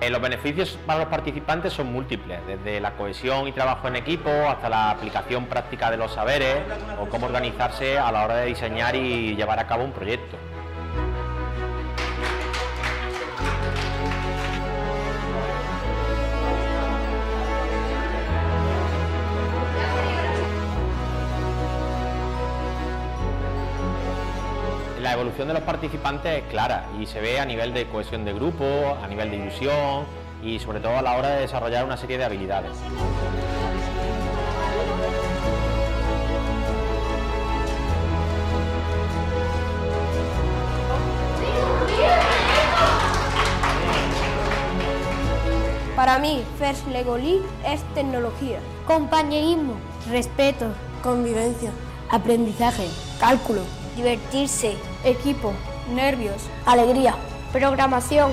Los beneficios para los participantes son múltiples, desde la cohesión y trabajo en equipo hasta la aplicación práctica de los saberes o cómo organizarse a la hora de diseñar y llevar a cabo un proyecto. La evolución de los participantes es clara y se ve a nivel de cohesión de grupo, a nivel de ilusión y sobre todo a la hora de desarrollar una serie de habilidades. Para mí, First Lego League es tecnología, compañerismo, respeto, convivencia, aprendizaje, cálculo, divertirse, equipo, nervios, alegría, programación.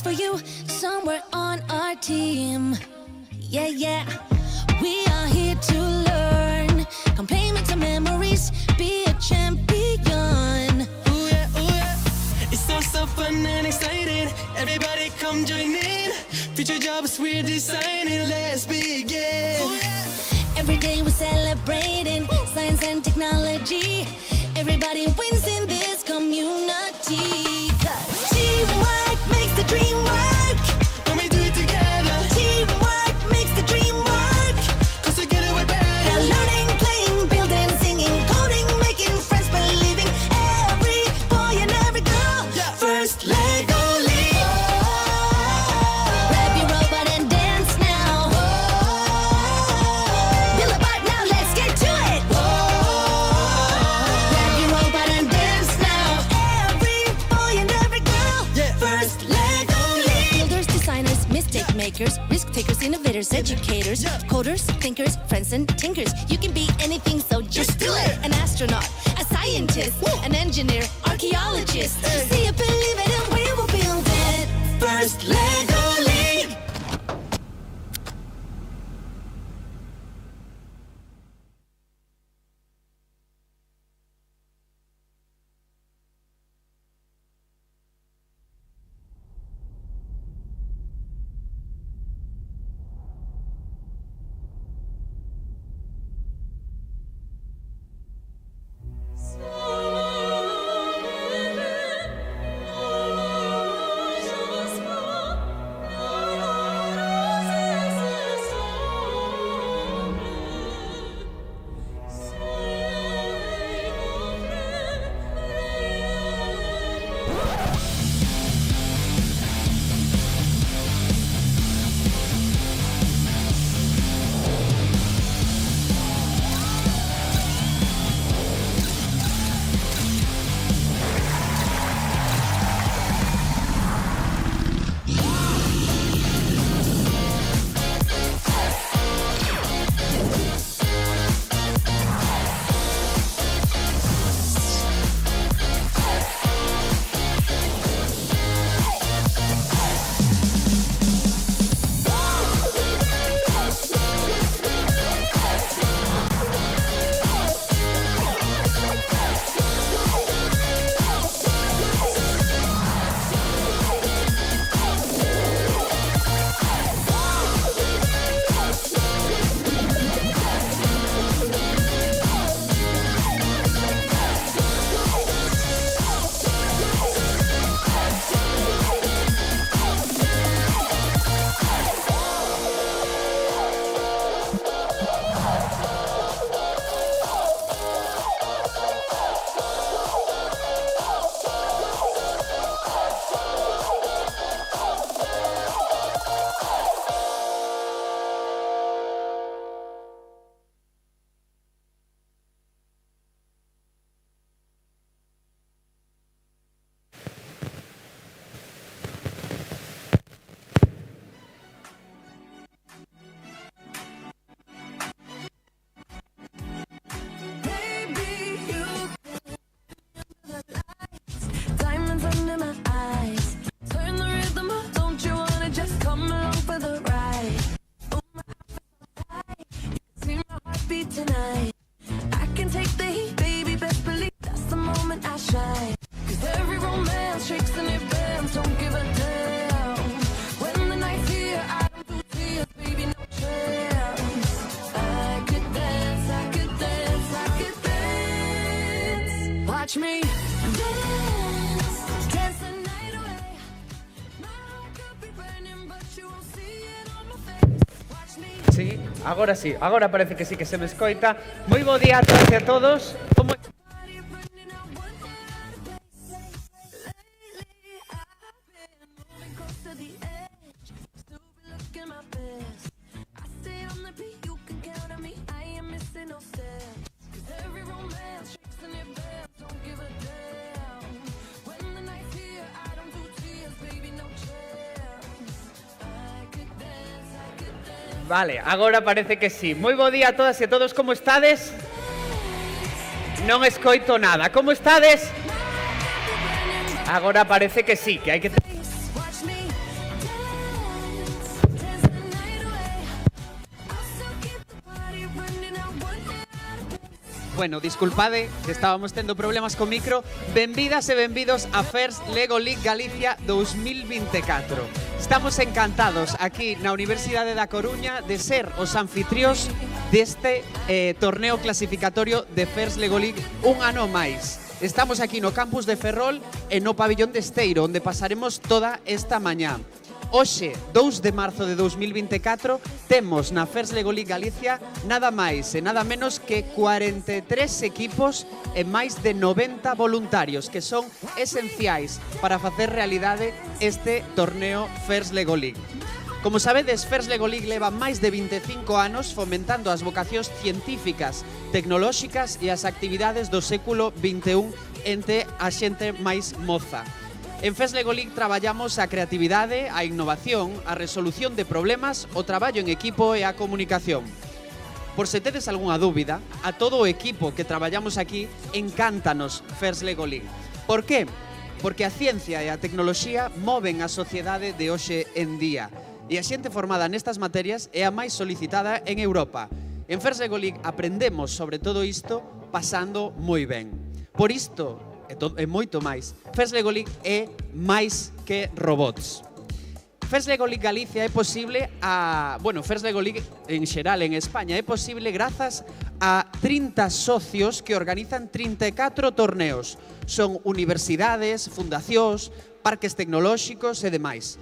For you, somewhere on our team. Yeah, yeah. We are here to learn. Come play, make some memories, be a champion. Ooh yeah, ooh yeah. It's so fun and exciting. Everybody come join in. Future jobs we're designing. Let's begin. Ooh yeah. Every day we're celebrating science and technology. Everybody wins in this community. 'Cause teamwork makes the dream work. When we do it together, Teamwork makes the dream work. 'cause together we're better. They're learning, playing, building, singing, coding, making friends, believing. Every boy and every girl. Yeah. First Lego League. Grab your robot and dance now. Build a bot now, let's get to it. Grab your robot and dance now. Every boy and every girl. Yeah. First Lego League. Builders, designers, mistake makers, risk takers, innovators, educators, Yeah. coders, thinkers, friends and tinkers. You can be anything, so just do it. An astronaut, a scientist, an engineer, archaeologist. See it, believe it, and we will build it. First Lego League. Sono Sí, agora parece que sí que se me escoita. Moi bo día a todas e a todos. Como... Vale, agora parece que sí. Moi bo día a todas e a todos, como estades? Non escoito nada. Como estades? Agora parece que sí, que hai que... Bueno, disculpade, que estábamos tendo problemas co micro. Benvidas e benvidos a First Lego League Galicia 2024. Estamos encantados aquí na Universidade da Coruña de ser os anfitrións deste torneo clasificatorio de First Lego League un ano máis. Estamos aquí no campus de Ferrol e no pabillón de Esteiro, onde pasaremos toda esta mañá. Hoxe, 2 de marzo de 2024, temos na First Lego League Galicia nada máis e nada menos que 43 equipos e máis de 90 voluntarios que son esenciais para facer realidade este torneo First Lego League. Como sabedes, First Lego League leva máis de 25 anos fomentando as vocacións científicas, tecnolóxicas e as actividades do século XXI entre a xente máis moza. En First Lego League traballamos a creatividade, a innovación, a resolución de problemas, o traballo en equipo e a comunicación. Por se tedes algunha dúbida, a todo o equipo que traballamos aquí encántanos First Lego League. Por qué? Porque a ciencia e a tecnoloxía moven a sociedade de hoxe en día. E a xente formada nestas materias é a máis solicitada en Europa. En First Lego League aprendemos sobre todo isto pasando moi ben. Por isto, e moito máis, First Lego League é máis que robots. First Lego League Galicia é posible First Lego League en xeral en España é posible grazas a 30 socios que organizan 34 torneos. Son universidades, fundacións, parques tecnolóxicos e demais.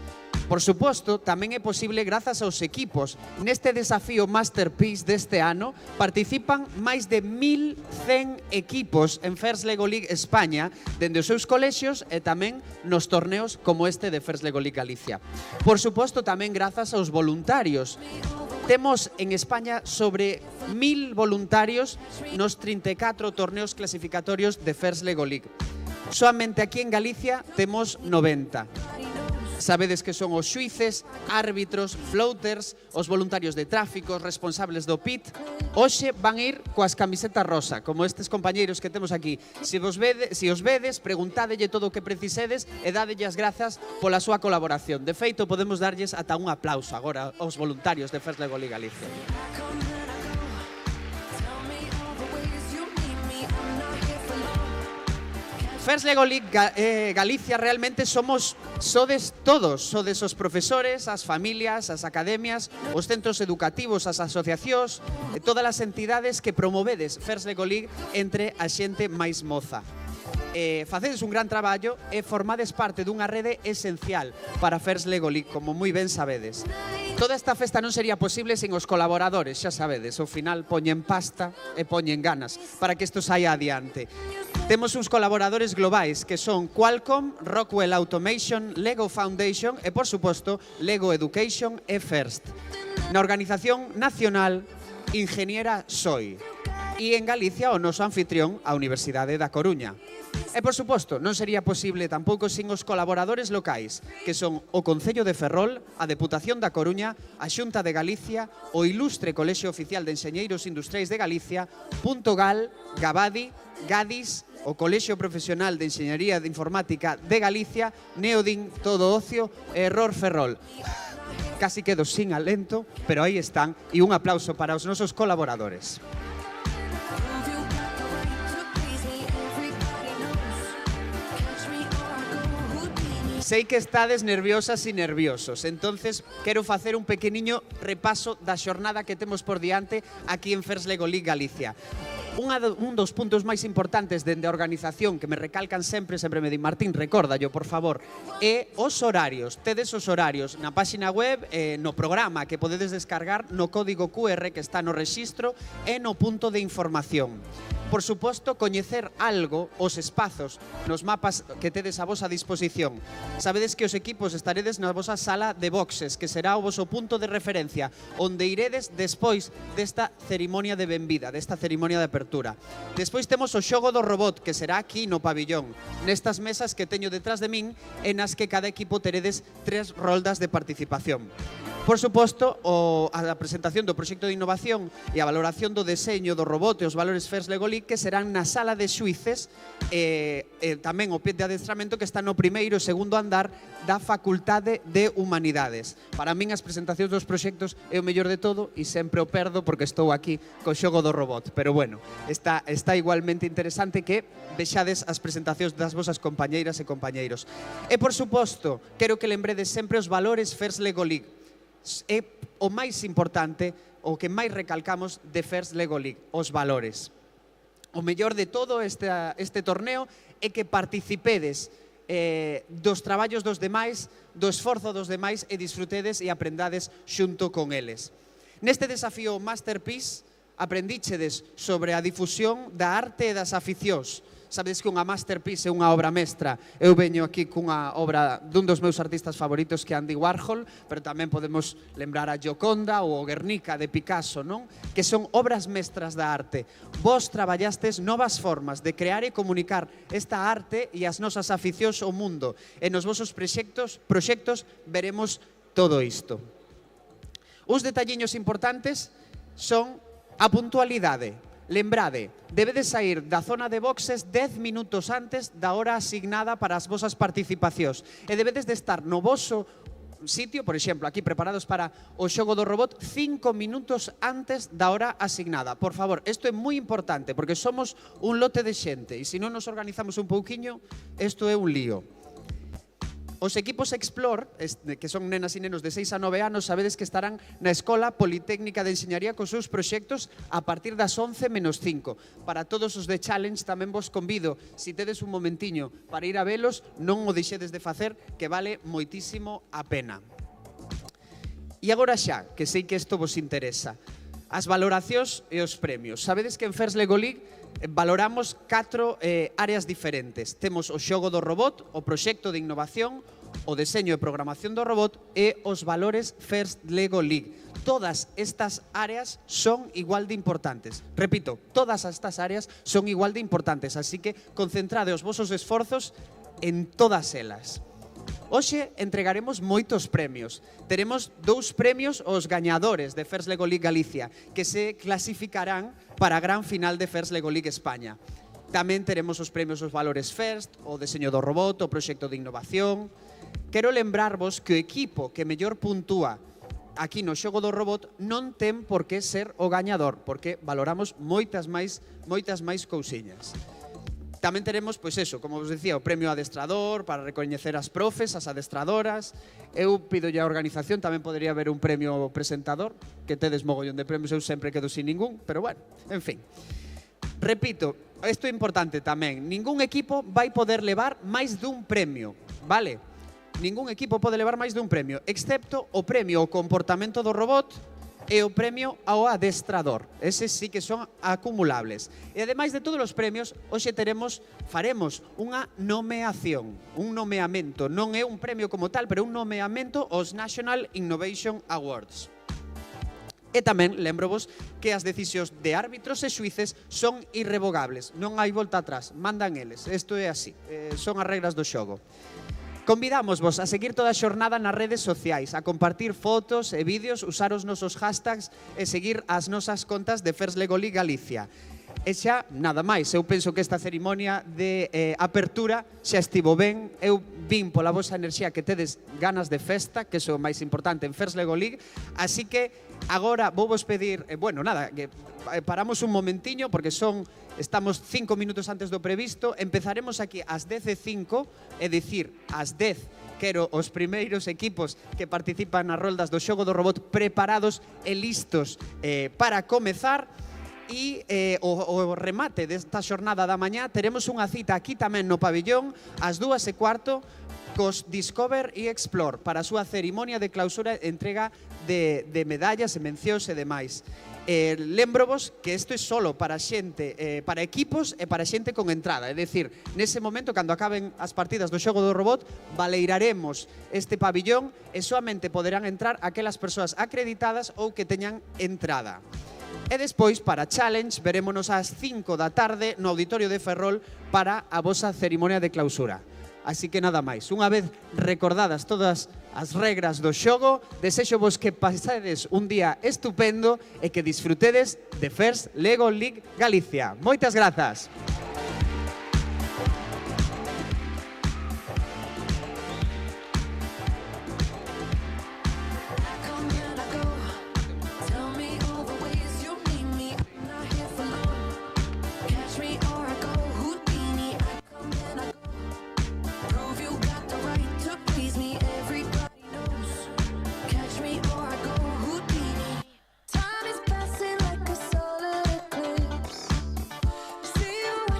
Por suposto, tamén é posible grazas aos equipos. Neste desafío Masterpiece deste ano participan máis de 1.100 equipos en First Lego League España dende os seus colexios e tamén nos torneos como este de First Lego League Galicia. Por suposto, tamén grazas aos voluntarios. Temos en España sobre 1.000 voluntarios nos 34 torneos clasificatorios de First Lego League. Soamente aquí en Galicia temos 90. Sabedes que son os xuíces, árbitros, floaters, os voluntarios de tráfico, os responsables do pit. Hoxe van ir coas camisetas rosa, como estes compañeiros que temos aquí. Se os vedes, preguntádelle todo o que precisedes e dádelle as grazas pola súa colaboración. De feito, podemos darlles ata un aplauso agora aos voluntarios de First Lego League Galicia. First Lego League Galicia realmente sodes todos, sodes os profesores, as familias, as academias, os centros educativos, as asociacións e todas as entidades que promovedes First Lego League entre a xente máis moza. Facedes un gran traballo e formades parte dunha rede esencial para First Lego League, como moi ben sabedes. Toda esta festa non sería posible sin os colaboradores, xa sabedes, ao final poñen pasta e poñen ganas para que isto saia adiante. Temos uns colaboradores globais que son Qualcomm, Rockwell Automation, Lego Foundation e, por suposto, Lego Education e First. Na organización nacional, Ingeniera SOI. E en Galicia, o noso anfitrión, a Universidade da Coruña. E, por suposto, non sería posible tampouco sin os colaboradores locais, que son o Concello de Ferrol, a Deputación da Coruña, a Xunta de Galicia, o Ilustre Colexio Oficial de Enxeñeiros Industriais de Galicia, Puntogal, Gabadi, Gadis, o Colexio Profesional de Enxeñería de Informática de Galicia, Neodin, Todo Ocio e Error Ferrol. Casi quedo sin alento, pero aí están, e un aplauso para os nosos colaboradores. Sei que estades nerviosas e nerviosos, entonces quero facer un pequeniño repaso da xornada que temos por diante aquí en First Lego League Galicia. Un dos puntos máis importantes dende a organización que me recalcan sempre me di Martín, recórdallo, por favor, é os horarios. Tedes os horarios na páxina web, no programa que podedes descargar no código QR que está no rexistro e no punto de información. Por suposto, coñecer algo, os espazos, nos mapas que tedes a vosa disposición. Sabedes que os equipos estaredes na vosa sala de boxes, que será o voso punto de referencia, onde iredes despois desta cerimonia de benvida, desta cerimonia de apertura. Despois temos o xogo do robot, que será aquí no pabillón, nestas mesas que teño detrás de min, en as que cada equipo teredes 3 roldas de participación. Por suposto, a presentación do proxecto de innovación e a valoración do deseño do robot e os valores First Lego League que serán na sala de xuíces tamén o pit de adestramento que está no primeiro e segundo andar da Facultade de Humanidades. Para min as presentacións dos proxectos é o mellor de todo e sempre o perdo porque estou aquí co xogo do robot. Pero bueno, está igualmente interesante que vexades as presentacións das vosas compañeiras e compañeiros. E por suposto, quero que lembredes sempre os valores First Lego League. É o máis importante, o que máis recalcamos de First Lego League, os valores. O mellor de todo este torneo é que participedes dos traballos dos demais, do esforzo dos demais e disfrutedes e aprendades xunto con eles. Neste desafío Masterpiece aprendíchedes sobre a difusión da arte e das aficións. Sabedes que unha masterpiece é unha obra mestra. Eu veño aquí cunha obra dun dos meus artistas favoritos que é Andy Warhol, pero tamén podemos lembrar a Gioconda ou o Guernica de Picasso, non? Que son obras mestras da arte. Vos traballastes novas formas de crear e comunicar esta arte e as nosas aficións ao mundo. E nos vosos proxectos veremos todo isto. Uns detalliños importantes son a puntualidade. Lembrade, debedes sair da zona de boxes 10 minutos antes da hora asignada para as vosas participacións e debedes de estar no voso sitio, por exemplo, aquí preparados para o xogo do robot 5 minutos antes da hora asignada. Por favor, isto é moi importante porque somos un lote de xente e se non nos organizamos un pouquiño, isto é un lío. Os equipos Explore, que son nenas e nenos de 6 a 9 anos, sabedes que estarán na Escola Politécnica de Enxeñaría cos seus proxectos a partir das 11 menos 5. Para todos os de Challenge tamén vos convido, se tedes un momentiño para ir a velos, non o deixedes de facer, que vale moitísimo a pena. E agora xa, que sei que isto vos interesa, as valoracións e os premios. Sabedes que en First Lego League valoramos 4 áreas diferentes. Temos o xogo do robot, o proxecto de innovación, o deseño e programación do robot e os valores First Lego League. Todas estas áreas son igual de importantes. Repito, todas estas áreas son igual de importantes, así que concentrade os vosos esforzos en todas elas. Hoxe entregaremos moitos premios. Teremos 2 premios aos gañadores de First Lego League Galicia, que se clasificarán para a gran final de First Lego League España. Tamén teremos os premios aos valores First, o deseño do robot, o proxecto de innovación. Quero lembrarvos que o equipo que mellor puntúa aquí no xogo do robot non ten por que ser o gañador, porque valoramos moitas máis cousiñas. Tamén teremos, pois eso, como vos decía, o premio adestrador para recoñecer as profes, as adestradoras. Eu pidolle á organización, tamén podería haber un premio presentador, que tedes mogollón de premios, eu sempre quedo sin ningún, pero bueno, en fin. Repito, isto é importante tamén, ningún equipo vai poder levar máis dun premio, vale? Ningún equipo pode levar máis dun premio, excepto o premio ao comportamento do robot e o premio ao adestrador. Eses sí que son acumulables. E ademais de todos os premios, hoxe faremos unha nomeación, un nomeamento. Non é un premio como tal, pero un nomeamento aos National Innovation Awards. E tamén lembrovos que as decisións de árbitros e xuíces son irrevogables. Non hai volta atrás, mandan eles. Isto é así, son as regras do xogo. Convidámosvos a seguir toda a xornada nas redes sociais, a compartir fotos e vídeos, usar os nosos hashtags e seguir as nosas contas de First Lego League Galicia. E xa, nada máis, eu penso que esta cerimonia de apertura xa estivo ben. Eu vin pola vosa enerxía que tedes ganas de festa, que é o máis importante en First Lego League. Así que agora vou vos pedir, bueno, nada, que paramos un momentiño porque estamos 5 minutos antes do previsto. Empezaremos aquí ás 10:05, é dicir, ás 10 quero os primeiros equipos que participan nas roldas do xogo do robot preparados e listos para comezar. E o remate desta xornada da mañá teremos unha cita aquí tamén no pabillón ás 2:15 cos Discover e Explore para a súa cerimonia de clausura e entrega de medallas e mencións e demais. Lembrovos que isto é solo para xente, para equipos e para xente con entrada. É dicir, nese momento, cando acaben as partidas do xogo do robot, baleiraremos este pabillón e soamente poderán entrar aquelas persoas acreditadas ou que teñan entrada. E despois, para Challenge, verémonos ás 5 da tarde no Auditorio de Ferrol para a vosa cerimonia de clausura. Así que nada máis. Unha vez recordadas todas as regras do xogo, desexo vos que pasedes un día estupendo e que disfrutedes de First Lego League Galicia. Moitas grazas. Time is passing like a solar eclipse. See you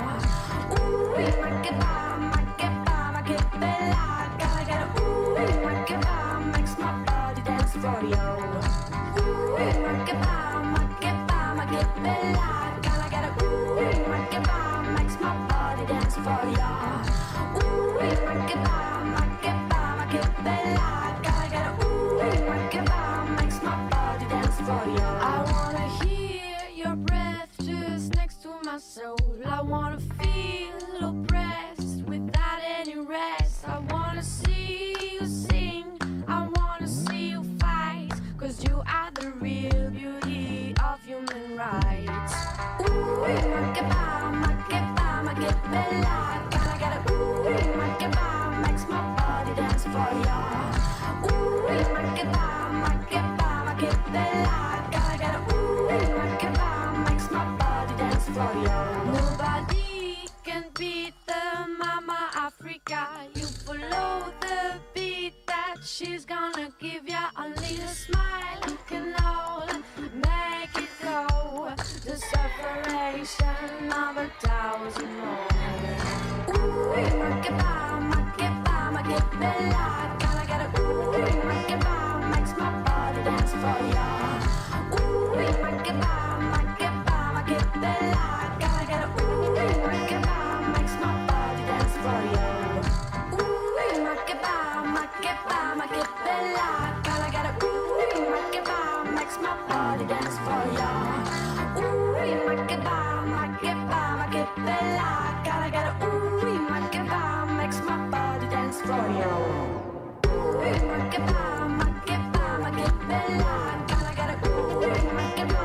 ma che ma che bella. Gotta get a ma che makes my body dance for you. Ma che ma che bella. Gotta get a ma che makes my body dance for you. Ma che ma che bella. Gotta get a ma che makes my body dance for you. I wanna hear your breath just next to my soul. I wanna feel oppressed without any rest. I wanna see you sing, I wanna see you fight, 'cause you are the real beauty of human rights. Ma che bella. Gotta get a ma che makes my body dance for ya. Ma che bella. Gotta get a ma che makes my body dance for ya. Nobody can beat the Mama Africa. You follow the beat that she's gonna give ya. Only a smile can all make it go. The separation of 1,000 more. Ma che bella. Gotta get a ma che makes my body dance for ya. Ma che bella. Gotta get a ma che makes my body dance for ya. Ma che bella. Gotta get a ma che makes my body dance for ya. Ma che bella. Gotta get a ma che makes my body dance for ya. Ma che bella. Gotta get a ma che makes my body dance for ya. Ma che bella. Gotta get ma che bella. Gotta get ma che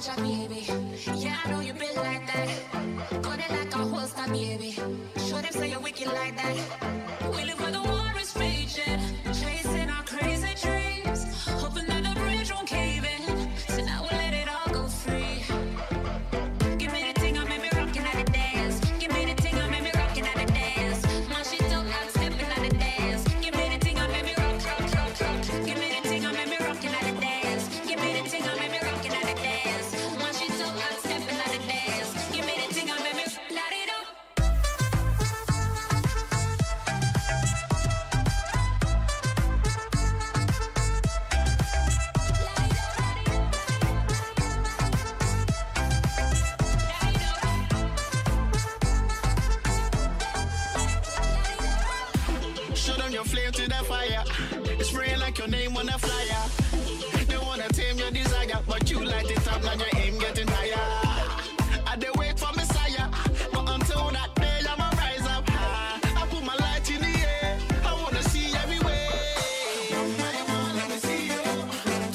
soldier, baby. Yeah, I know you been like that. Got it like a holster, baby. Show them say you're wicked like that. We live where the war is raging, chasing our crazy dreams, hoping that the bridge won't cave in. So now we'll let it all go free. Give me the thing, I made me rockin' at the dance. Give me the thing, I made me rockin' at the dance. My shit don't out stepping at the dance. Give me the thing, I made me rock, rock, rock, rock. Give me the thing, I made me rockin' at the dance. Give me the thing, I made me rockin' at the dance. My shit don't out stepping at the dance. Give me the thing, I made me light it up. Show them your flame to the fire. Spraying like your name on a flyer. They wanna tame your desire, but you light it up, now your aim getting higher. I dey wait for Messiah, but until that day I'ma rise up high. I put my light in the air, I wanna see everywhere. Let me see you.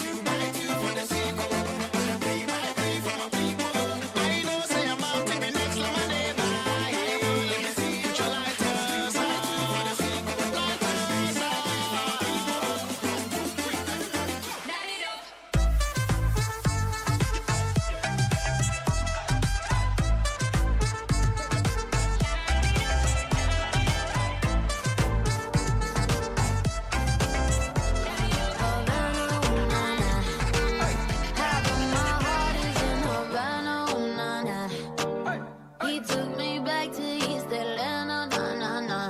Two by two for the sequel. Three by three for my people. I know say I'm out to be next lemonade. Let me see you. Put your lighters up. For the sequel. Lighters up. Light it up. He took me back to East Atlanta, na na na.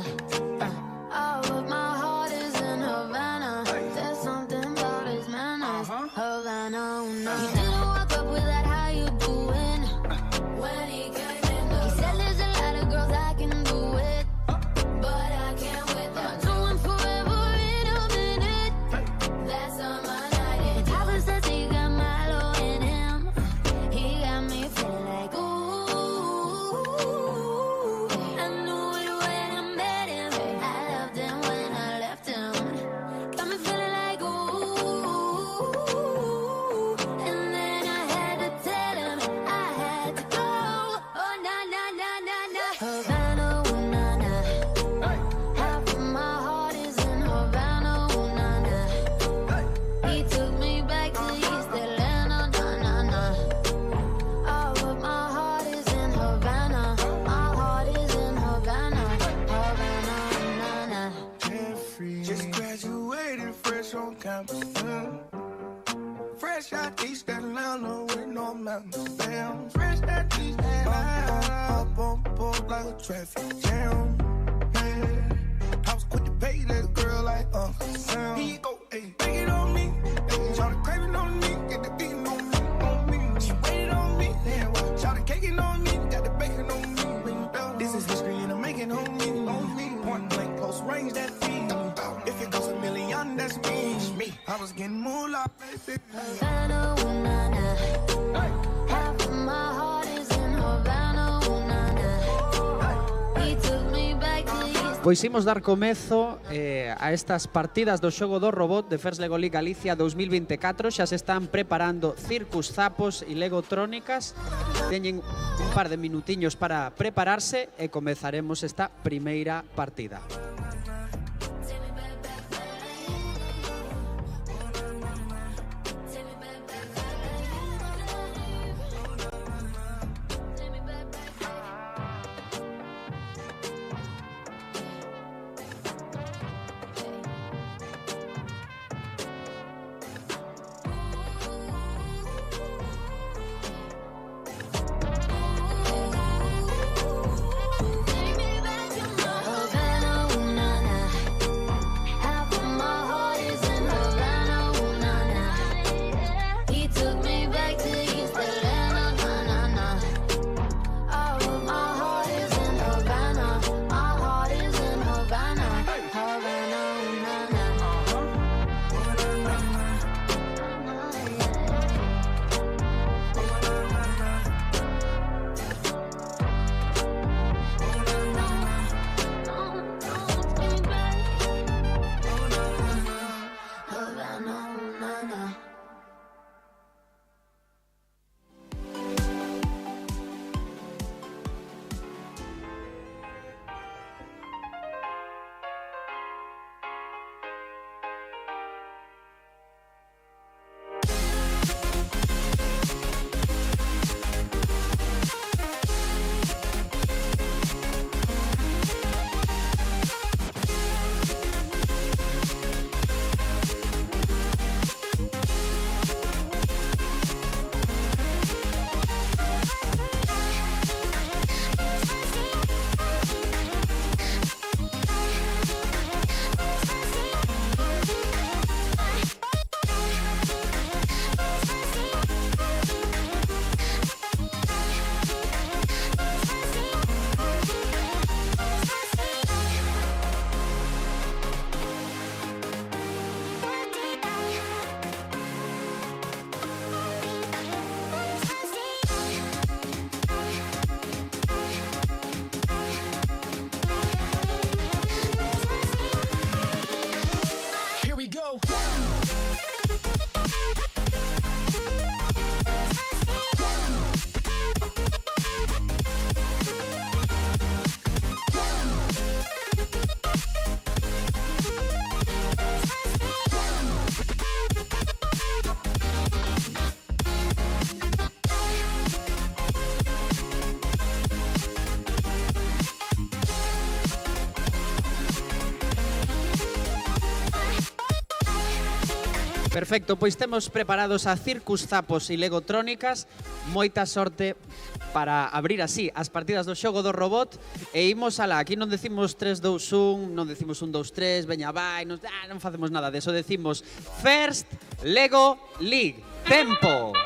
All of my heart is in Havana. There's something about his manners, Havana, nah. He didn't walk up with that, how you doing? When he came in, he said there's a lot of girls I can do it, but I can't with them. Doing forever in a minute. That's on my night. And Tyler says he got Milo in him. He got me feeling like ooh. I knew it when I met him. I loved him when I left him. Got me feeling like ooh. And then I had to tell him I had to go. Oh na na na na na. Havana, ooh na na. Half of my heart is in Havana, ooh na na. He took me back to East Atlanta, na na na. All of my heart is in Havana. My heart is in Havana, Havana, na na. Just graduated fresh on campus. Fresh out East Atlanta with no mountains. Damn, fresh out East Atlanta. Up on board like a traffic jam. Yeah. I was quick to pay that girl like Uncle Sam. Here you go, ayy, take it on me. Ayy, try to crave it on me, get the beating on me, on me. She waited on me, then what? Try to cake it on me, got the bacon on me. This is history and I'm making on me, on me. Point blank, close range, that feed. If it goes a million, that's me. I was getting moolah, baby. Havana, ooh na na. Half of my heart is in Havana, ooh na na. He took me back to East. Pois imos dar comezo a estas partidas do xogo do robot de First Lego League Galicia 2024. Xa se están preparando Circus Zapos e Legotrónicas. Teñen un par de minutiños para prepararse e comezaremos esta primeira partida. Perfecto, pois temos preparados a Circus Zapos e Legotrónicas. Moita sorte para abrir así as partidas do xogo do robot. E imos alá, aquí non decimos 3, 2, 1, non decimos 1, 2, 3, veña vai, non facemos nada deso, decimos First Lego League. Tempo!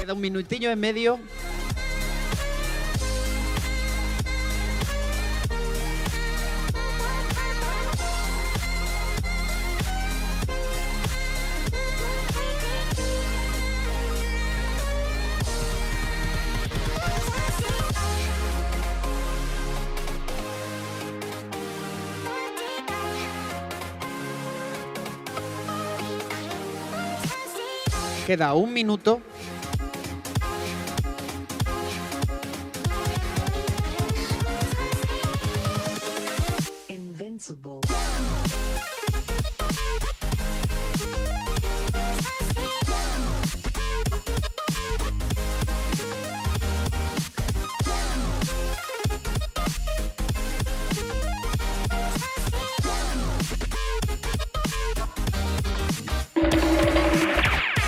Queda un minutiño e medio. Queda un minuto.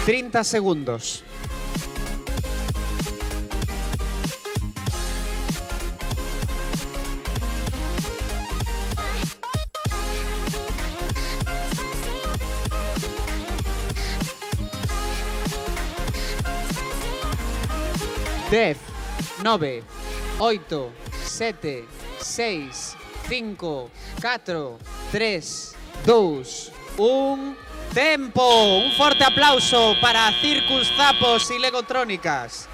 ...30 segundos. Dez, 9, 8, 7, 6, 5, 4, 3, 2, 1... ¡Tempo! Un forte aplauso para Circus Zapos y Legotrónicas.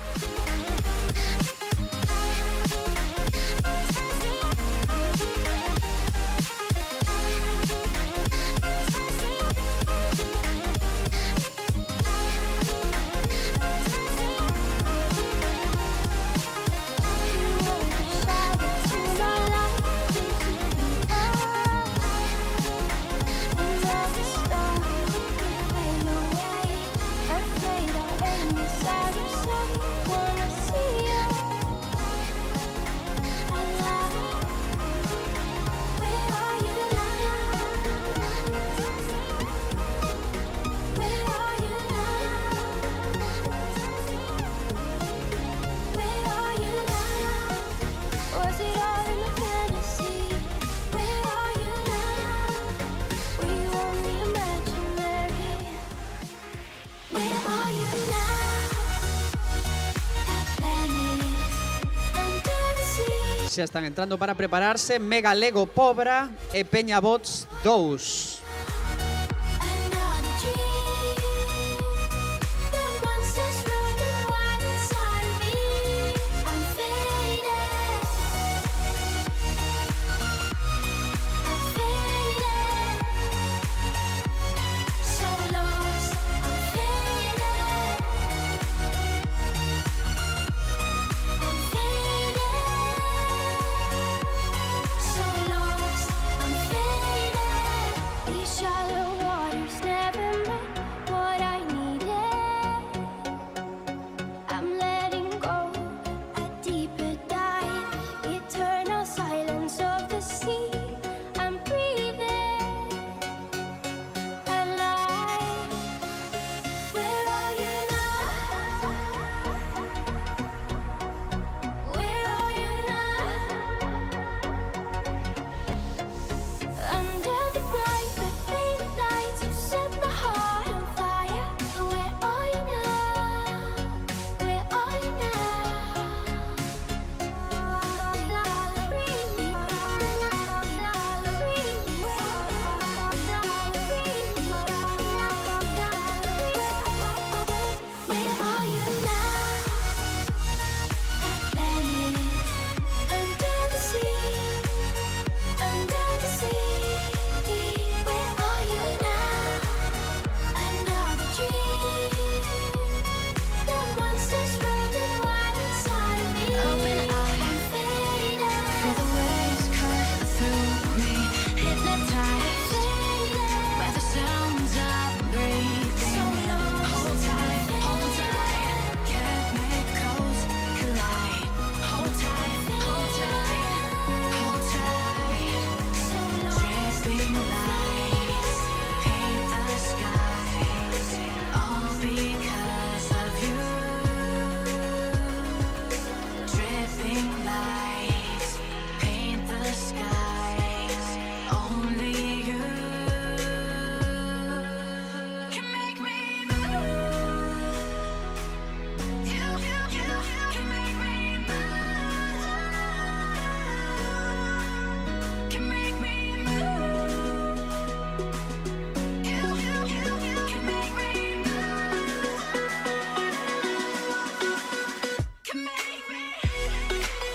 Xa están entrando para prepararse Mega Lego Pobra e Peña Bots 2.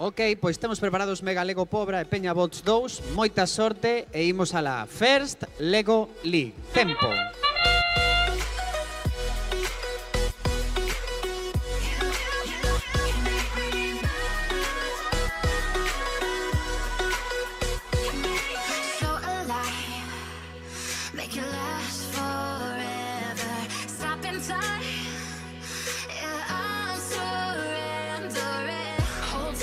Ok, pois temos preparados Mega Lego Pobra e Peña Bots 2. Moita sorte e imos a la First Lego League. Tempo. So alive, make it last forever. Stop in time, yeah, I'm surrendering. Hold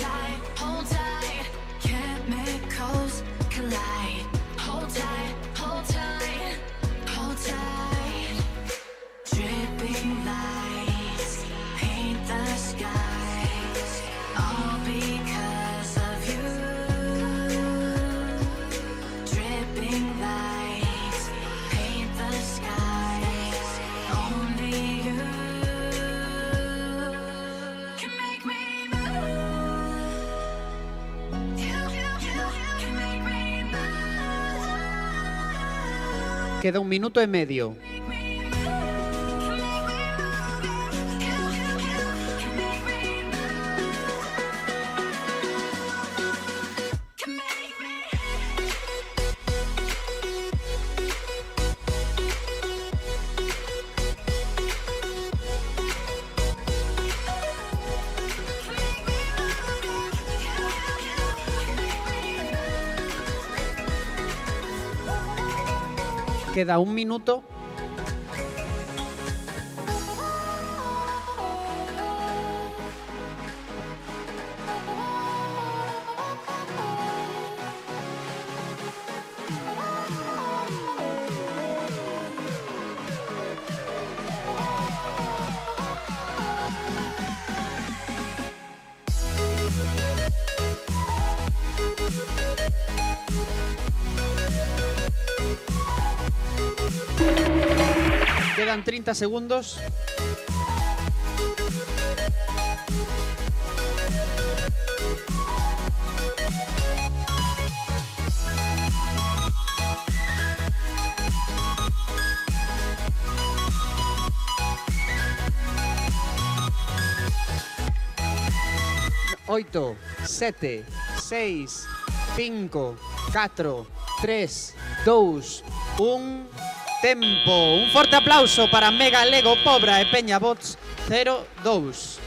tight, chemicals collide. Hold tight, hold tight, hold tight. Dripping lights paint the skies, all because of you. Dripping lights paint the skies, only you can make me move. You can make me move. Queda 1 minuto e medio. Queda 1 minuto. Quedan 30 segundos. Oito, 7, 6, 5, 4, 3, 2, 1. Tempo. Un forte aplauso para Mega Lego Pobra e Peña Bots 02.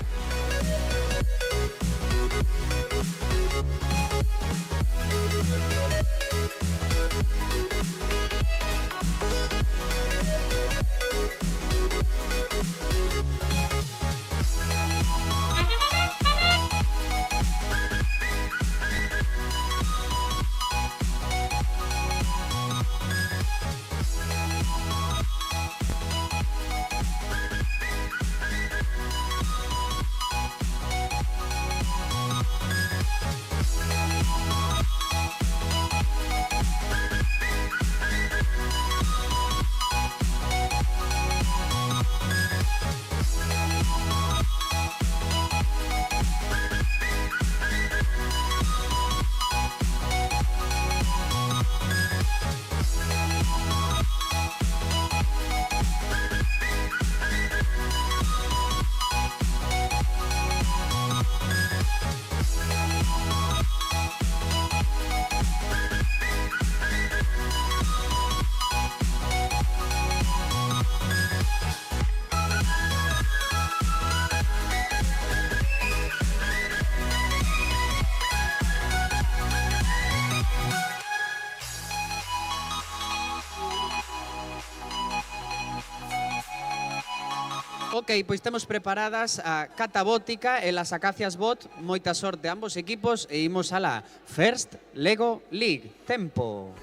Ok, pois temos preparadas a Catabótica e las Acacias Bot. Moita sorte a ambos equipos e imos a la First Lego League. Tempo.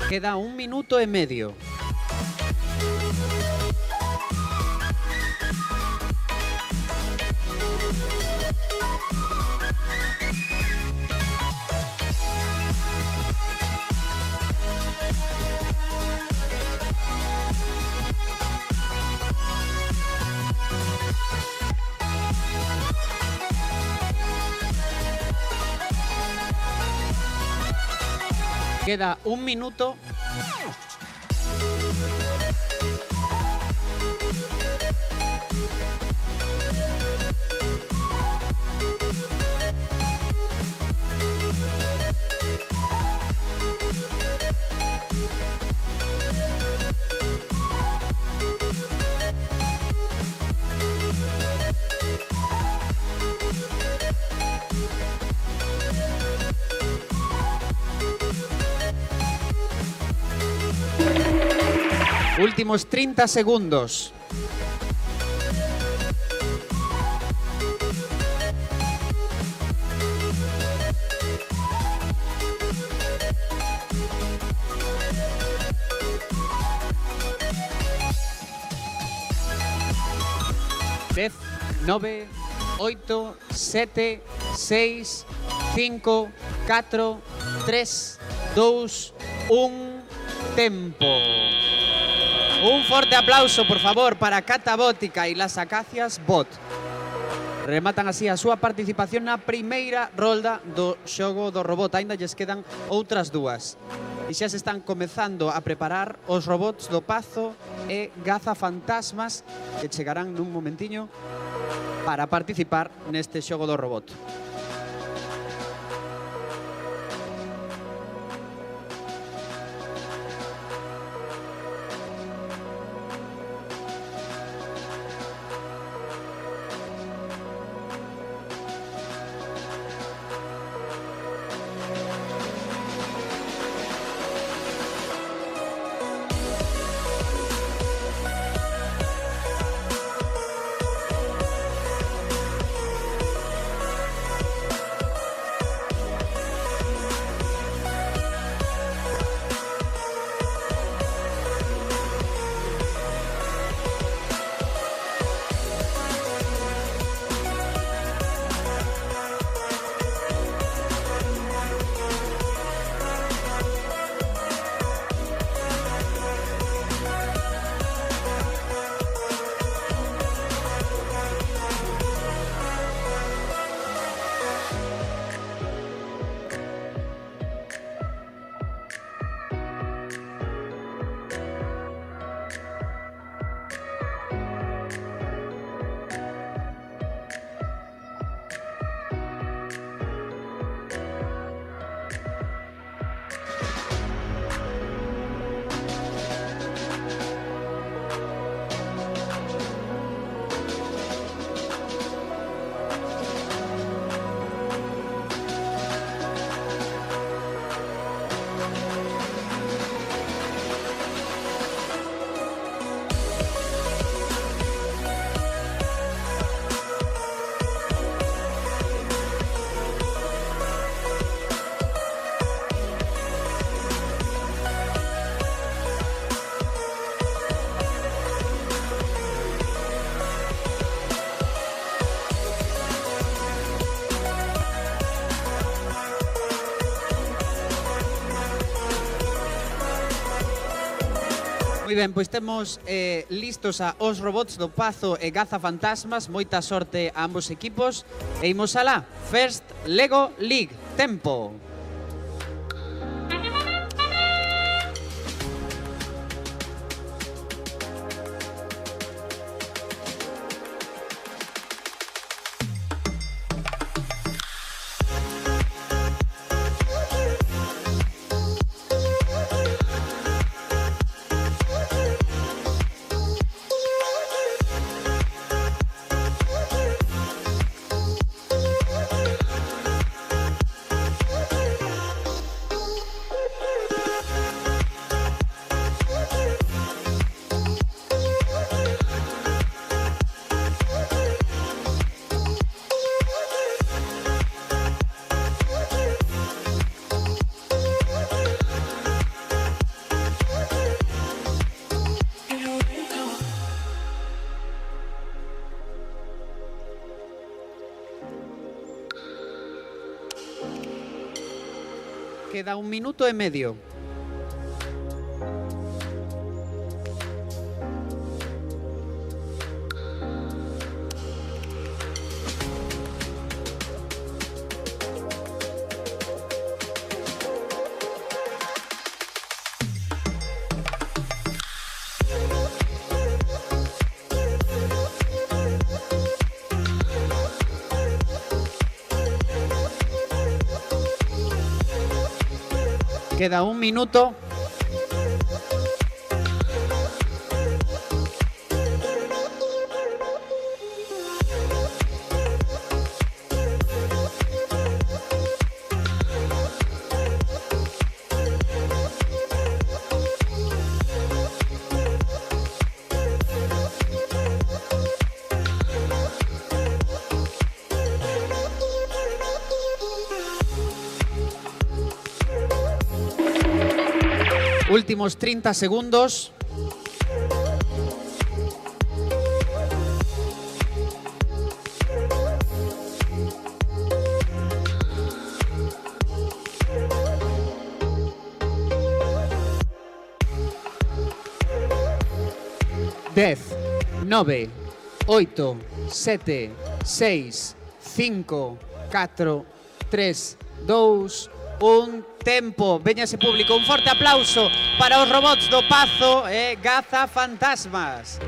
Queda 1 minuto e medio. Queda 1 minuto. Últimos 30 segundos. Dez, 9, 8, 7, 6, 5, 4, 3, 2, 1, tempo. Un forte aplauso, por favor, para Catabótica e Las Acacias Bot. Rematan así a súa participación na primeira rolda do xogo do robot. Aínda lles quedan outras dúas. E xa se están comezando a preparar os robots do Pazo e Gazafantasmas que chegarán nun momentiño para participar neste xogo do robot. Moi ben, pois temos listos a os robots do Pazo e Gazafantasmas. Moita sorte a ambos equipos. E imos alá. First Lego League. Tempo. queda 1 minuto e medio. Queda 1 minuto. Últimos 30 segundos. Dez, 9, 8, 7, 6, 5, 4, 3, 2, 1, tempo. Veñase público, un forte aplauso para os robots do Pazo e Gaza Fantasmas.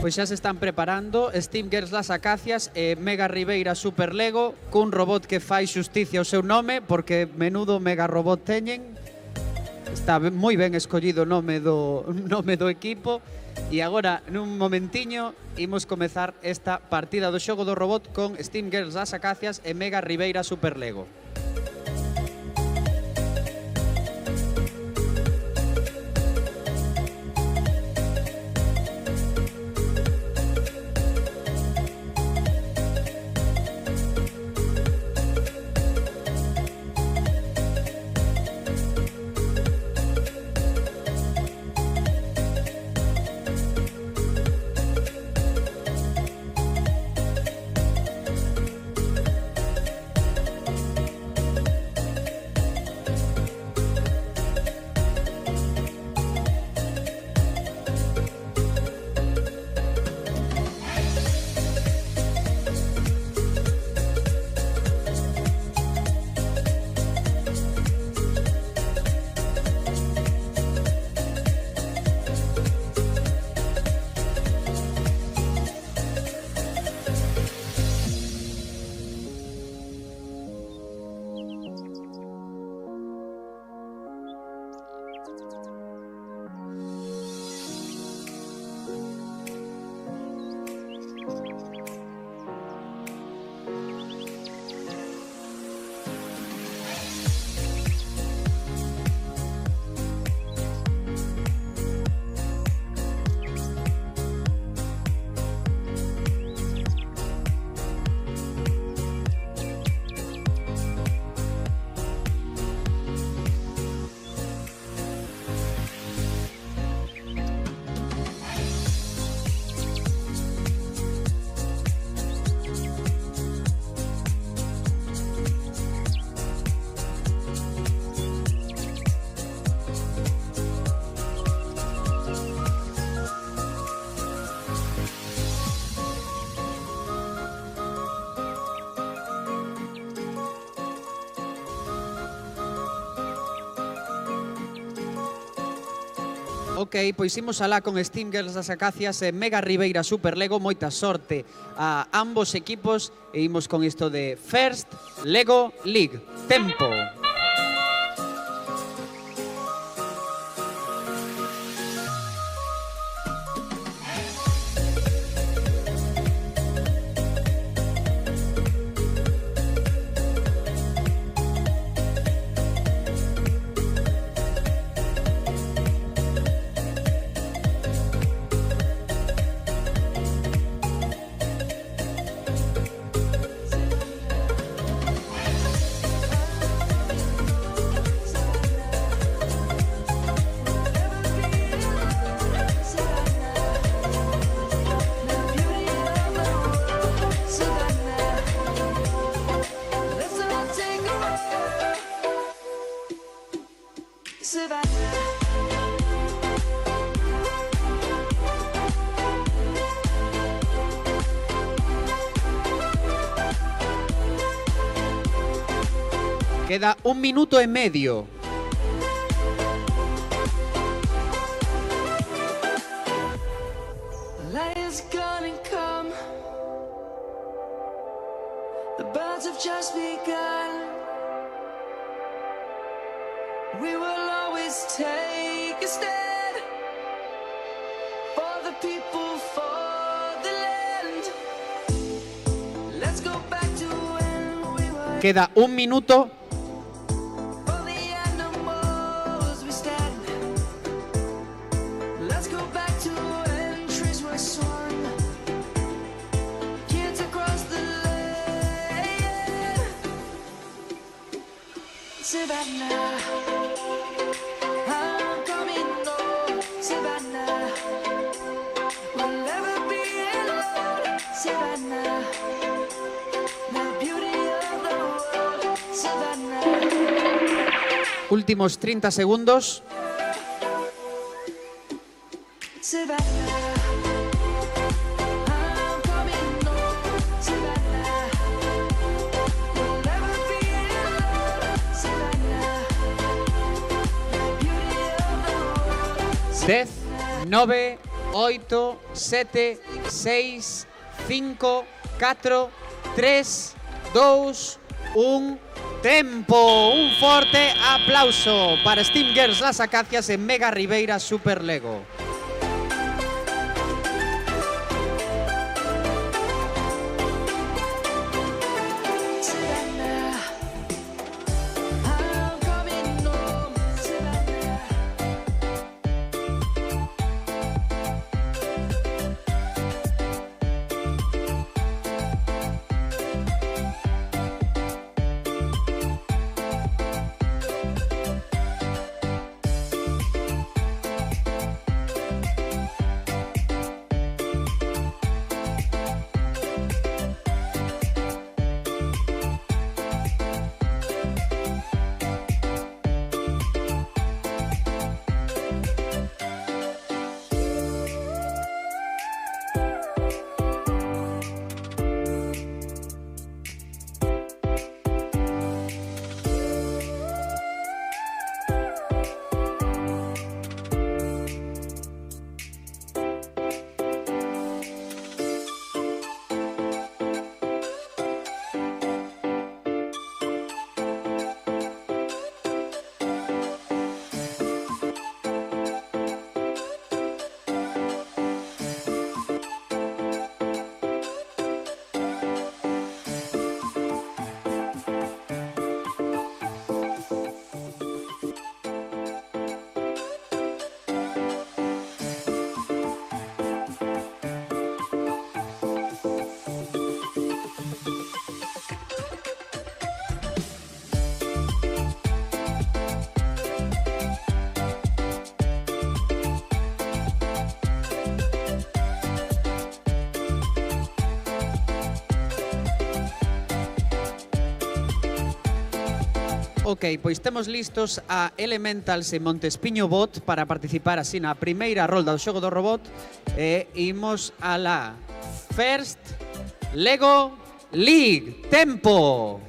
Pois xa se están preparando Steam Girls Las Acacias e Mega Ribeira Super Lego cun robot que fai xusticia ao seu nome, porque menudo mega robot teñen. Está moi ben escollido o nome do equipo. E agora, nun momentiño, imos comezar esta partida do xogo do robot con Steam Girls Las Acacias e Mega Ribeira Super Lego. Ok, pois imos alá con Steam Girls das Acacias e Mega Ribeira Super Lego. Moita sorte a ambos equipos e imos con isto de First Lego League. Tempo. Queda 1 minuto e medio. Lion's gonna come. The birds have just begun. We will always take a stand for the people, for the land. Let's go back to when we were. Queda 1 minuto. For the animals we stand. Let's go back to when trees were swung. Kids across the land. Savannah, I'm coming home. Savannah, we'll never be alone. Savannah, the beauty of the world. Savannah. Últimos 30 segundos. Savannah, I'm coming home. Savannah, we'll never be alone. Savannah, the beauty of the world. 10, 9, 8, 7, 6, 5, 4, 3, 2, 1. Tempo. Un forte aplauso para Steam Girls Las Acacias en Mega Ribeira Super Lego. Savannah, I'm coming home. Savannah. Ok, pois temos listos a Elementals e Montespiño Bot para participar así na primeira rolda do xogo do robot e imos a la First Lego League. Tempo!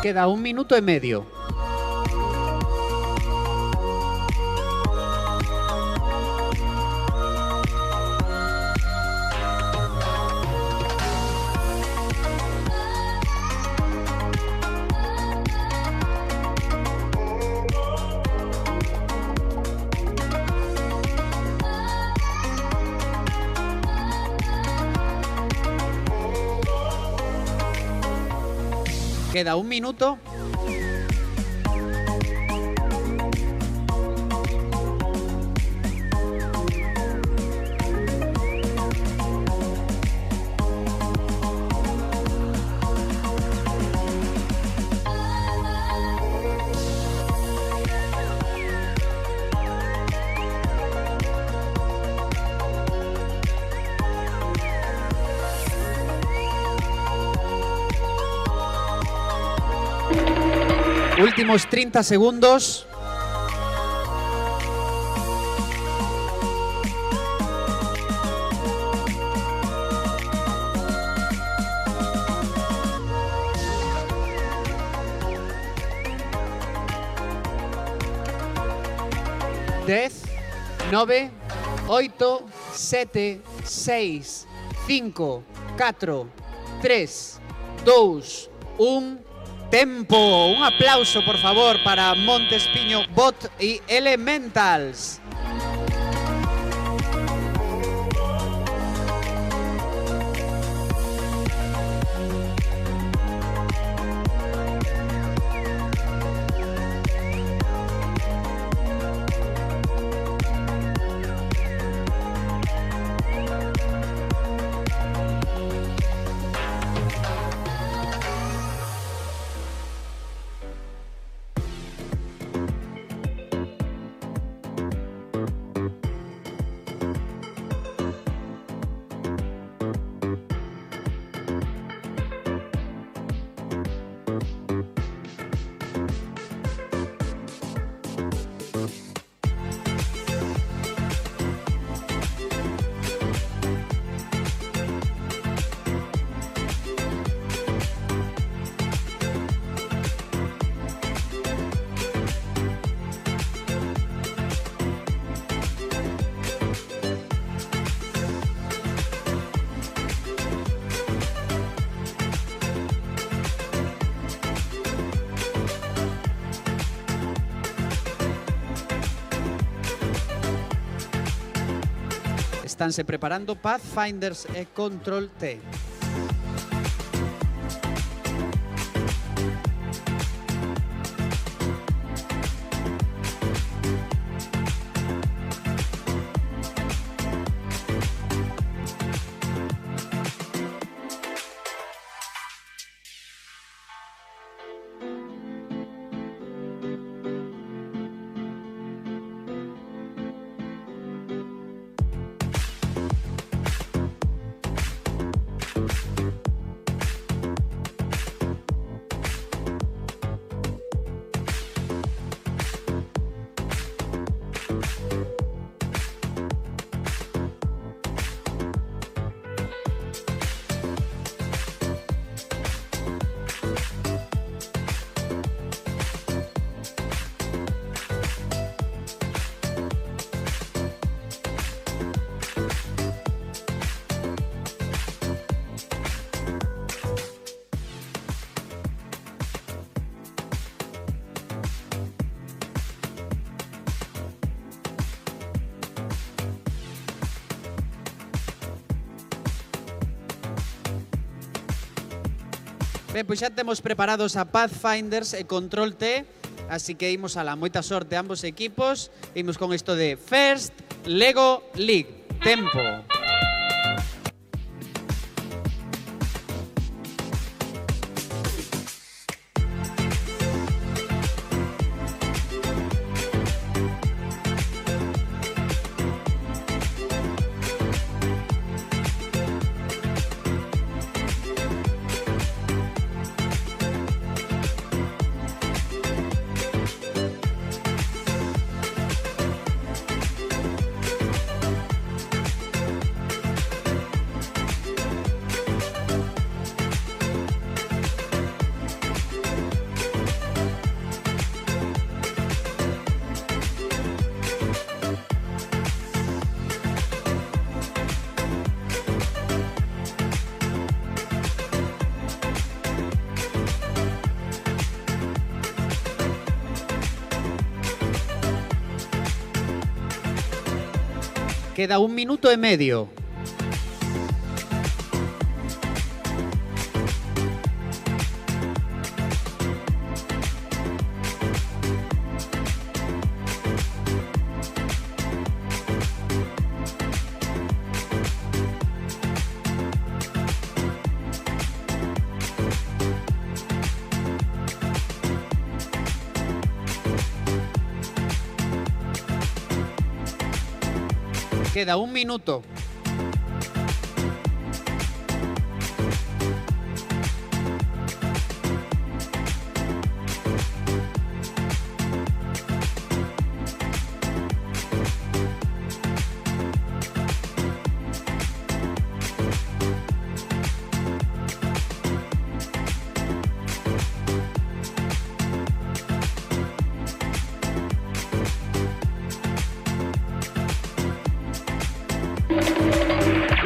Queda 1 minuto y medio. Queda 1 minuto. Últimos 30 segundos. Dez, 9, 8, 7, 6, 5, 4, 3, 2, 1... Tempo. Un aplauso, por favor, para Montespiño Bot y Elementals. Estánse preparando Pathfinders e Control T. Ben, pois xa temos preparados a Pathfinders e Control T, así que imos a la moita sorte a ambos equipos. Imos con isto de First Lego League. Tempo. Queda 1 minuto y medio. Queda 1 minuto.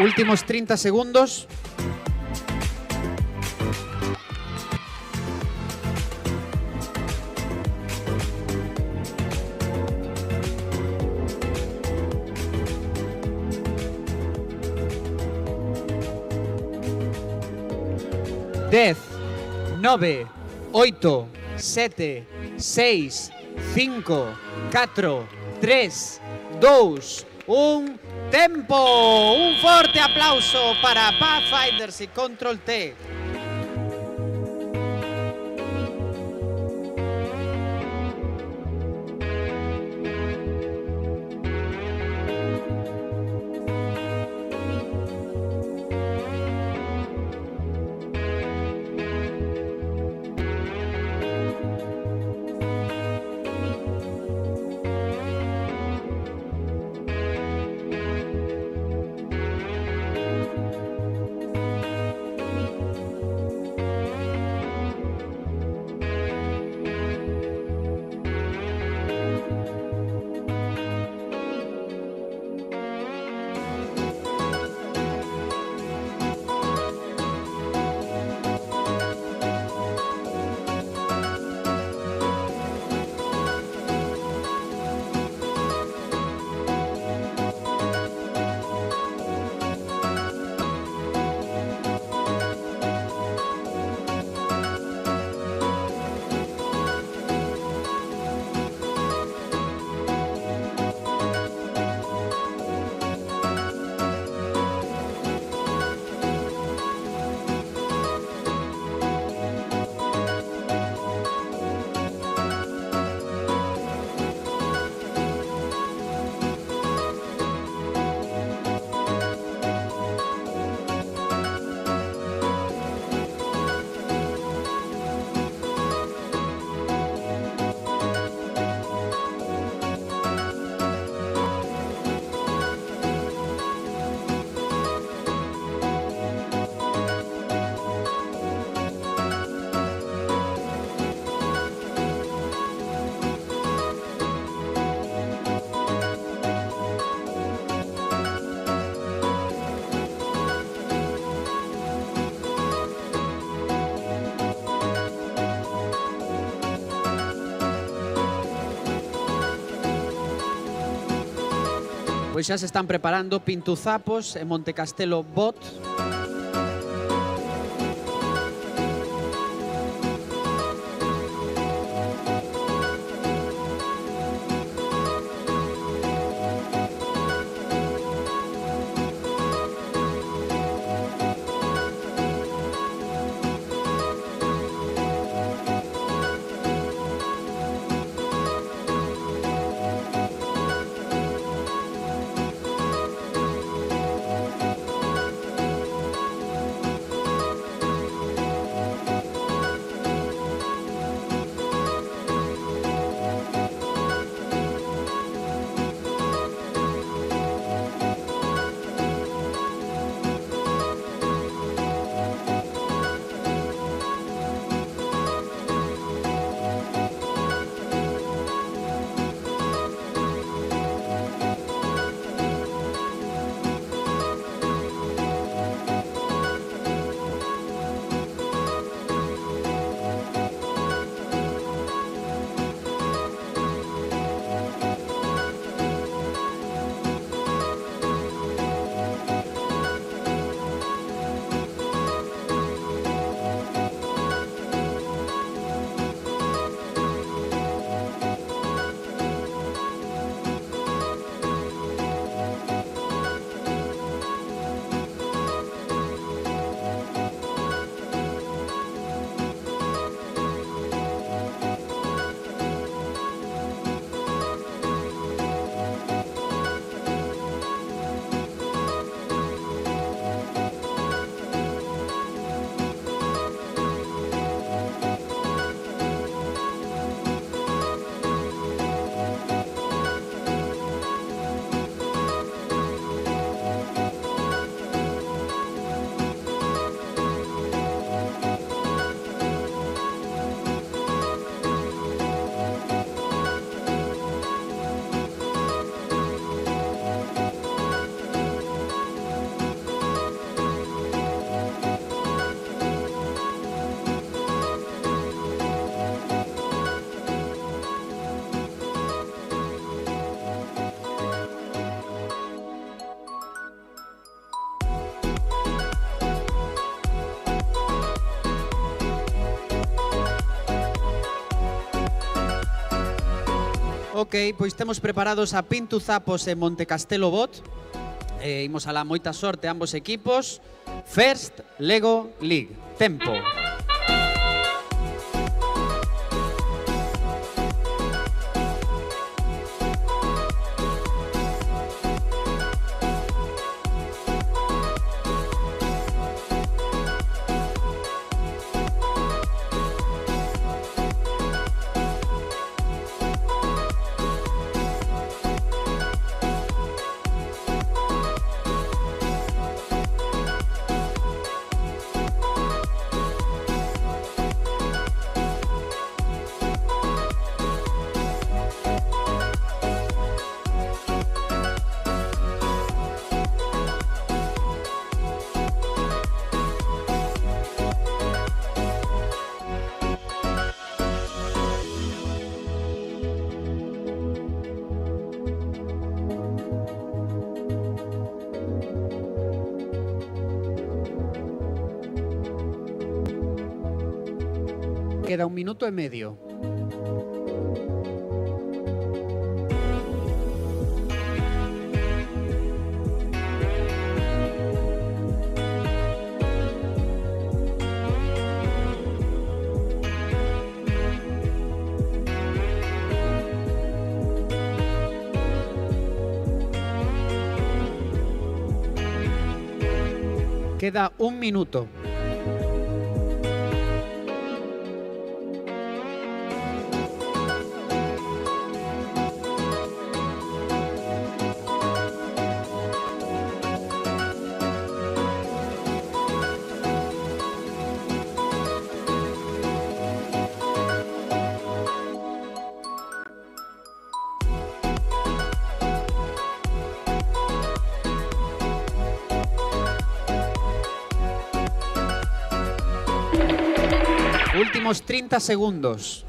Últimos 30 segundos. Dez, 9, 8, 7, 6, 5, 4, 3, 2, 1... ¡Tempo! Un fuerte aplauso para Pathfinders y Control T. Pois xa se están preparando Pintuzapos e Montecastelo Bot. Ok, pois temos preparados a Pintu Zapos e Montecastelo Bot. Imos alá, moita sorte a ambos equipos. First Lego League. Tempo. Queda 1 minuto e medio. Queda 1 minuto. Últimos 30 segundos.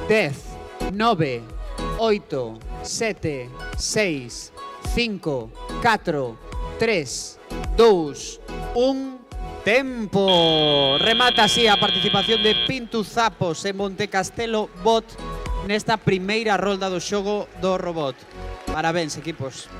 Dez, 9, 8, 7, 6, 5, 4, 3, 2, 1... Tempo! Remata así a participación de Pintu Zapos e Montecastelo Bot nesta primeira rolda do xogo do robot. Parabéns, equipos.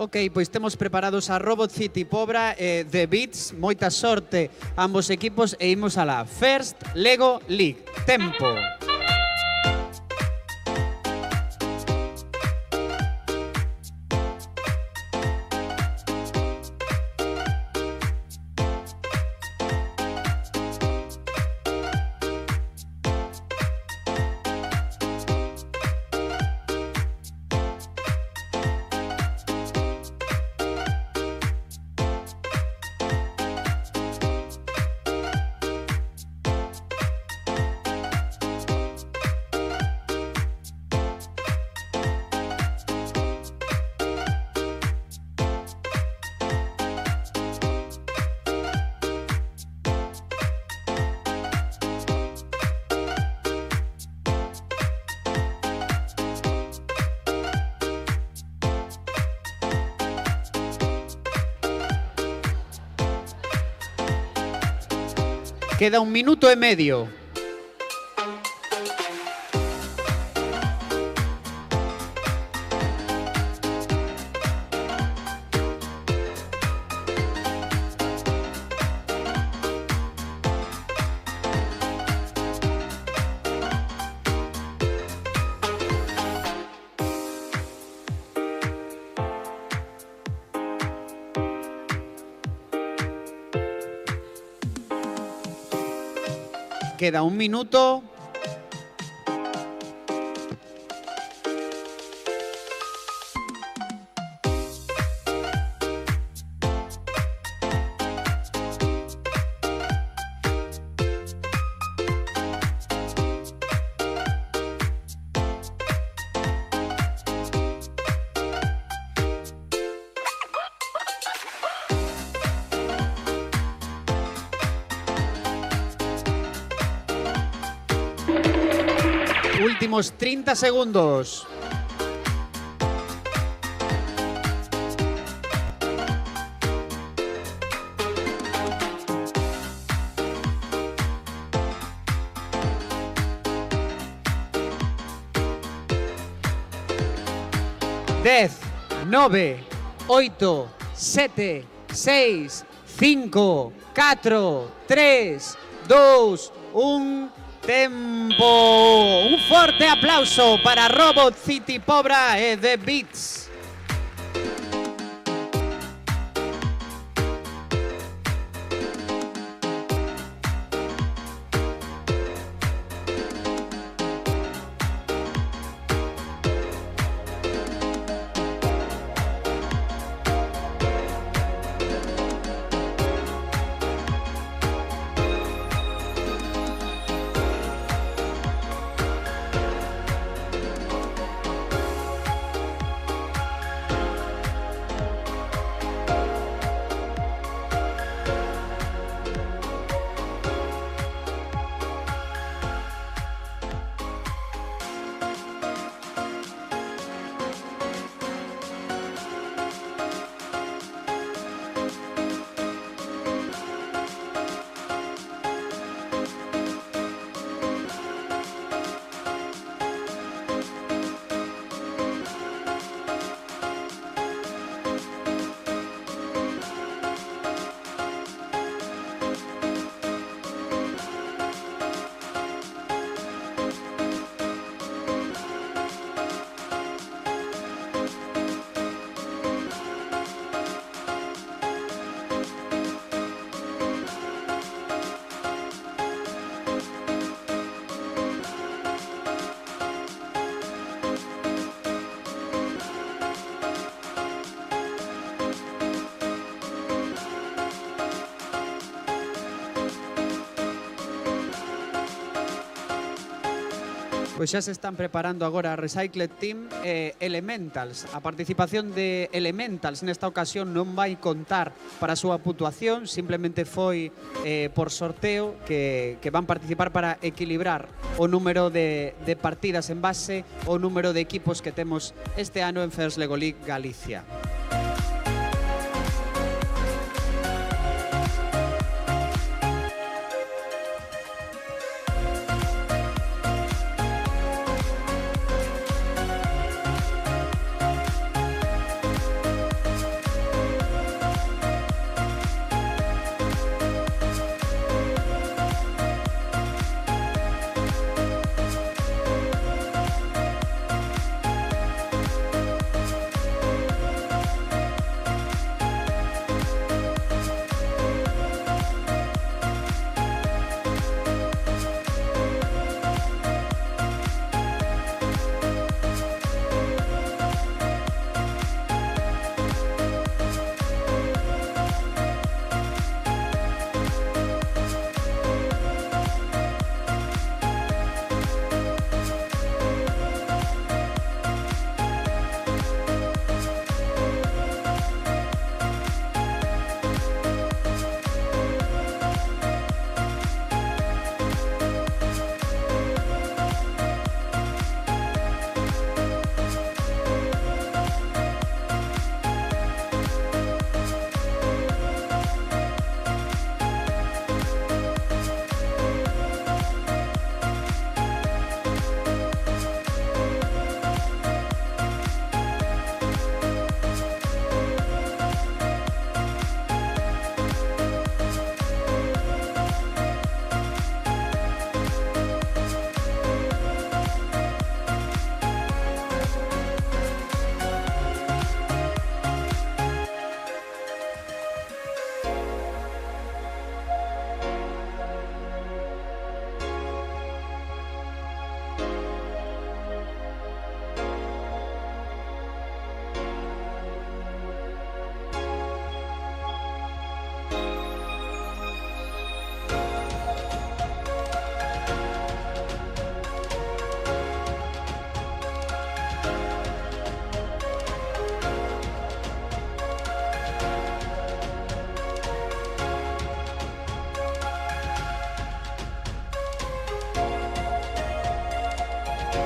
Ok, pois temos preparados a Robot City Pobra e The Beats. Moita sorte a ambos equipos e imos alá. First Lego League. Tempo. Queda 1 minuto e medio. queda 1 minuto. Últimos 30 segundos. Dez, 9, 8, 7, 6, 5, 4, 3, 2, 1... Tempo! Un forte aplauso para Robot City Pobra e The Beats. Pois xa se están preparando agora a Recycled Team e Elementals. A participación de Elementals nesta ocasión non vai contar para a súa puntuación, simplemente foi por sorteo que van participar para equilibrar o número de partidas en base ao número de equipos que temos este ano en First Lego League Galicia.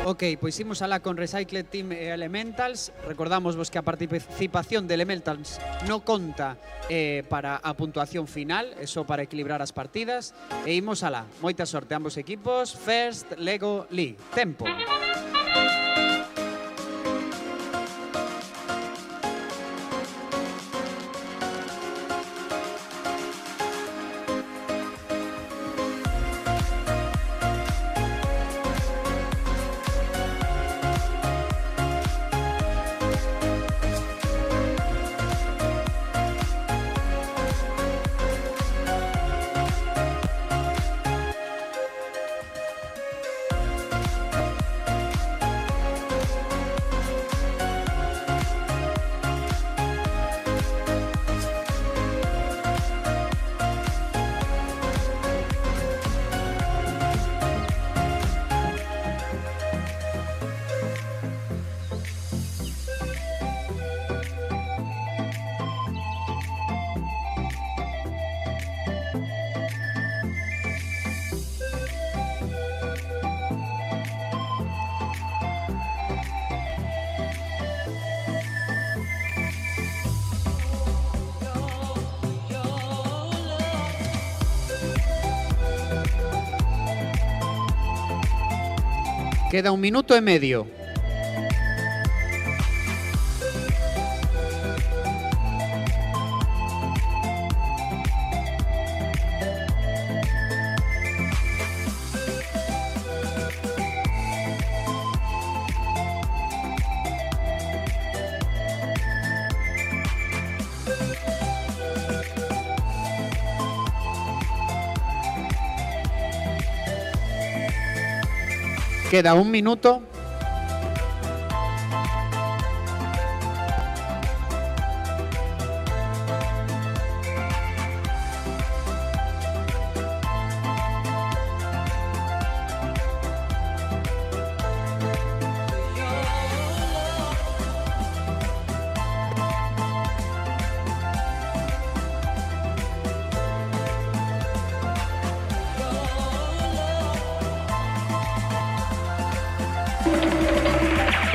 Ok, pois imos alá con Recycled Team e Elementals. Recordamos vos que a participación de Elementals non conta para a puntuación final, eso para equilibrar as partidas. E imos alá. Moita sorte a ambos equipos. First Lego League. Tempo. Queda 1 minuto e medio. Queda 1 minuto.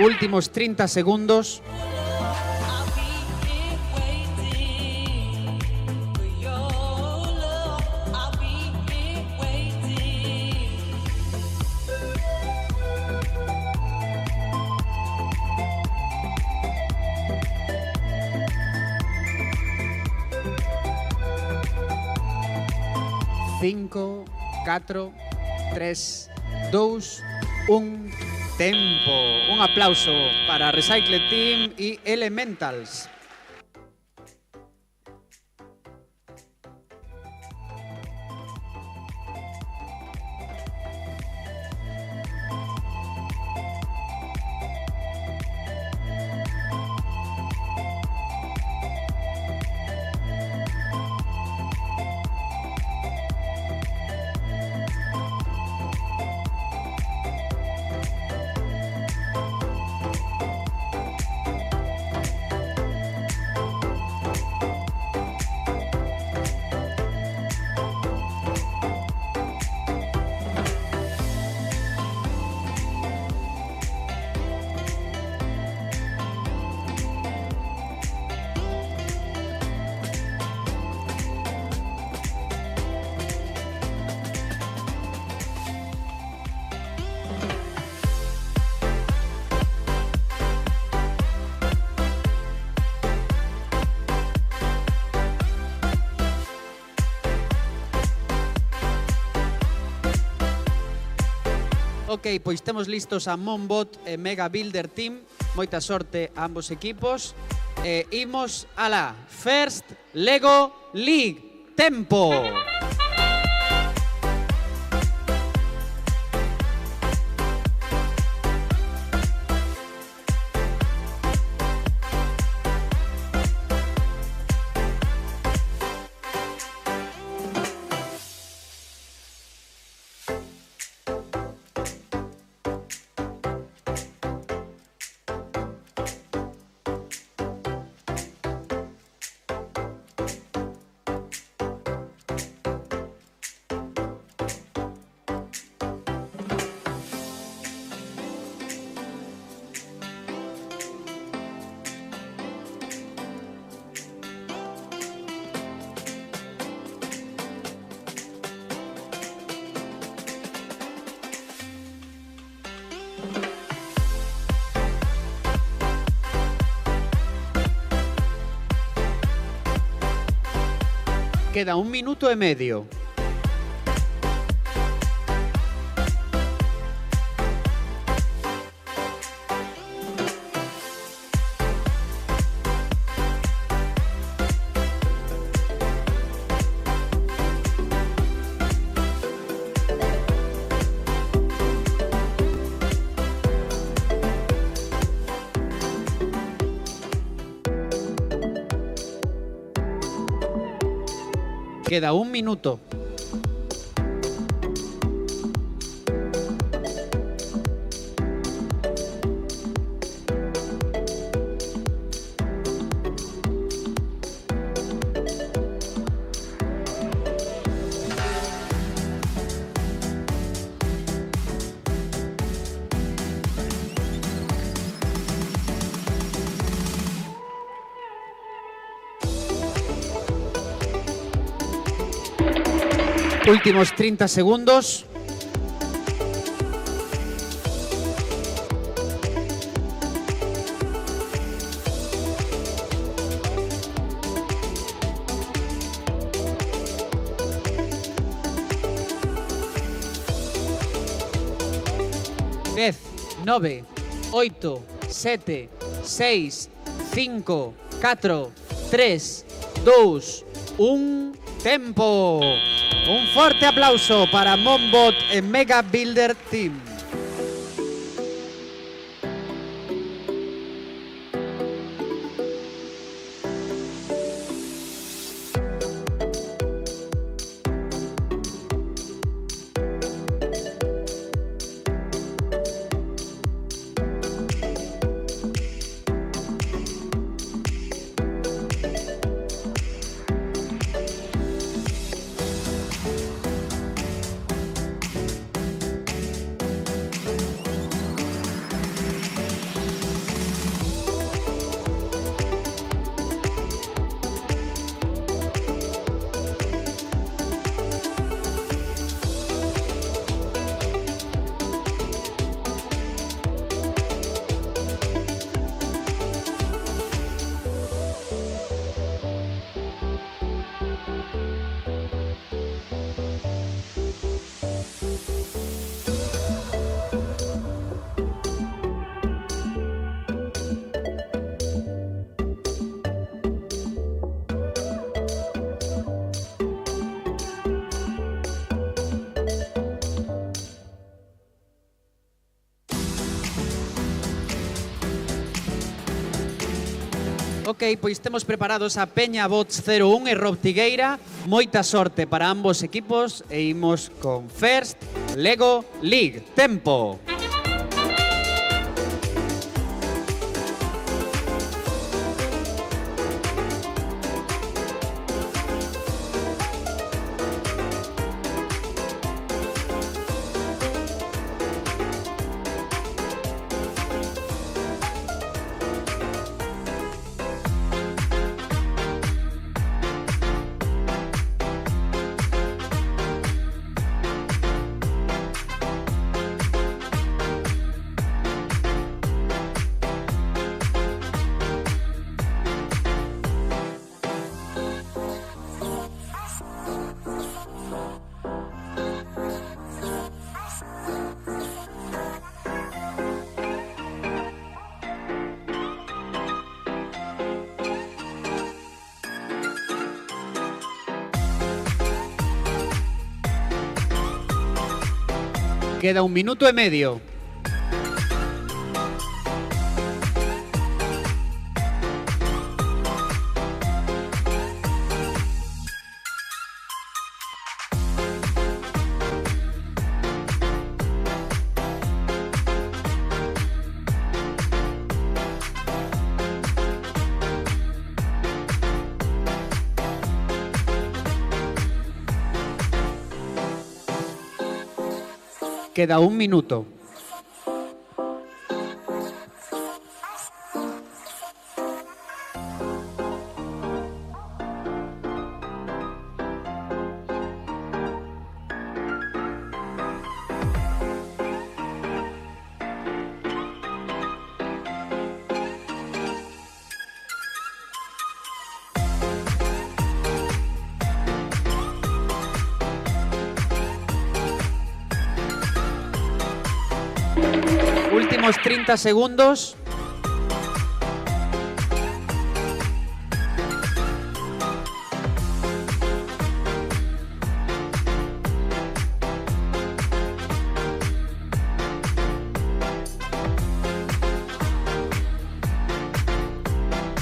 Últimos 30 segundos. Cinco, 4, 3, 2, 1. Tempo. Un aplauso para Recycled Team y Elementals. Ok, pois temos listos a Monbot e Mega Builder Team. Moita sorte a ambos equipos. Imos alá. First Lego League. Tempo. Queda 1 minuto y medio. Queda 1 minuto. Últimos 30 segundos. Diez, 9, 8, 7, 6, 5, 4, 3, 2, 1, tempo. Un fuerte aplauso para Monbot Mega Builder Team. Ok, pois temos preparados a Peña Bots 01 e Rob Tigueira. Moita sorte para ambos equipos e imos con First Lego League. Tempo. Queda 1 minuto y medio. Queda 1 minuto. Últimos 30 segundos.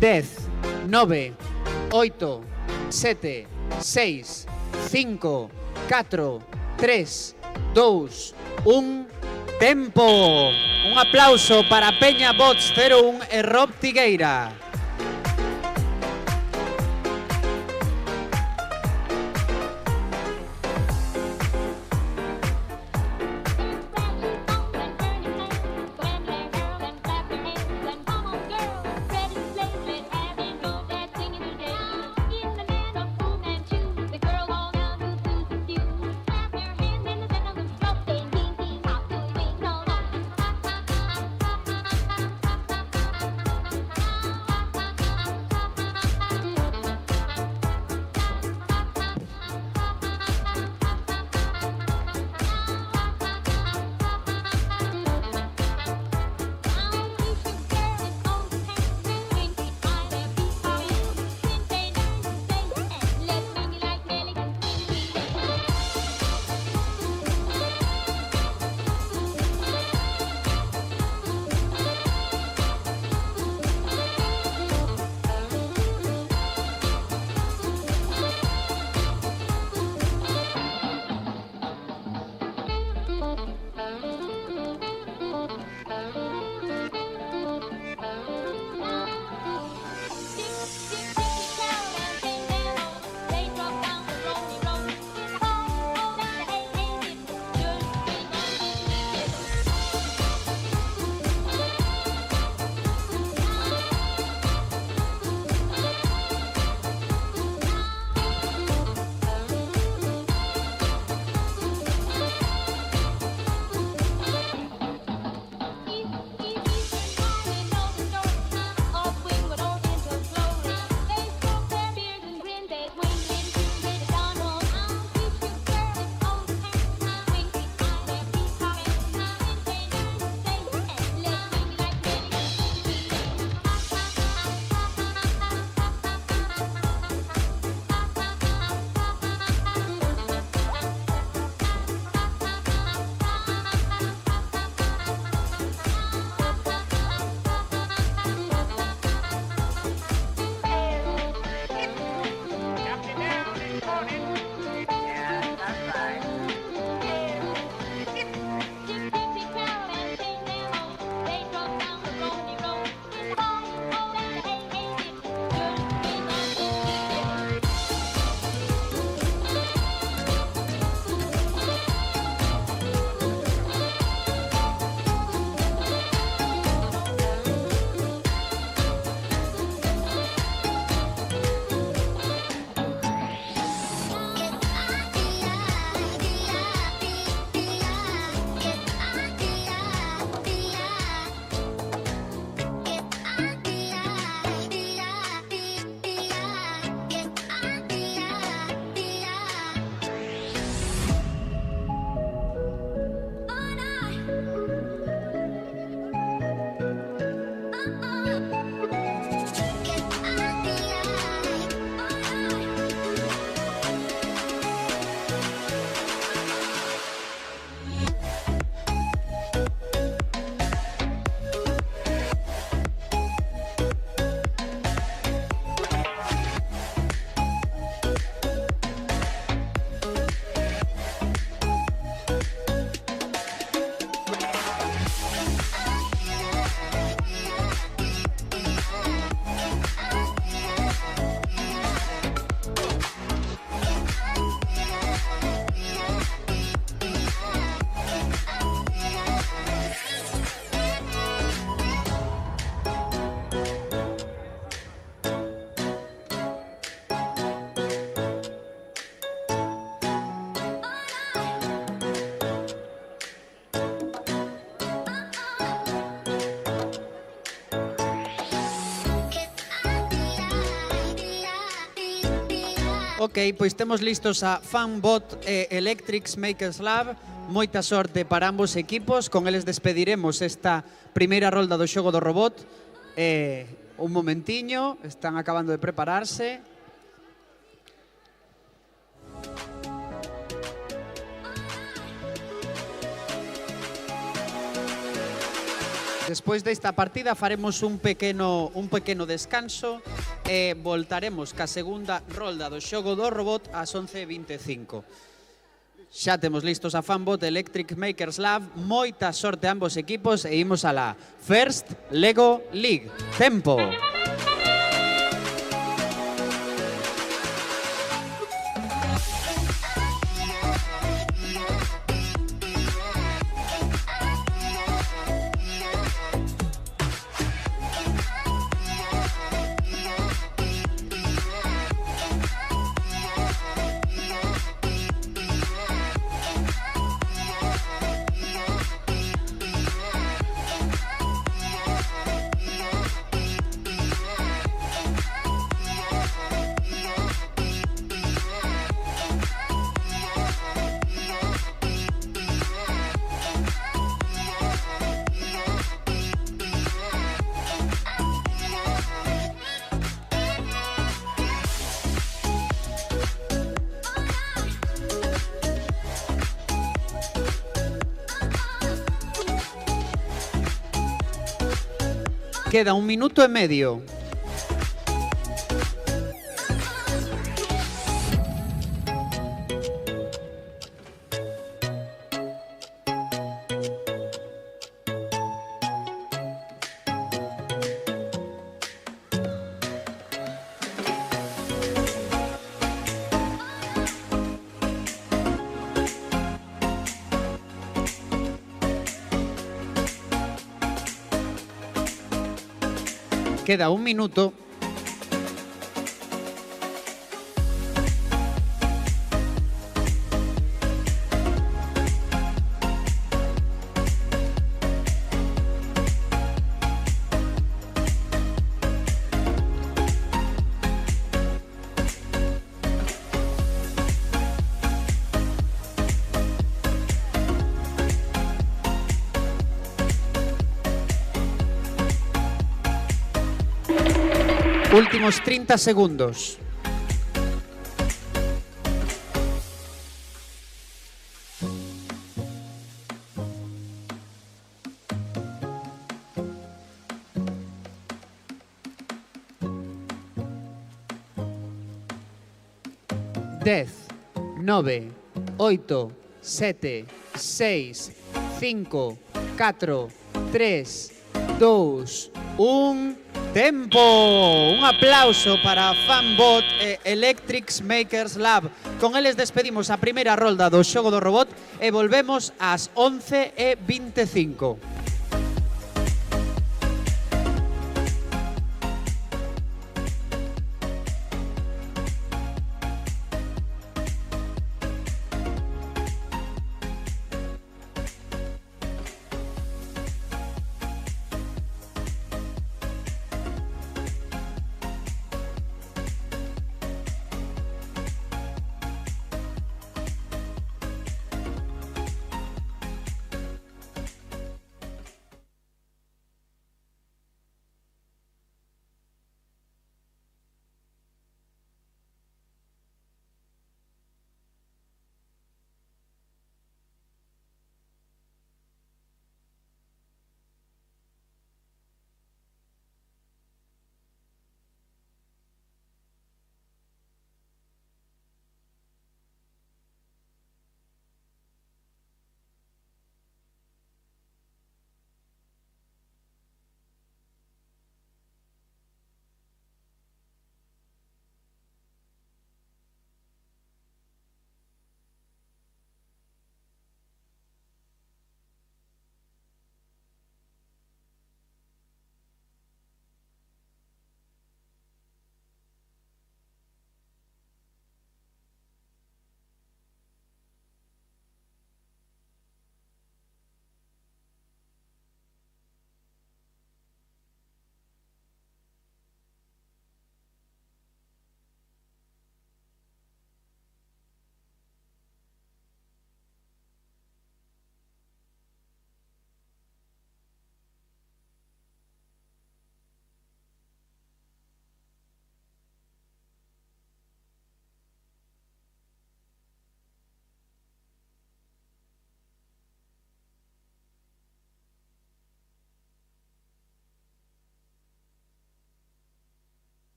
Dez, 9, 8, 7, 6, 5, 4, 3, 2, 1, tempo. Un aplauso para Peña Bots 01 e Rob Tigueira. Ok, pois temos listos a Fanbot e Electrics Makers Lab. Moita sorte para ambos equipos. Con eles despediremos esta primeira rolda do xogo do robot. Un momentiño, están acabando de prepararse. Despois desta partida faremos un pequeno descanso e voltaremos ca segunda rolda do xogo do robot ás 11:25. Xa temos listos a Fanbot Electric Makers Lab. Moita sorte a ambos equipos e imos a la First Lego League. Tempo. Queda 1 minuto e medio. Queda 1 minuto. Últimos 30 segundos. Dez, 9, 8, 7, 6, 5, 4, 3, 2, 1... Tempo! Un aplauso para Fanbot e Electrics Makers Lab. Con eles despedimos a primeira rolda do xogo do robot e volvemos ás 11:25.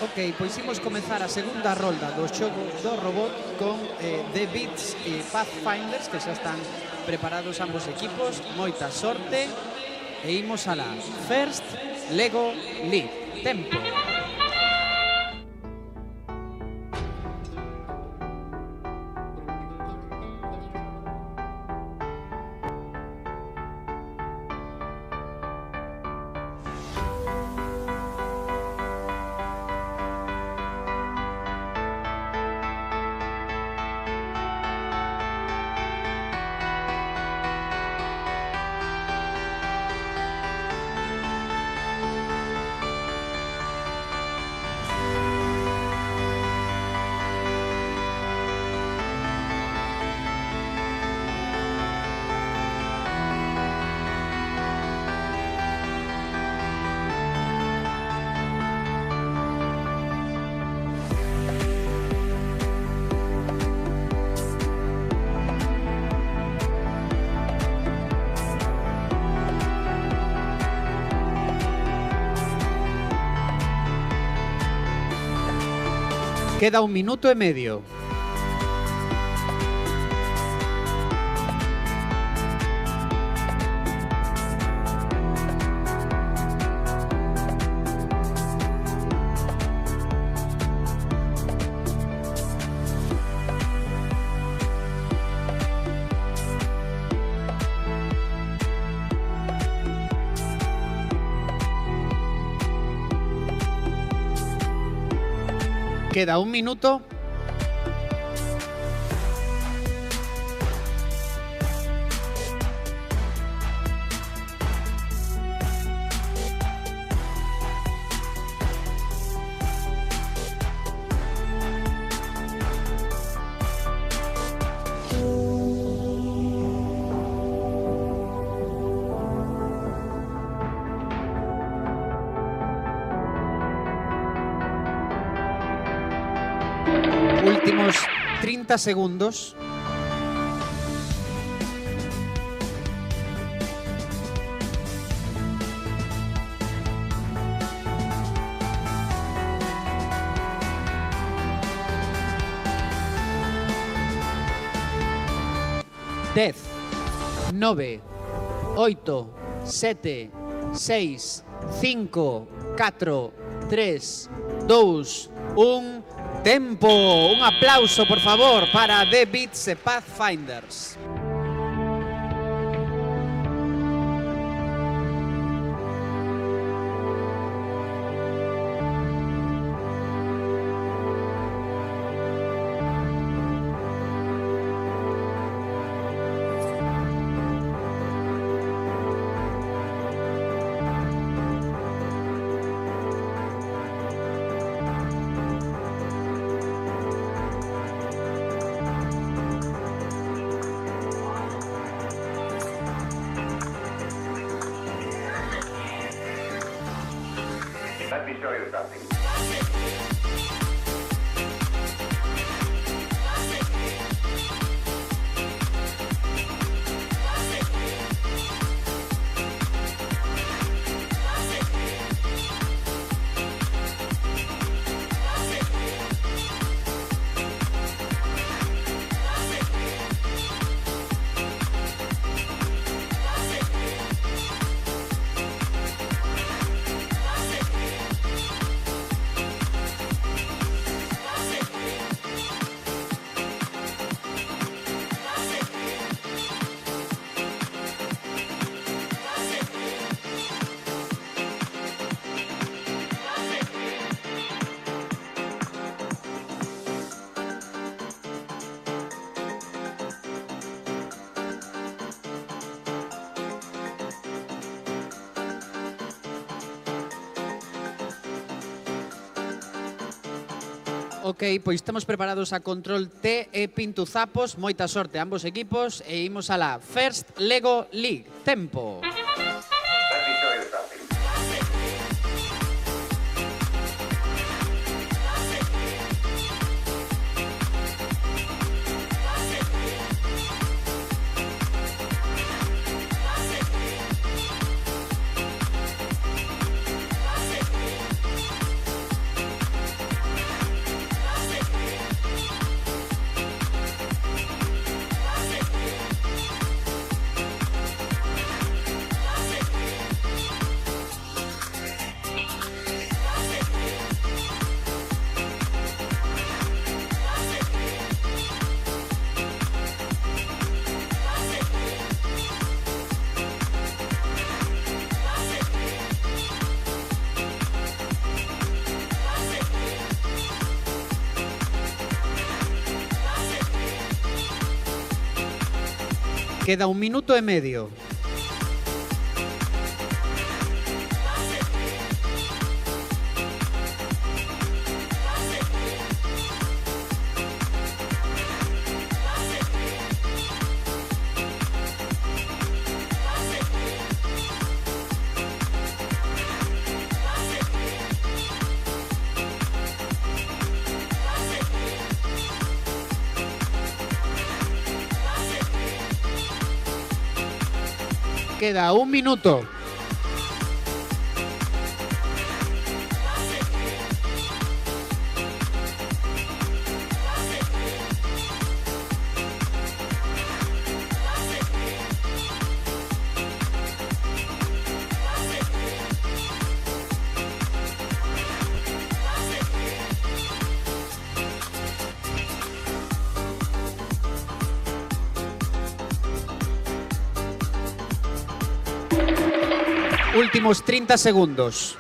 Ok, pois imos comezar a segunda rolda do xogo do robot con The Beats e Pathfinders, que xa están preparados ambos equipos. Moita sorte e imos a la First Lego League. Tempo. Queda 1 minuto e medio. Queda 1 minuto. Últimos 30 segundos. Dez, 9, 8, 7, 6, 5, 4, 3, 2, 1... Tempo. Un aplauso, por favor, para The Beats e Pathfinders. Let me show you something. Ok, pois estamos preparados a control T e pintuzapos. Moita sorte a ambos equipos e imos a la First Lego League. Tempo. Let me show you something. Queda 1 minuto e medio. Queda 1 minuto. Últimos 30 segundos.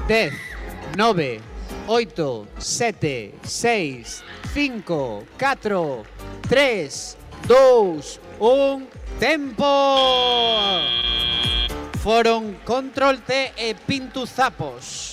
Dez, 9, 8, 7, 6, 5, 4, 3, 2, 1... ¡Tempo! Foron Control T e Pintuzapos.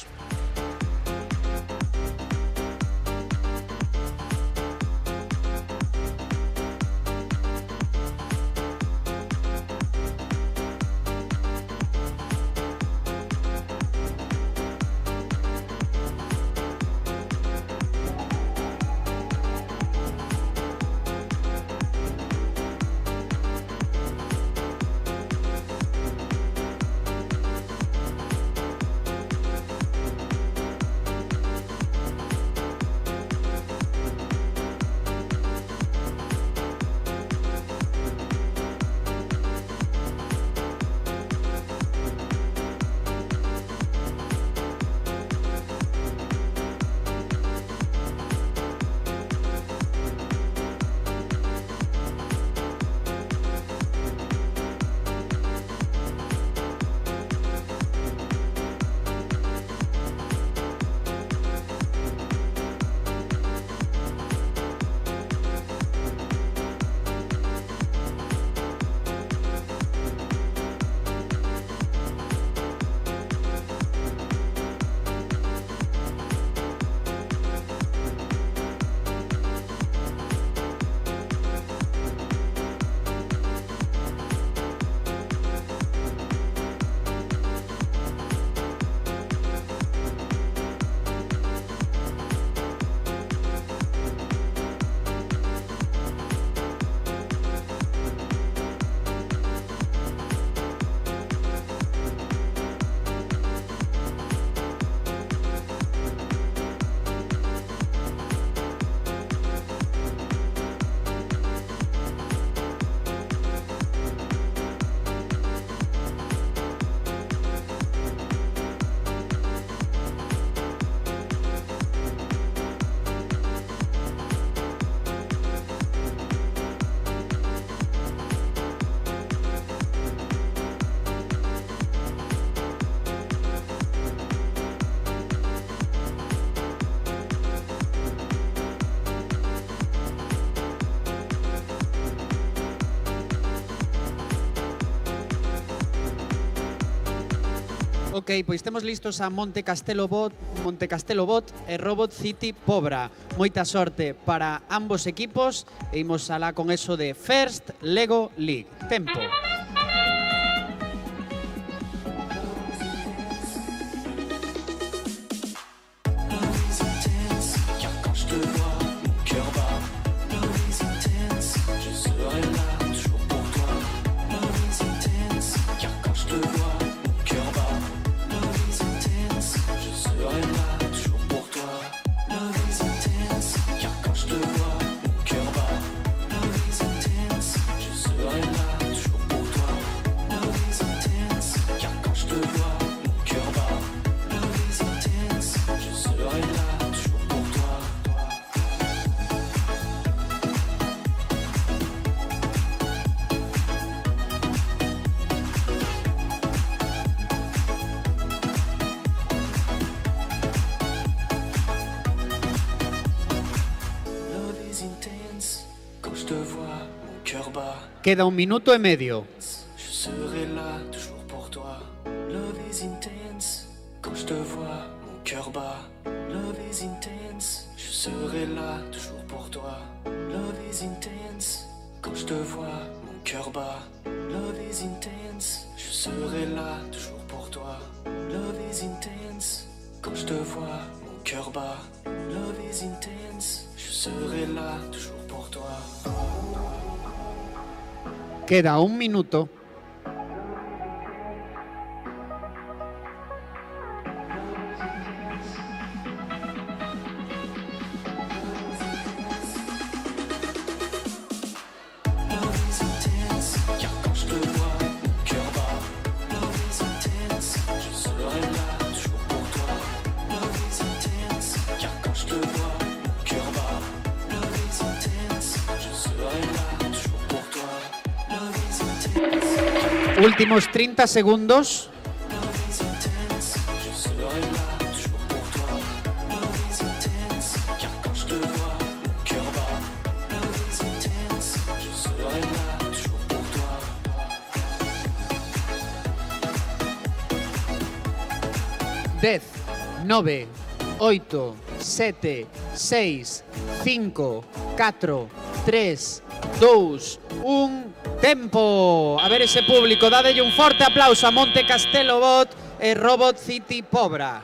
Ok, pois temos listos a Monte Castelo Bot e Robot City Pobra. Moita sorte para ambos equipos e imos alá con eso de First Lego League. Tempo. Queda 1 minuto y medio. Je serai là toujours pour toi. Love is intense. Quand je te vois, mon cœur bat. Love is intense. Je serai là toujours pour toi. Love is intense. Quand je te vois, mon cœur bat. Love is intense. Je serai là toujours pour toi. Love is intense. Quand je te vois, mon cœur bat. Love is intense. Je serai là toujours pour toi. Queda 1 minuto. Love is intense, car quand je te vois, mon cœur bat. Love is intense, je serai là toujours pour toi. Love is intense, car quand je te vois, mon cœur bat. Love is intense, je serai là toujours pour toi. Love is intense, Últimos 30 segundos. love is intense, je serai là toujours pour toi. Love is intense, car quand je te vois, mon cœur bat. Love is intense, je serai là toujours pour toi. 10, 9, 8, 7, 6, 5, 4, 3, 2, 1. Tempo. A ver ese público, dadle un forte aplauso a Monte Castelo Bot e Robot City Pobra.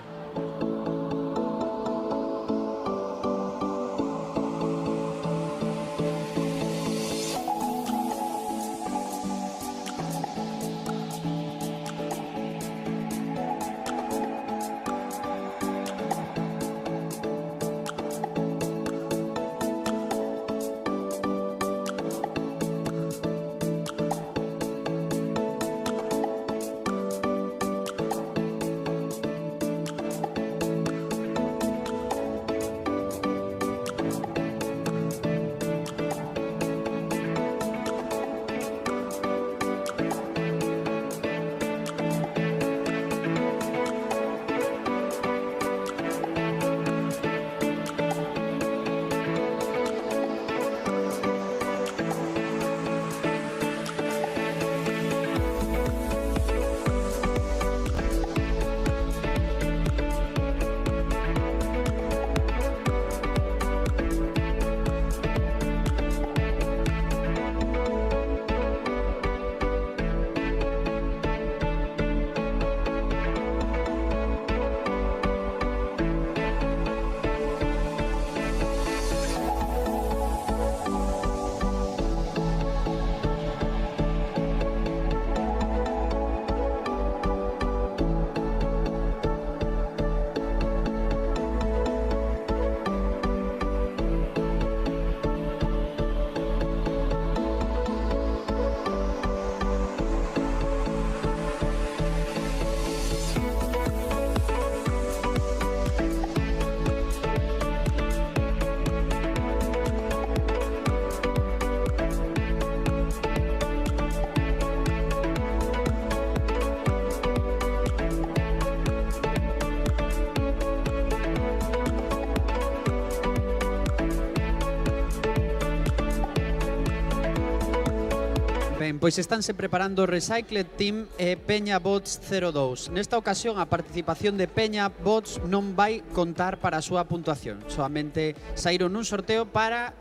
Ben, pois estánse preparando o Recycled Team e Peña Bots 02. Nesta ocasión a participación de Peña Bots non vai contar para a súa puntuación. Solamente saíron nun sorteo para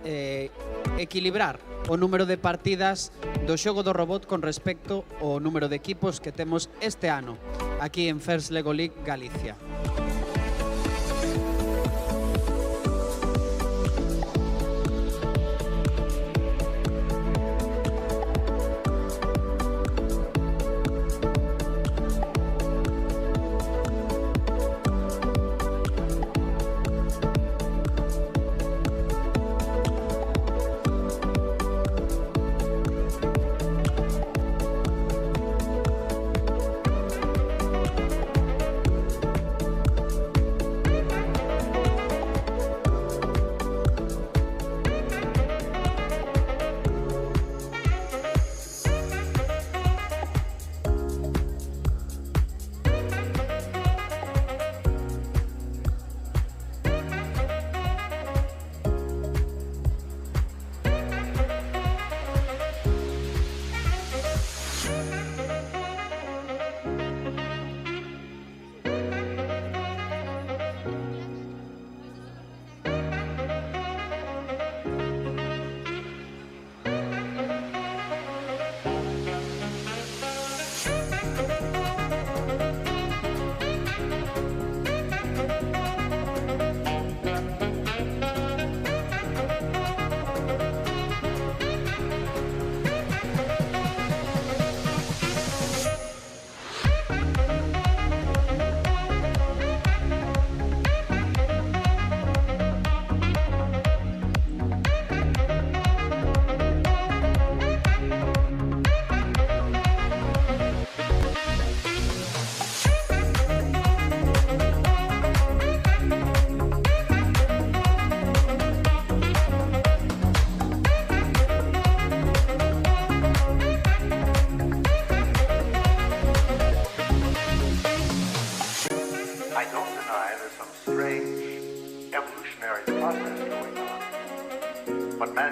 equilibrar o número de partidas do xogo do robot con respecto ao número de equipos que temos este ano aquí en First Lego League Galicia.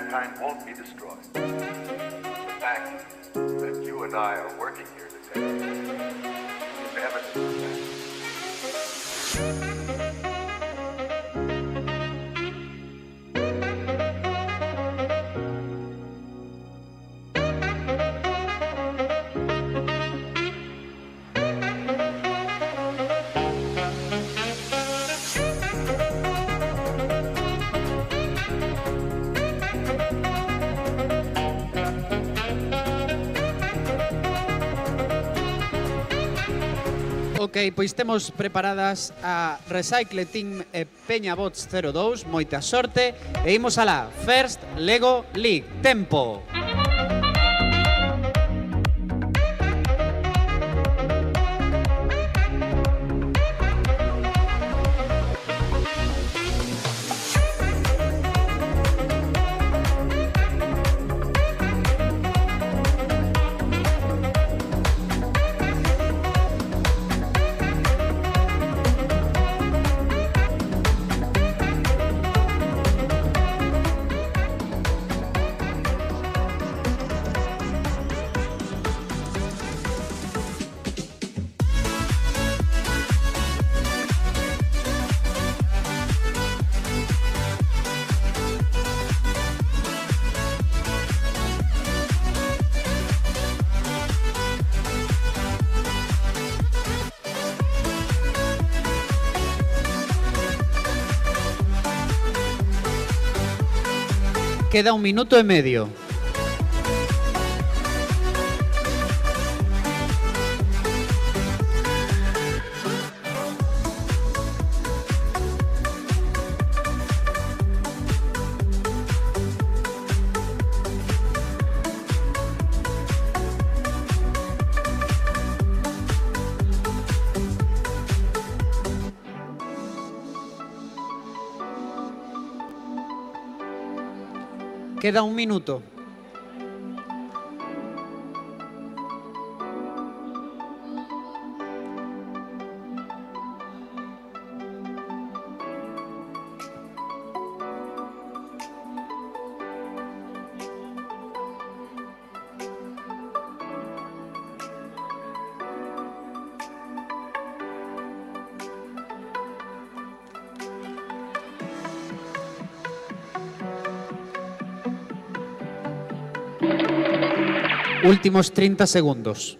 mankind won't be destroyed. The fact that you and I are working here today is evidence of that. Ok, pois temos preparadas a Recycle Team e Peñabots 02, moita sorte, e imos alá, First Lego League, tempo. Queda 1 minuto e medio. Queda 1 minuto. Últimos 30 segundos.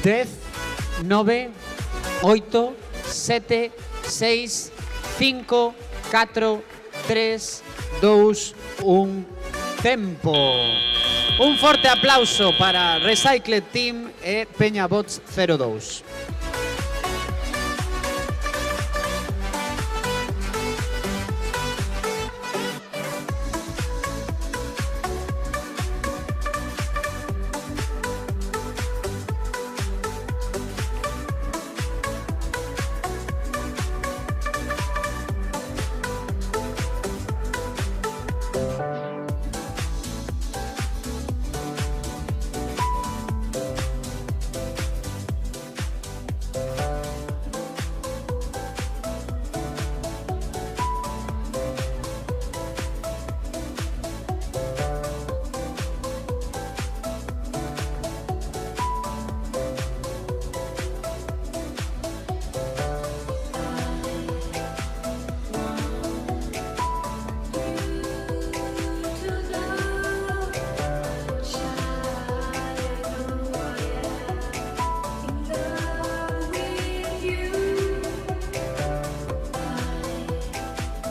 Dez, 9, 8, 7, 6, 5, 4, 3, 2, 1, tempo. Un forte aplauso para Recycle Team e Peñabots 02.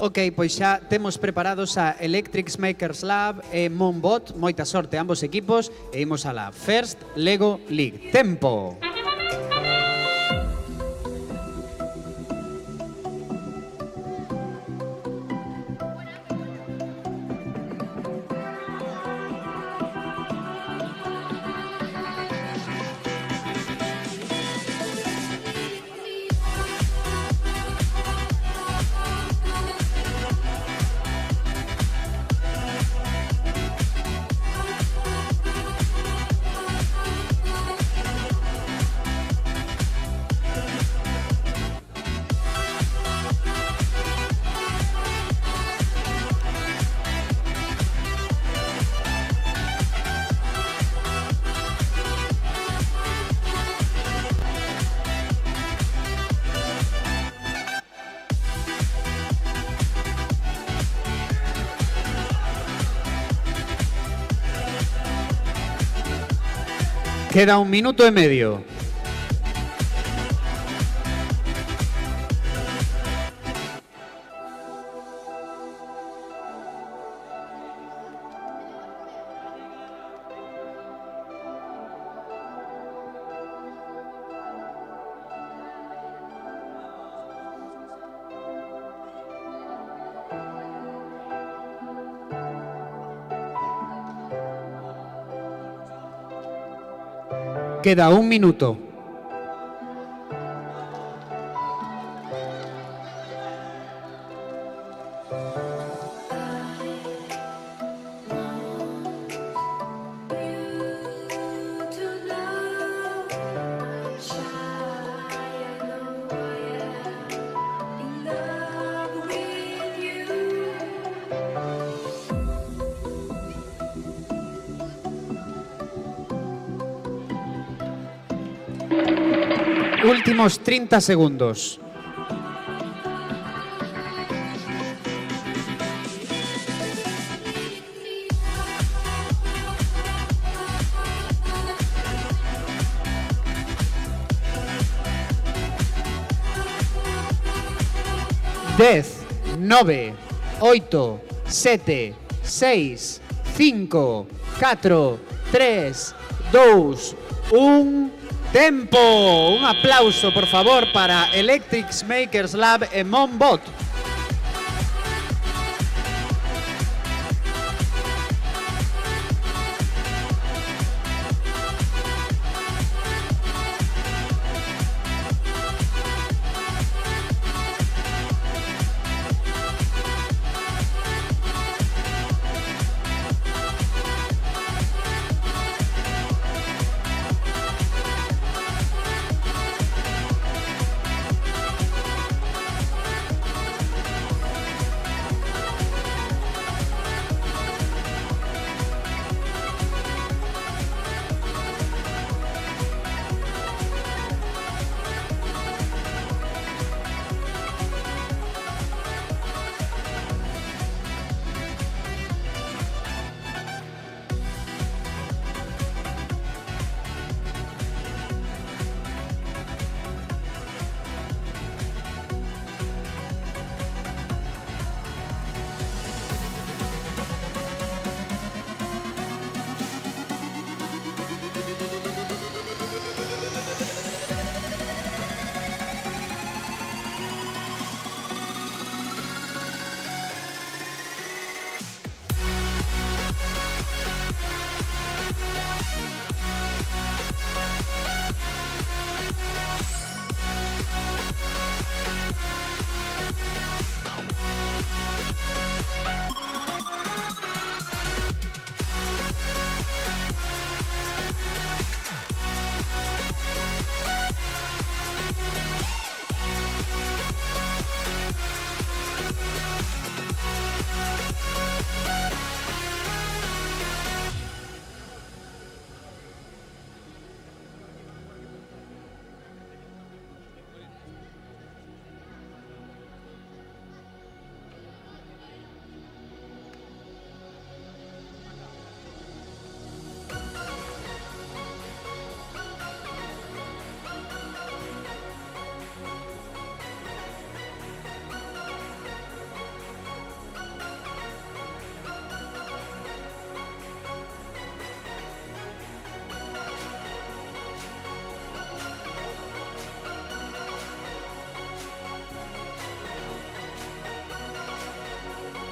Ok, pois xa temos preparados a Electrics Makers Lab e Moonbot. Moita sorte a ambos equipos e imos a la First Lego League. Tempo! Queda 1 minuto y medio. Queda 1 minuto. Últimos 30 segundos. Dez, 9, 8, 7, 6, 5, 4, 3, 2, 1... ¡Tempo! Un aplauso, por favor, para Electric Makers Lab e Monbot.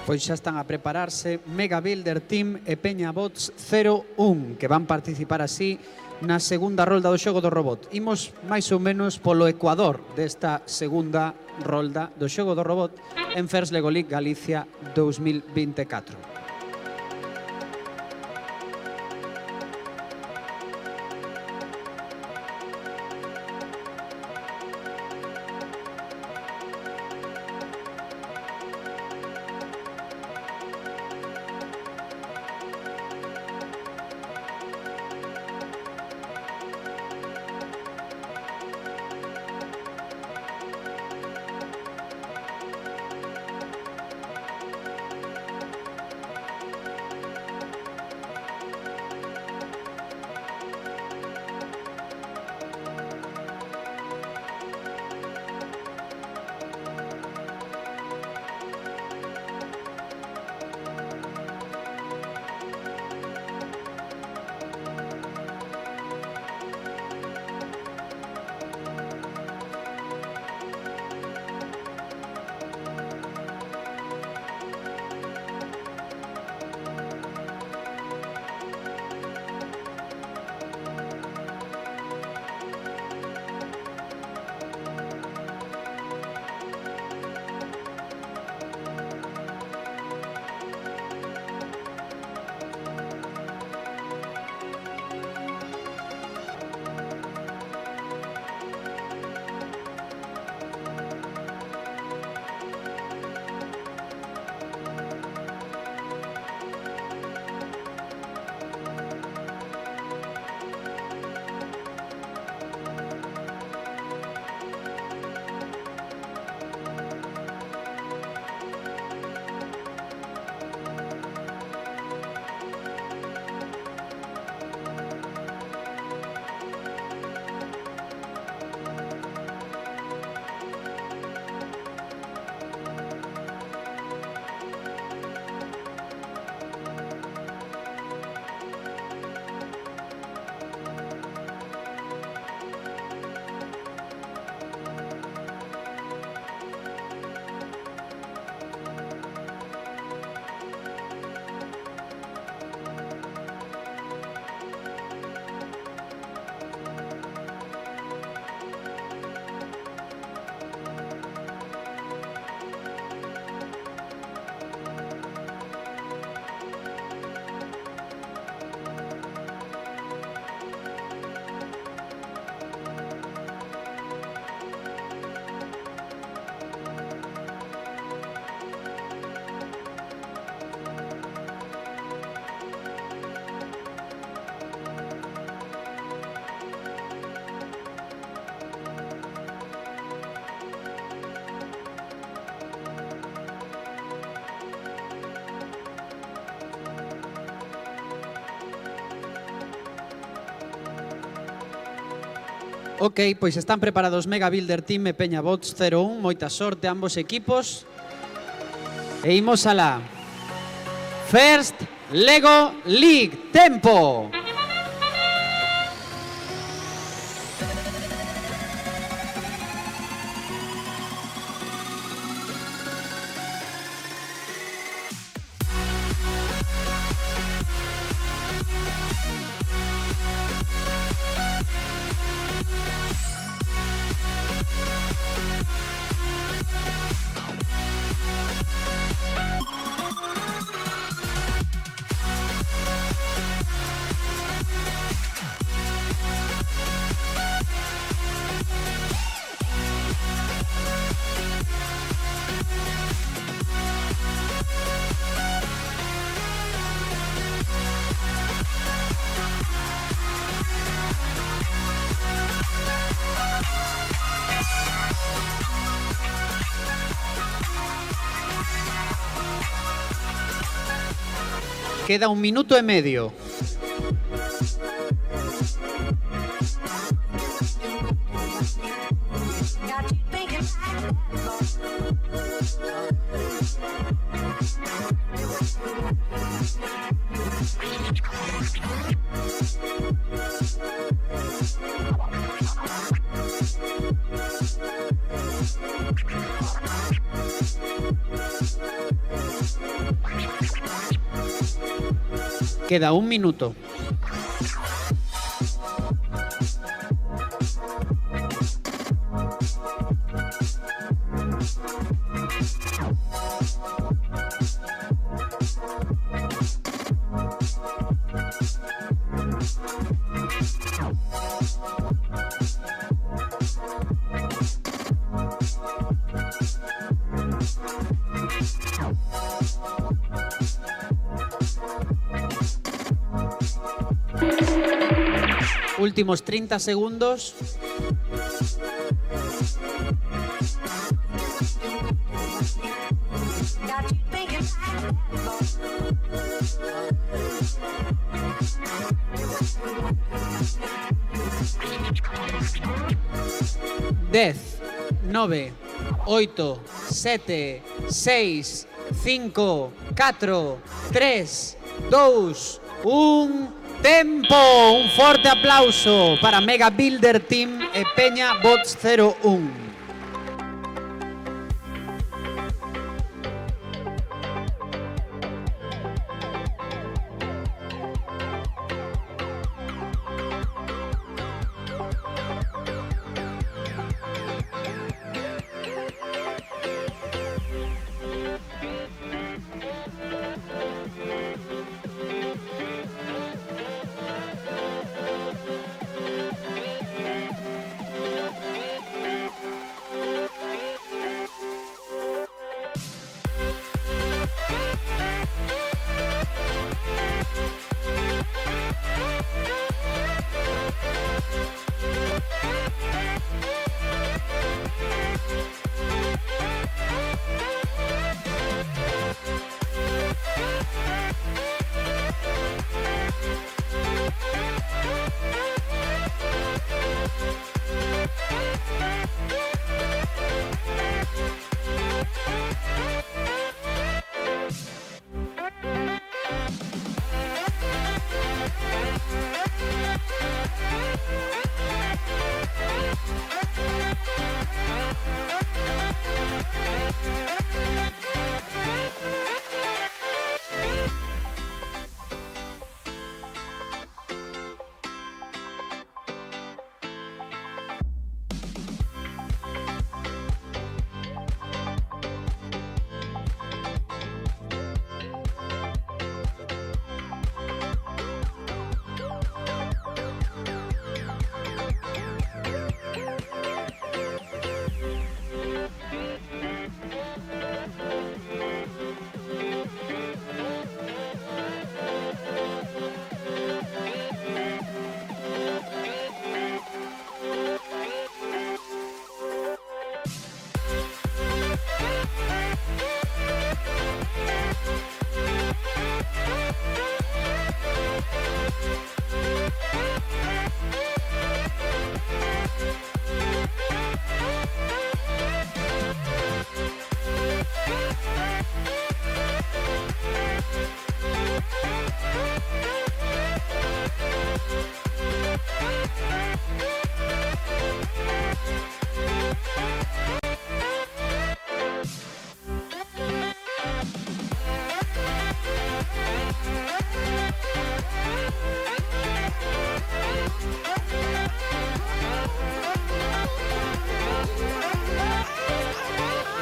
Pois xa están a prepararse Mega Builder Team e Peña Bots 01, que van participar así na segunda rolda do xogo do robot. Imos máis ou menos polo ecuador desta segunda rolda do xogo do robot en First Lego League Galicia 2024. Ok, pois están preparados Mega Builder Team e Peña Bots 01. Moita sorte a ambos equipos. E imos alá. First Lego League. Tempo. Queda 1 minuto e medio. Queda 1 minuto. Últimos 30 segundos. Dez, 9, 8, 7, 6, 5, 4, 3, 2, 1... Tempo! Un forte aplauso para Mega Builder Team e Peña Bots 01.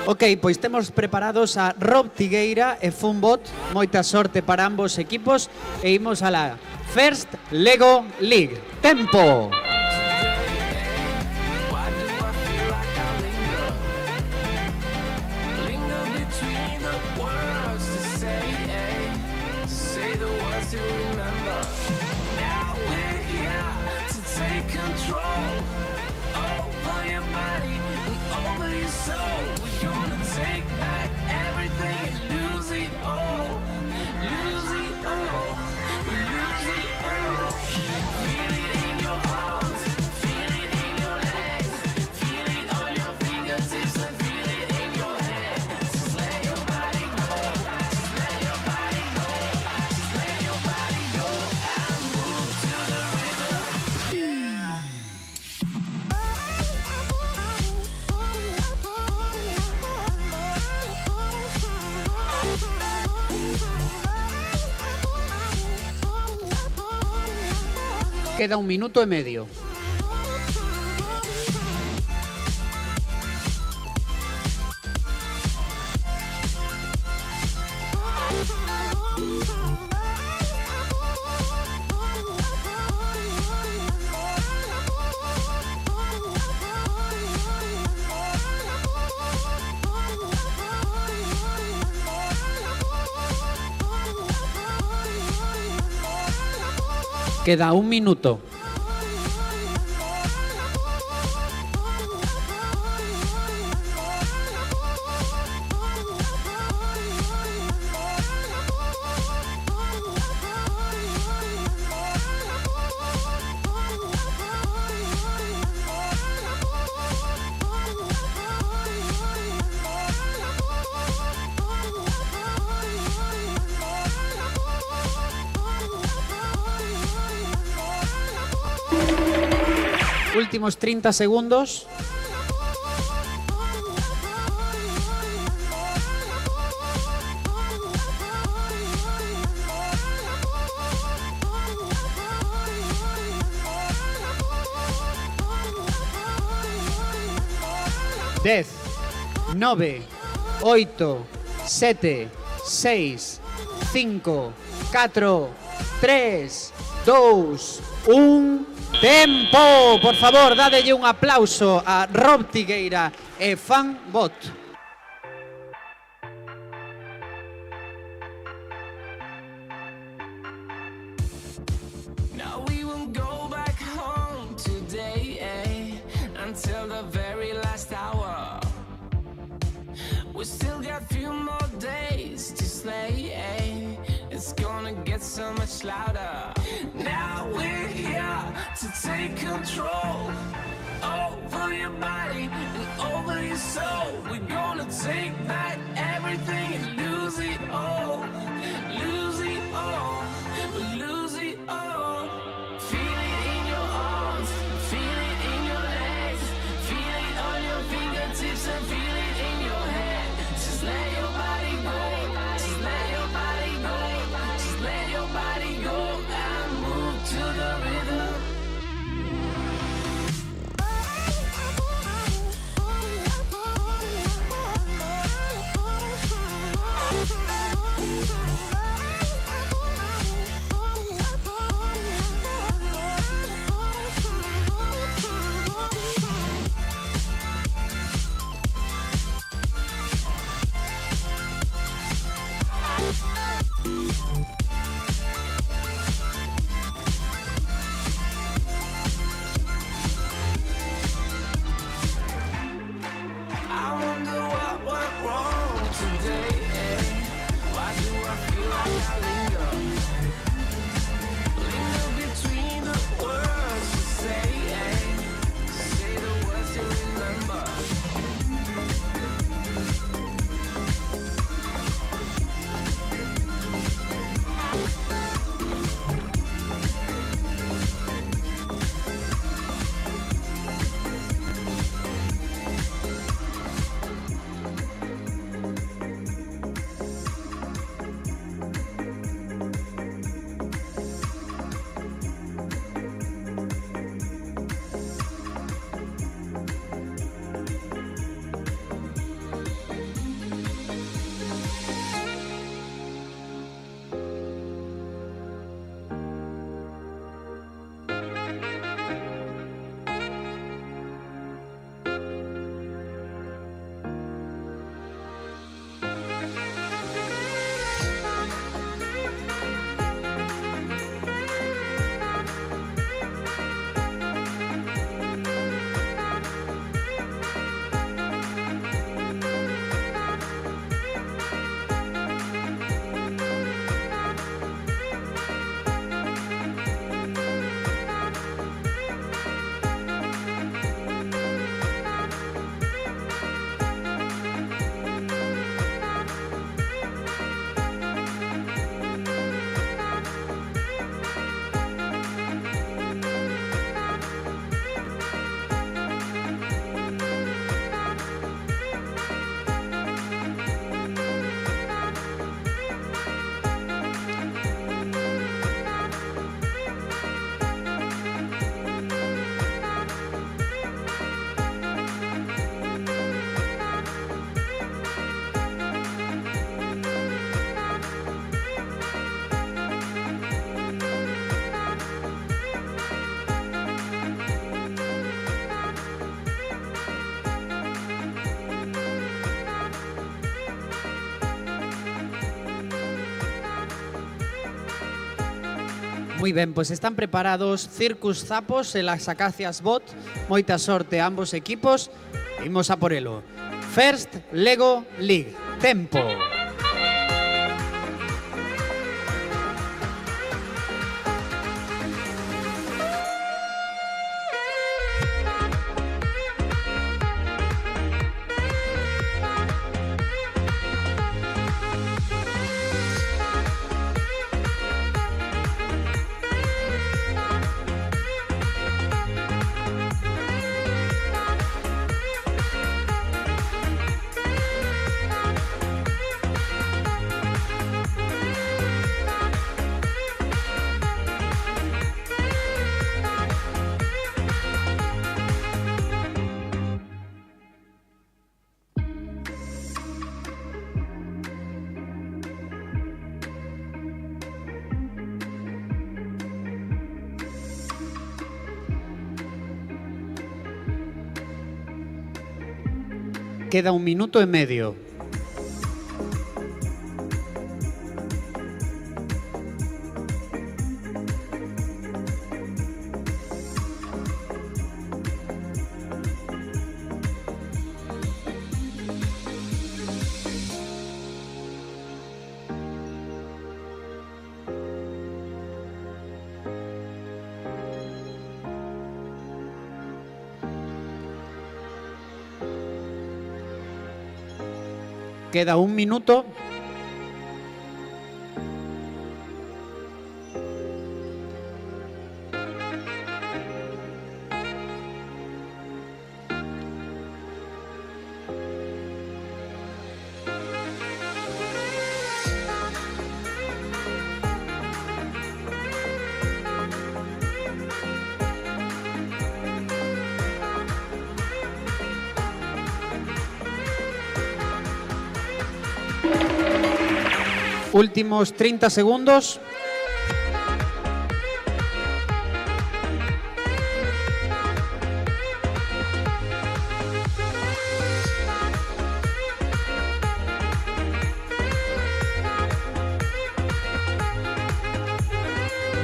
Ok, pois temos preparados a Rob Tigueira e Funbot. Moita sorte para ambos equipos e imos a la First Lego League. Tempo! Queda 1 minuto e medio. Queda 1 minuto. Últimos 30 segundos. Dez, 9, 8, 7, 6, 5, 4, 3, 2, 1... ¡Tempo! Por favor, dadelle un aplauso a Rob Tigueira e Funbot. Now we won't go back home today, until the very last hour. We still got few more days to slay, it's gonna get so much louder. Now we're here to take control over your body and over your soul. We're gonna take back everything and lose it all. Lose it all, lose it all. Feel it in your arms, feel it in your legs, feel it on your fingertips and feel it in your head. Just let your body go, just let your body go, just let your body go and move to the rhythm. Moi ben, pois están preparados Circus Zapos e las Acacias Bot. Moita sorte a ambos equipos. Imos a por elo. First Lego League. Tempo. Queda 1 minuto e medio. Queda 1 minuto. Últimos 30 segundos.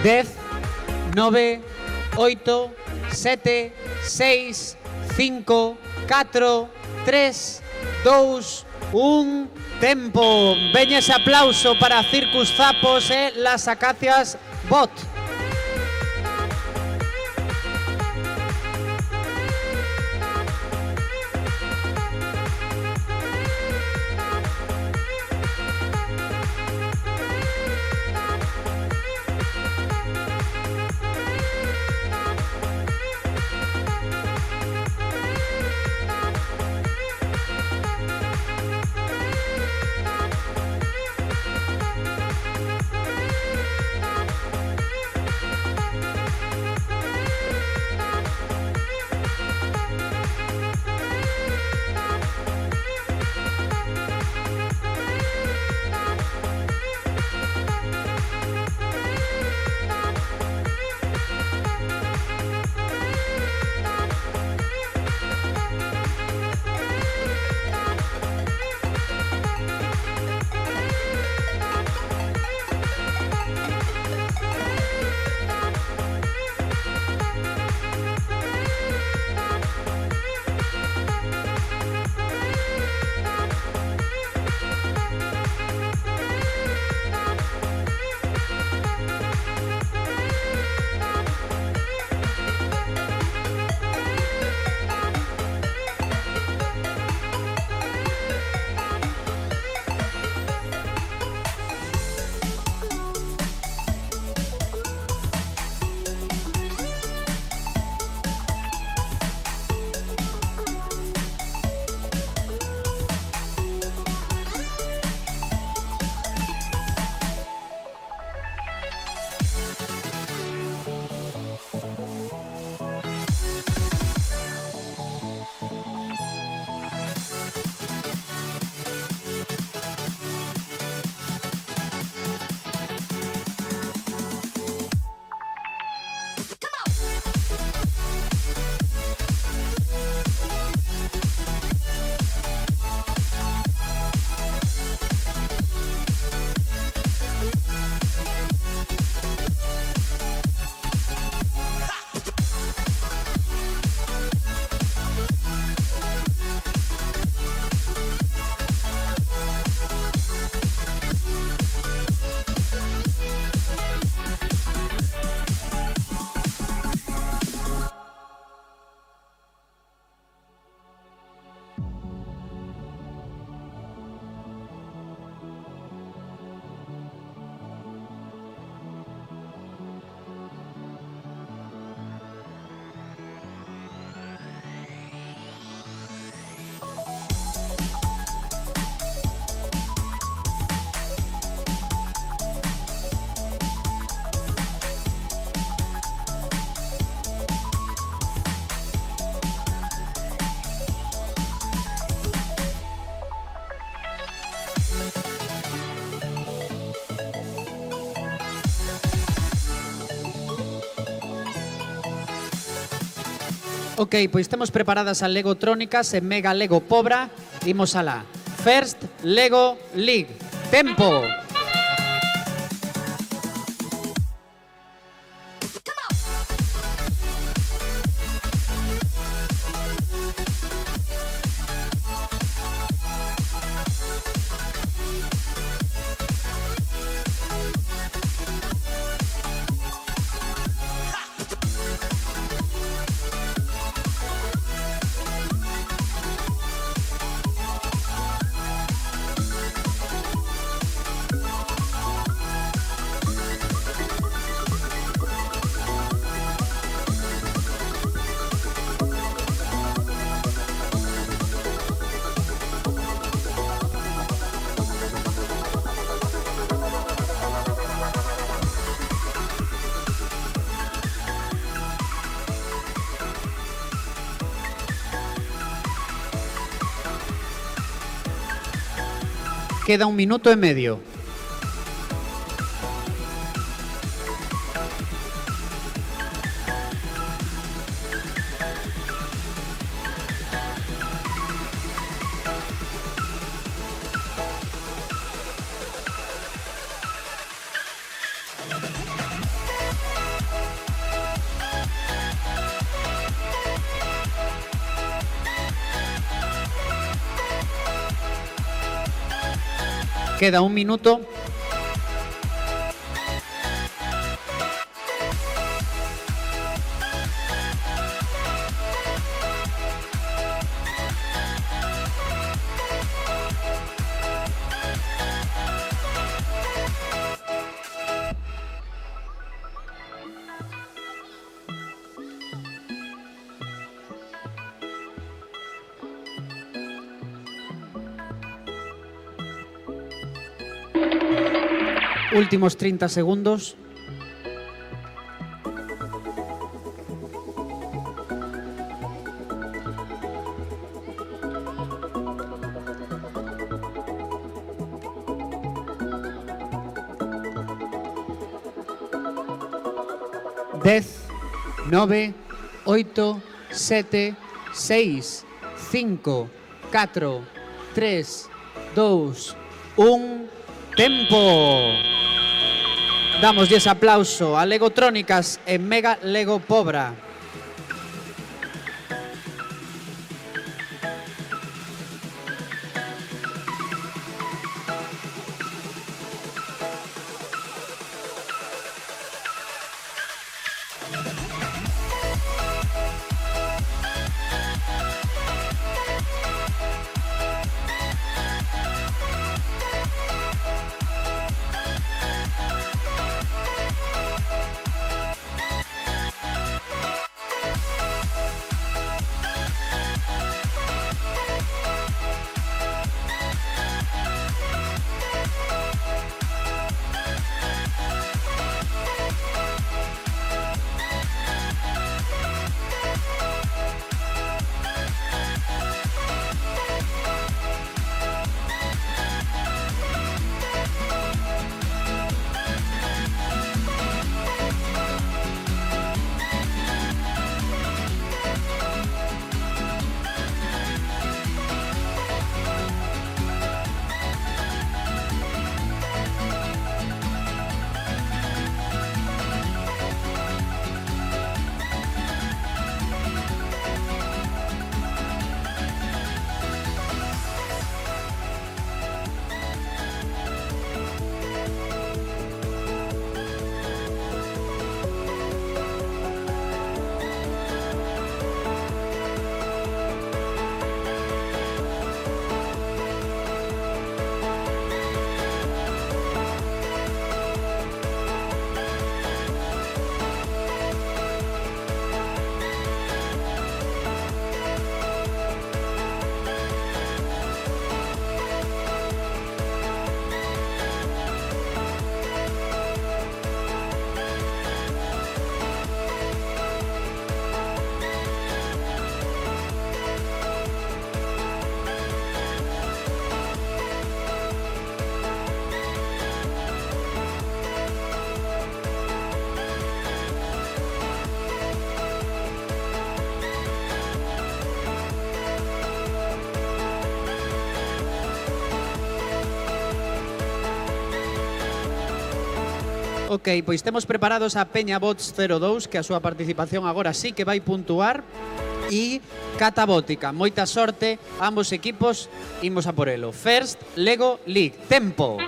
Dez, 9, 8, 7, 6, 5, 4, 3, 2, 1... Tempo. Veña ese aplauso para Circus Zapos e las Acacias Bot. Ok, pois temos preparadas as Lego Trónicas e Mega Lego Pobra. Imos alá. First Lego League. Tempo. Queda 1 minuto e medio. Queda 1 minuto. Últimos 30 segundos. Dez, 9, 8, 7, 6, 5, 4, 3, 2, 1. Tempo. Damoslle aplauso a Lego Trónicas e Mega Lego Pobra. Ok, pois temos preparados a Peña Bots 02, que a súa participación agora sí que vai puntuar, e Catabótica. Moita sorte, ambos equipos, imos a por elo. First Lego League. Tempo.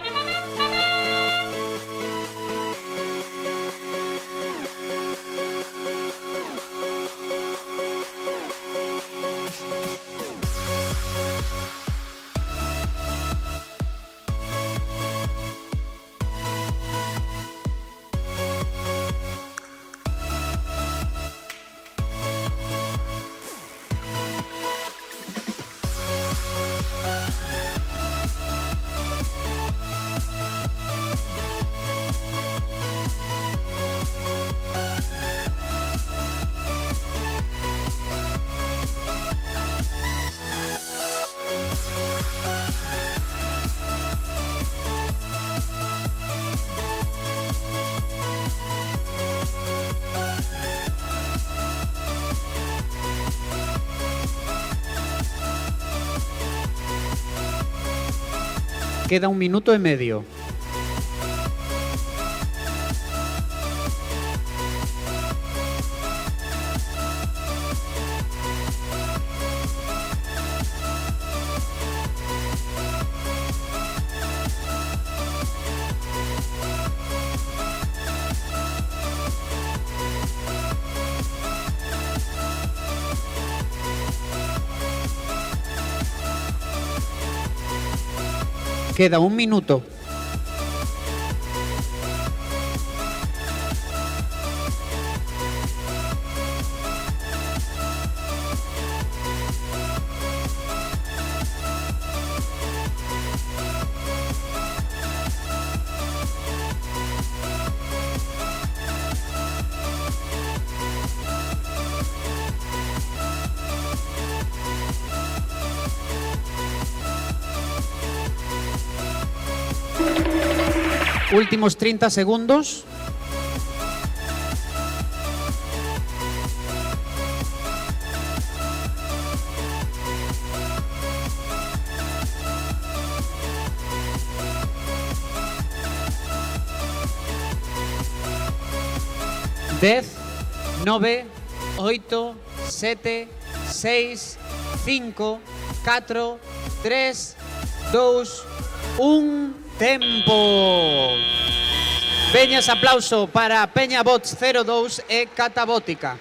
Queda 1 minuto e medio. Queda 1 minuto. Últimos 30 segundos. Dez, 9, 8, 7, 6, 5, 4, 3, 2, 1... Tempo. Veñas, aplauso para Peña Bots 02 e Catabótica.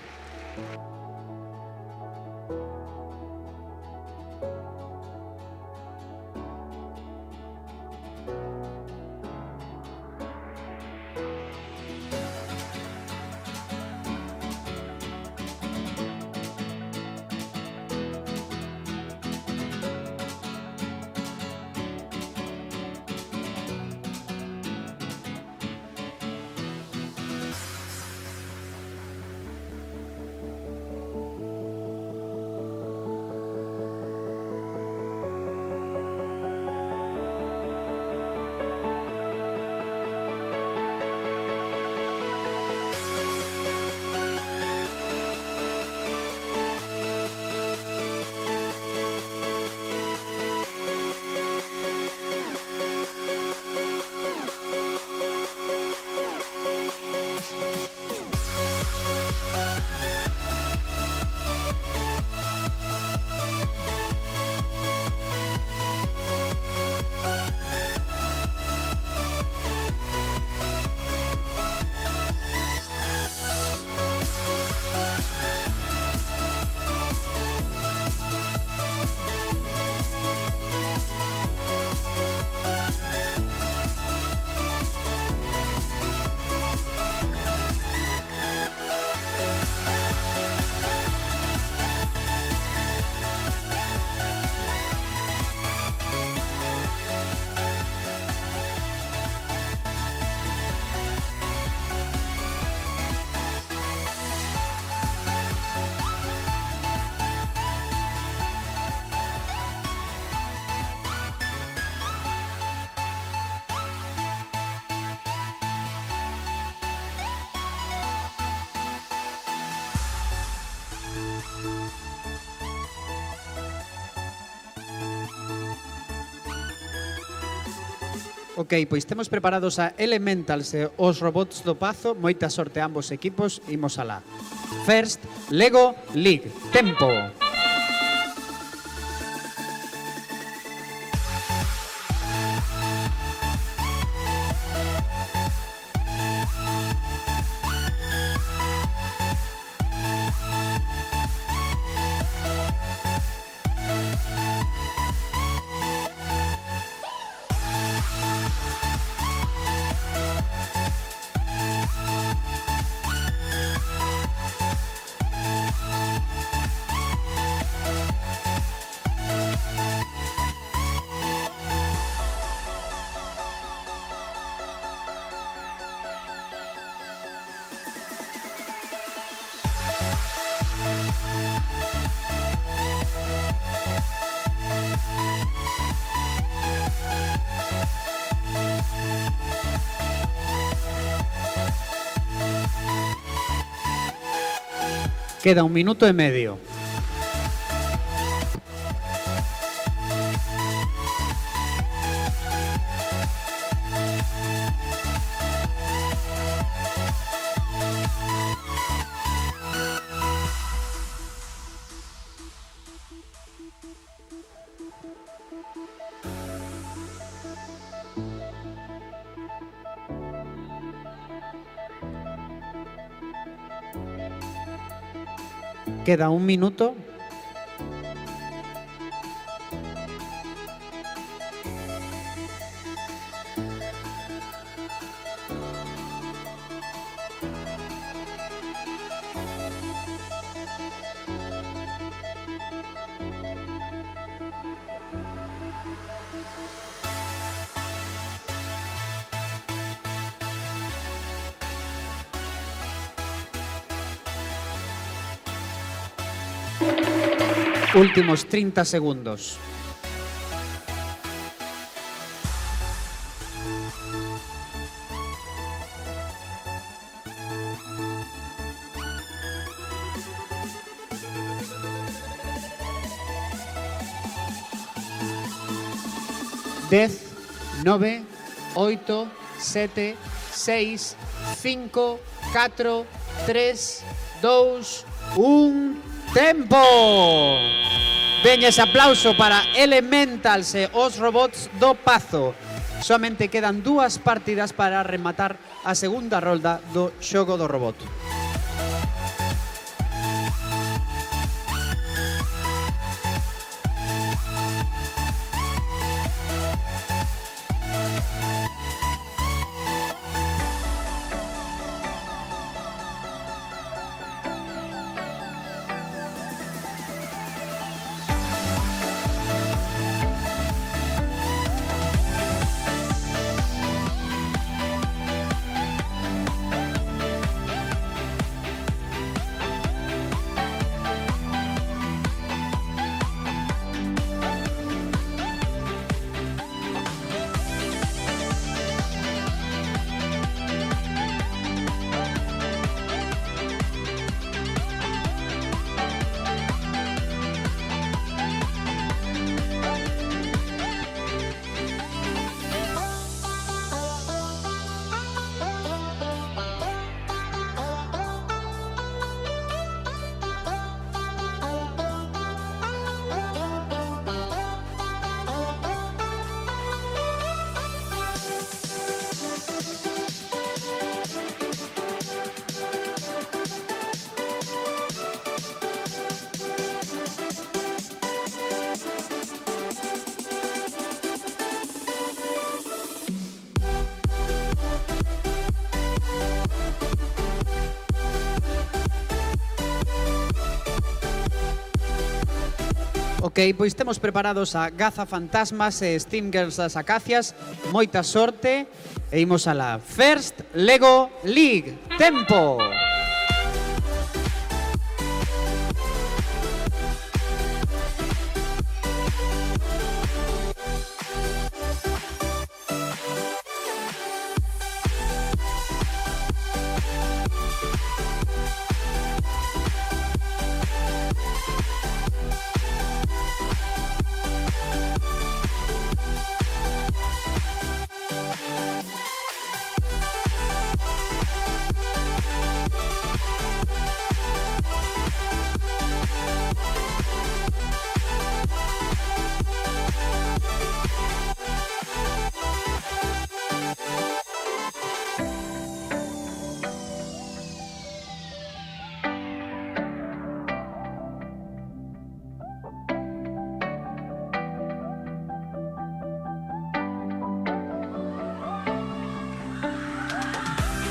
Ok, pois temos preparados a Elementals e os robots do Pazo. Moita sorte a ambos equipos. Imos alá. First Lego League. Tempo. Queda 1 minuto e medio. Queda 1 minuto. Últimos 30 segundos. Dez, 9, 8, 7, 6, 5, 4, 3, 2, 1... ¡Tempo! Veña ese aplauso para Elementals e os robots do Pazo. Soamente quedan 2 partidas para rematar a segunda rolda do xogo do robot. Ok, pois temos preparados a Gaza Fantasmas e Steam Girls das Acacias. Moita sorte e imos alá. First Lego League. Tempo!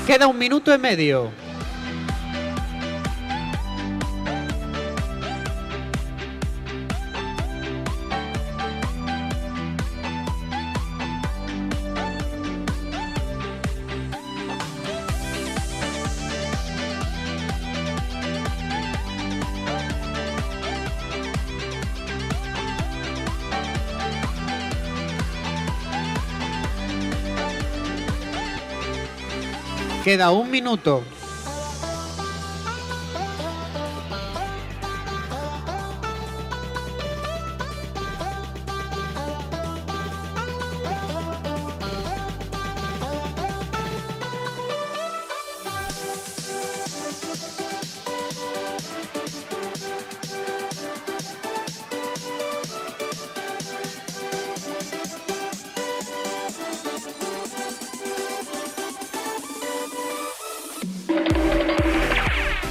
Queda 1 minuto y medio. Queda 1 minuto.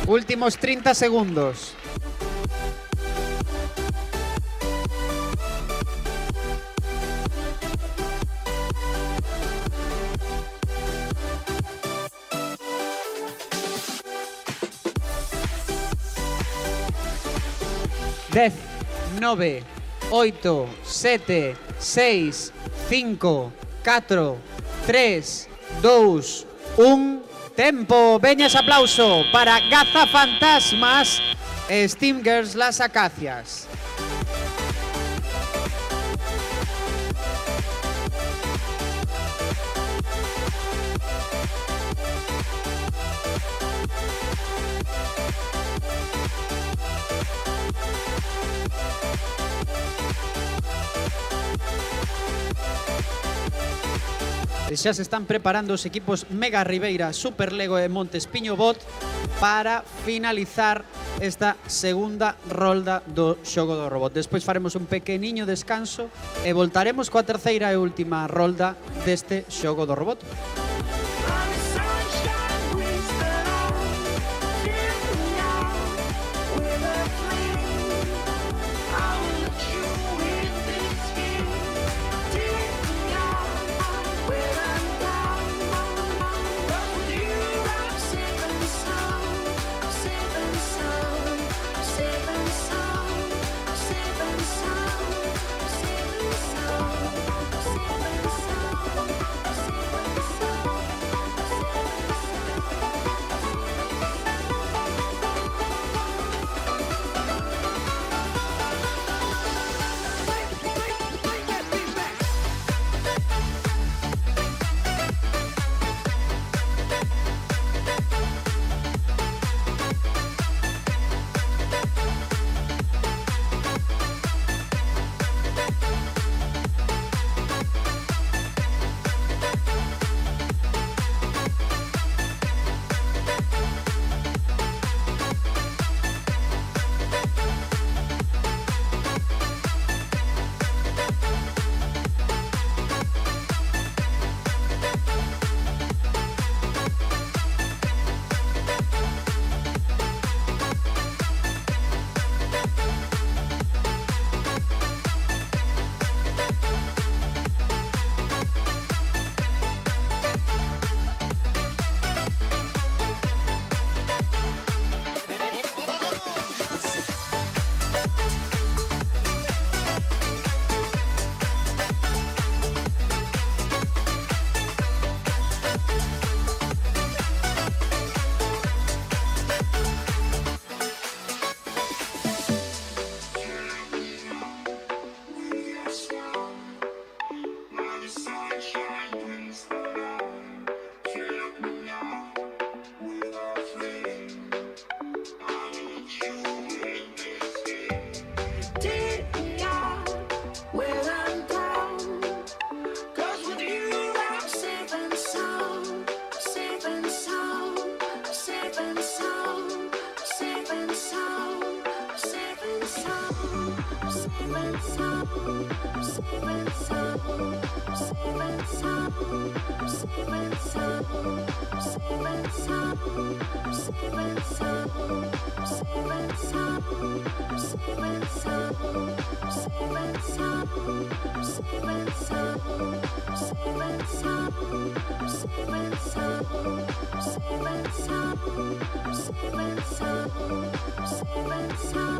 Últimos 30 segundos. Dez, 9, 8, 7, 6, 5, 4, 3, 2, 1... Tempo, veñas aplauso para Gaza Fantasmas e Steam Girls Las Acacias. Xa se están preparando os equipos Mega Ribeira, Super Lego e Montespiño Bot para finalizar esta segunda rolda do xogo do robot. Despois faremos un pequeniño descanso e voltaremos coa terceira e última rolda deste xogo do robot.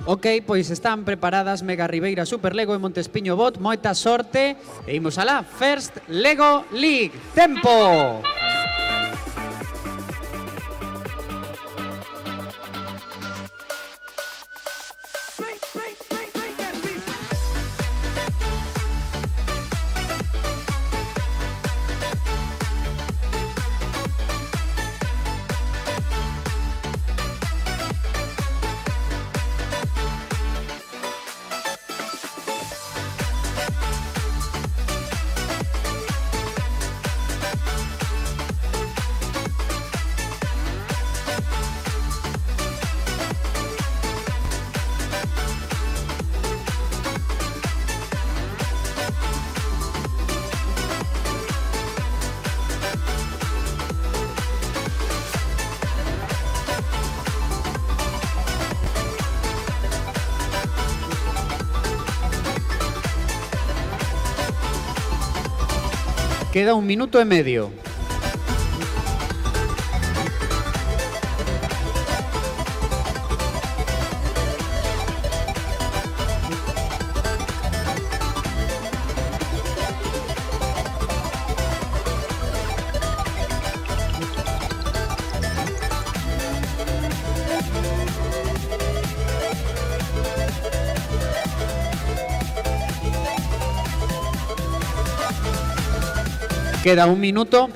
Ok, pois están preparadas Mega Ribeira Super Lego e Montespiño Bot. Moita sorte e imos alá. First Lego League. Tempo! Queda 1 minuto e medio. Queda 1 minuto.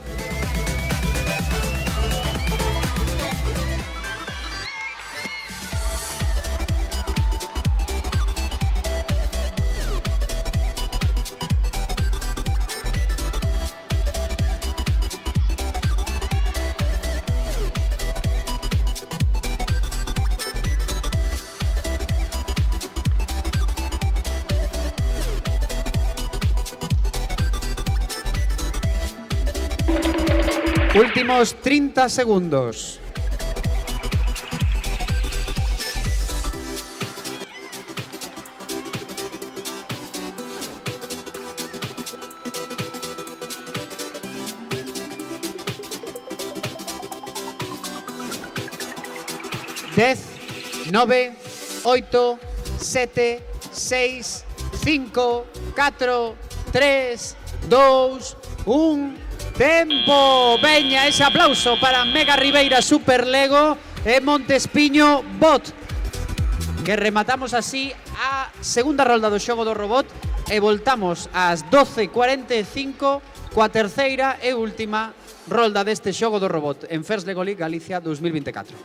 Últimos 30 segundos. Dez, 9, 8, 7, 6, 5, 4, 3, 2, 1... Tempo! Veña, ese aplauso para Mega Ribeira Super Lego e Montespiño Bot. Que rematamos así a segunda rolda do xogo do robot e voltamos ás 12:45 coa terceira e última rolda deste xogo do robot en First Lego League Galicia 2024.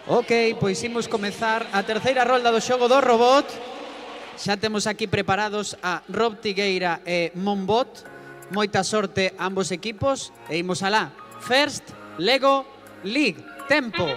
Ok, pois imos comezar a terceira rolda do xogo do robot. Xa temos aquí preparados a Rob Tigueira e Monbot. Moita sorte a ambos equipos e imos alá. First Lego League. Tempo.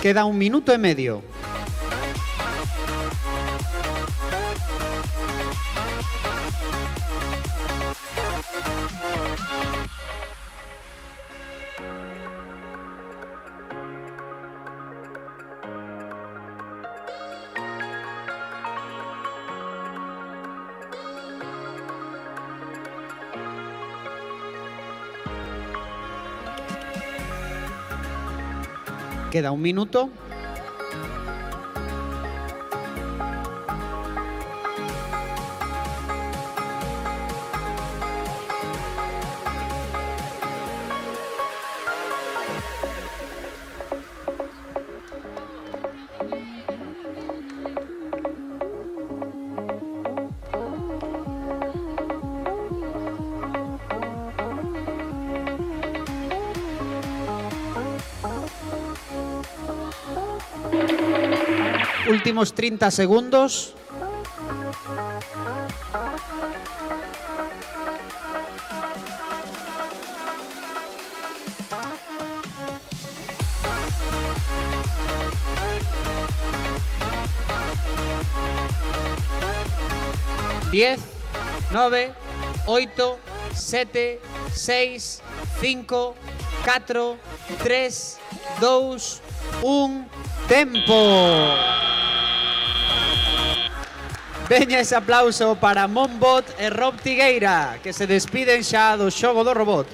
Queda 1 minuto e medio. Queda 1 minuto. Últimos 30 segundos. Diez, 9, 8, 7, 6, 5, 4, 3, 2, 1, tempo! Veña ese aplauso para Monbot e Rob Tigueira, que se despiden xa do xogo do robot.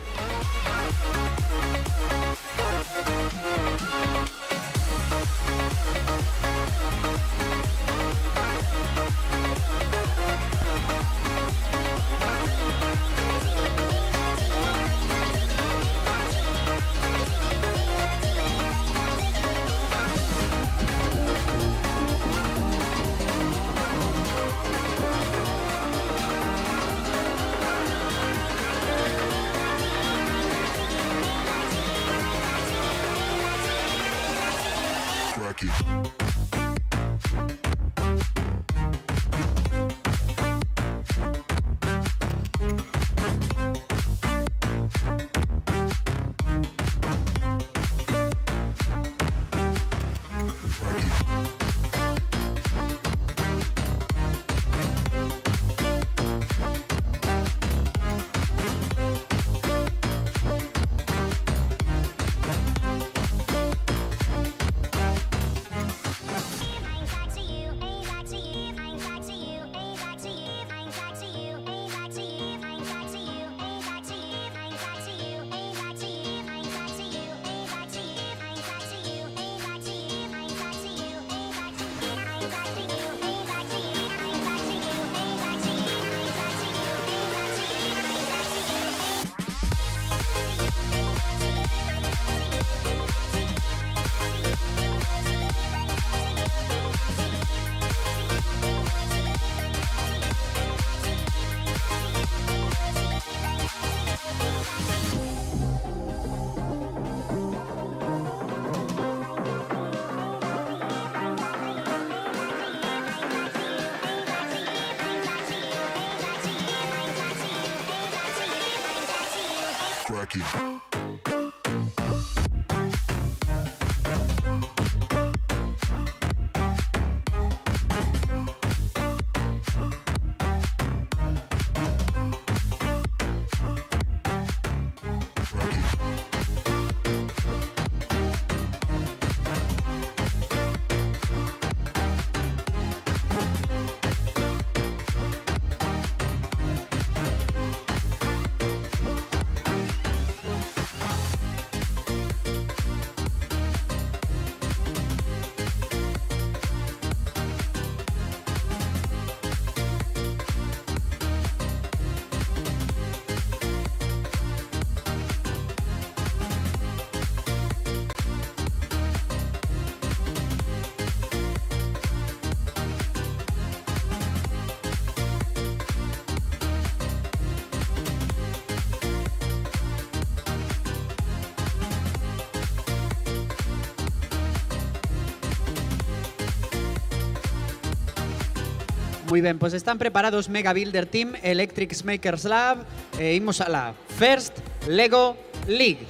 Muy ben, pois están preparados Mega Builder Team, Electric Makers Lab e imos a la First Lego League.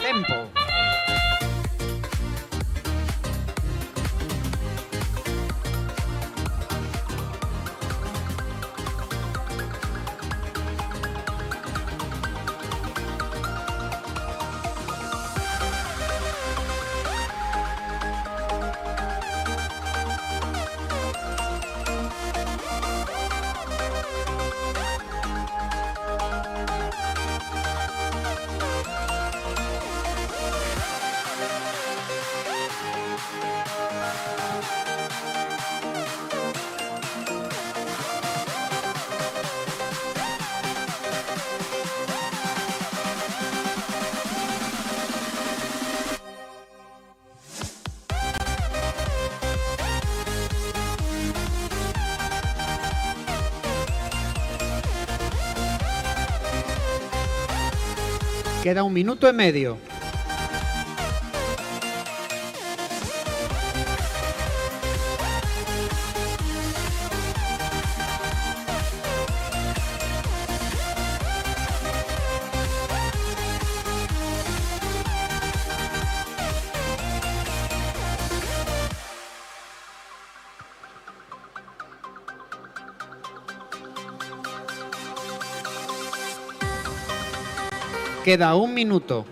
Tempo. Queda 1 minuto e medio. Queda 1 minuto.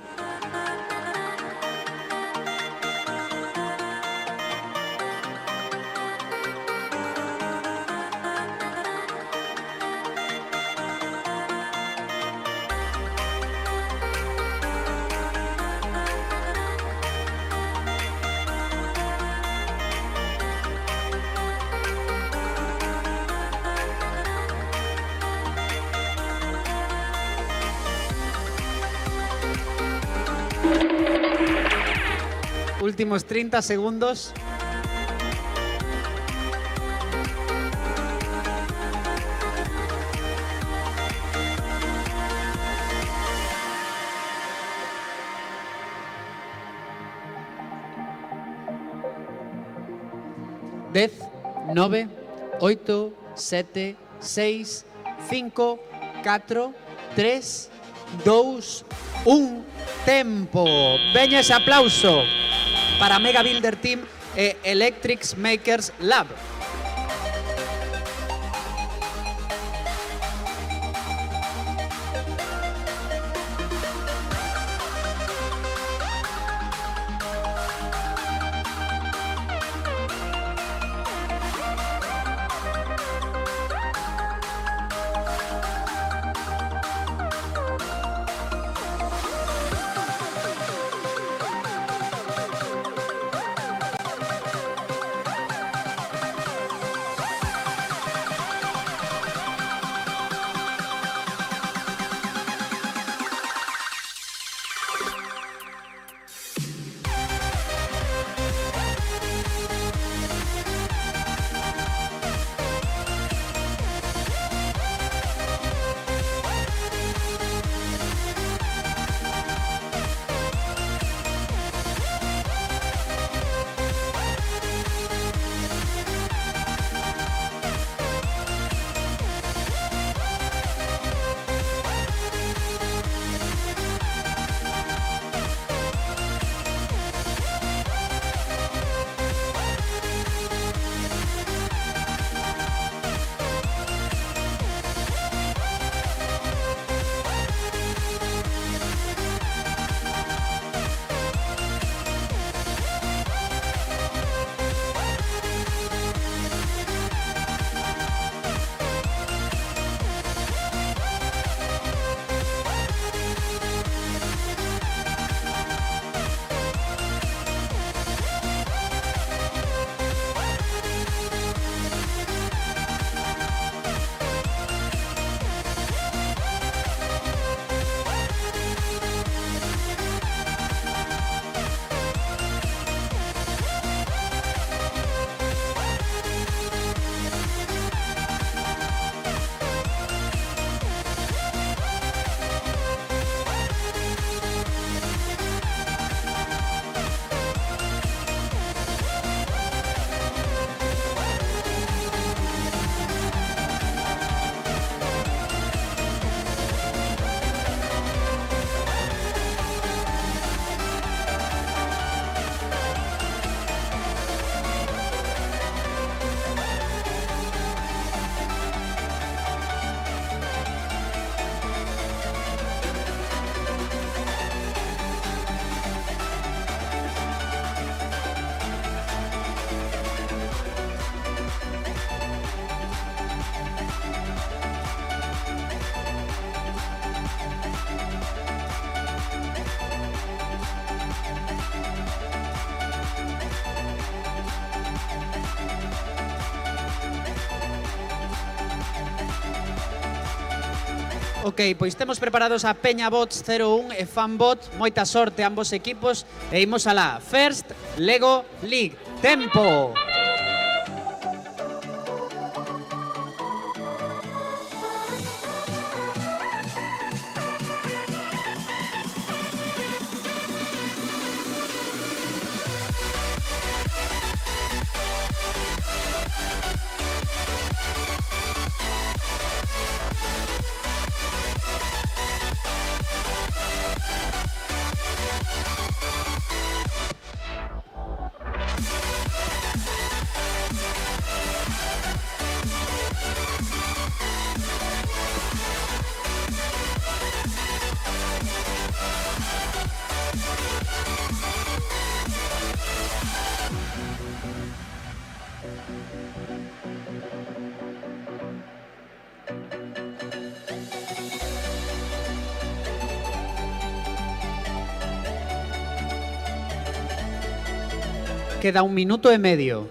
Últimos 30 segundos. Dez, 9, 8, 7, 6, 5, 4, 3, 2, 1. Tempo. Veña ese aplauso para Mega Builder Team e Electrics Makers Lab. Ok, pois temos preparados a Peña Bots 01 e Fanbot. Moita sorte a ambos equipos e imos alá. First Lego League. Tempo. Queda 1 minuto y medio.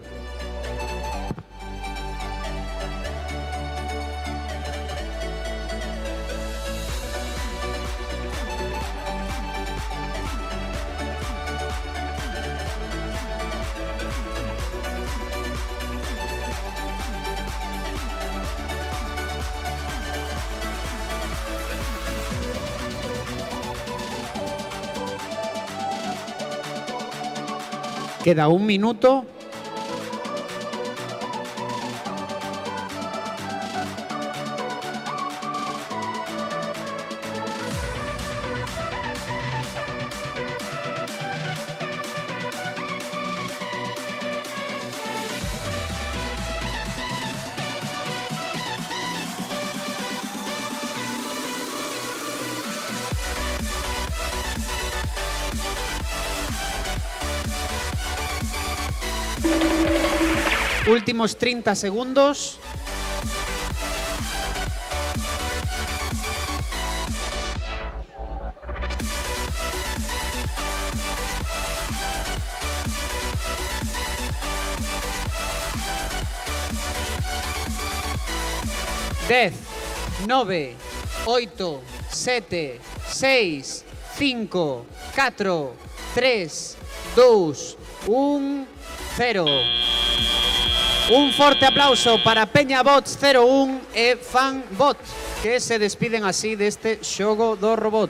Queda 1 minuto. Últimos 30 segundos. Dez, 9, 8, 7, 6, 5, 4, 3, 2, 1, 0. Un forte aplauso para Peñabots 01 e Fanbot, que se despiden así deste xogo do robot.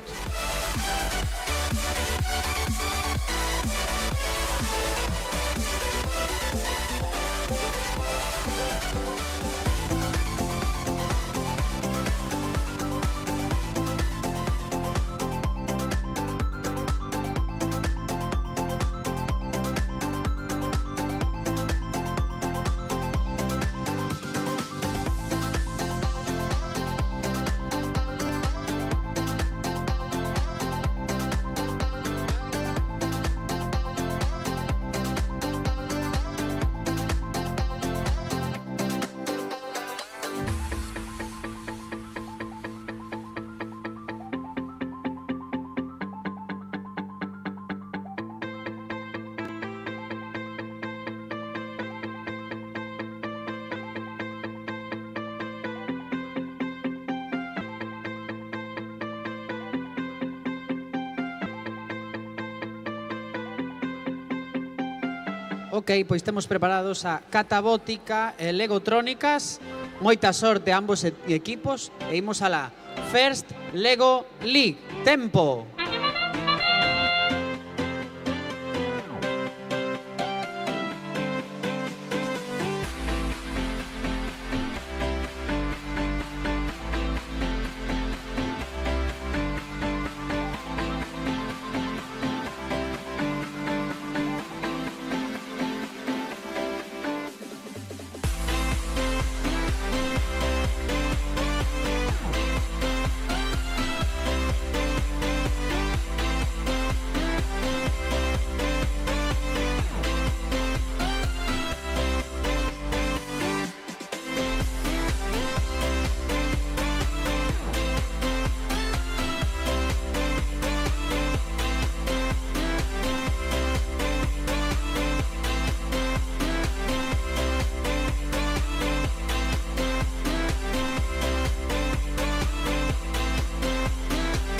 Ok, pois temos preparados a Catabótica e Legotrónicas. Moita sorte a ambos equipos e imos a la First Lego League. Tempo.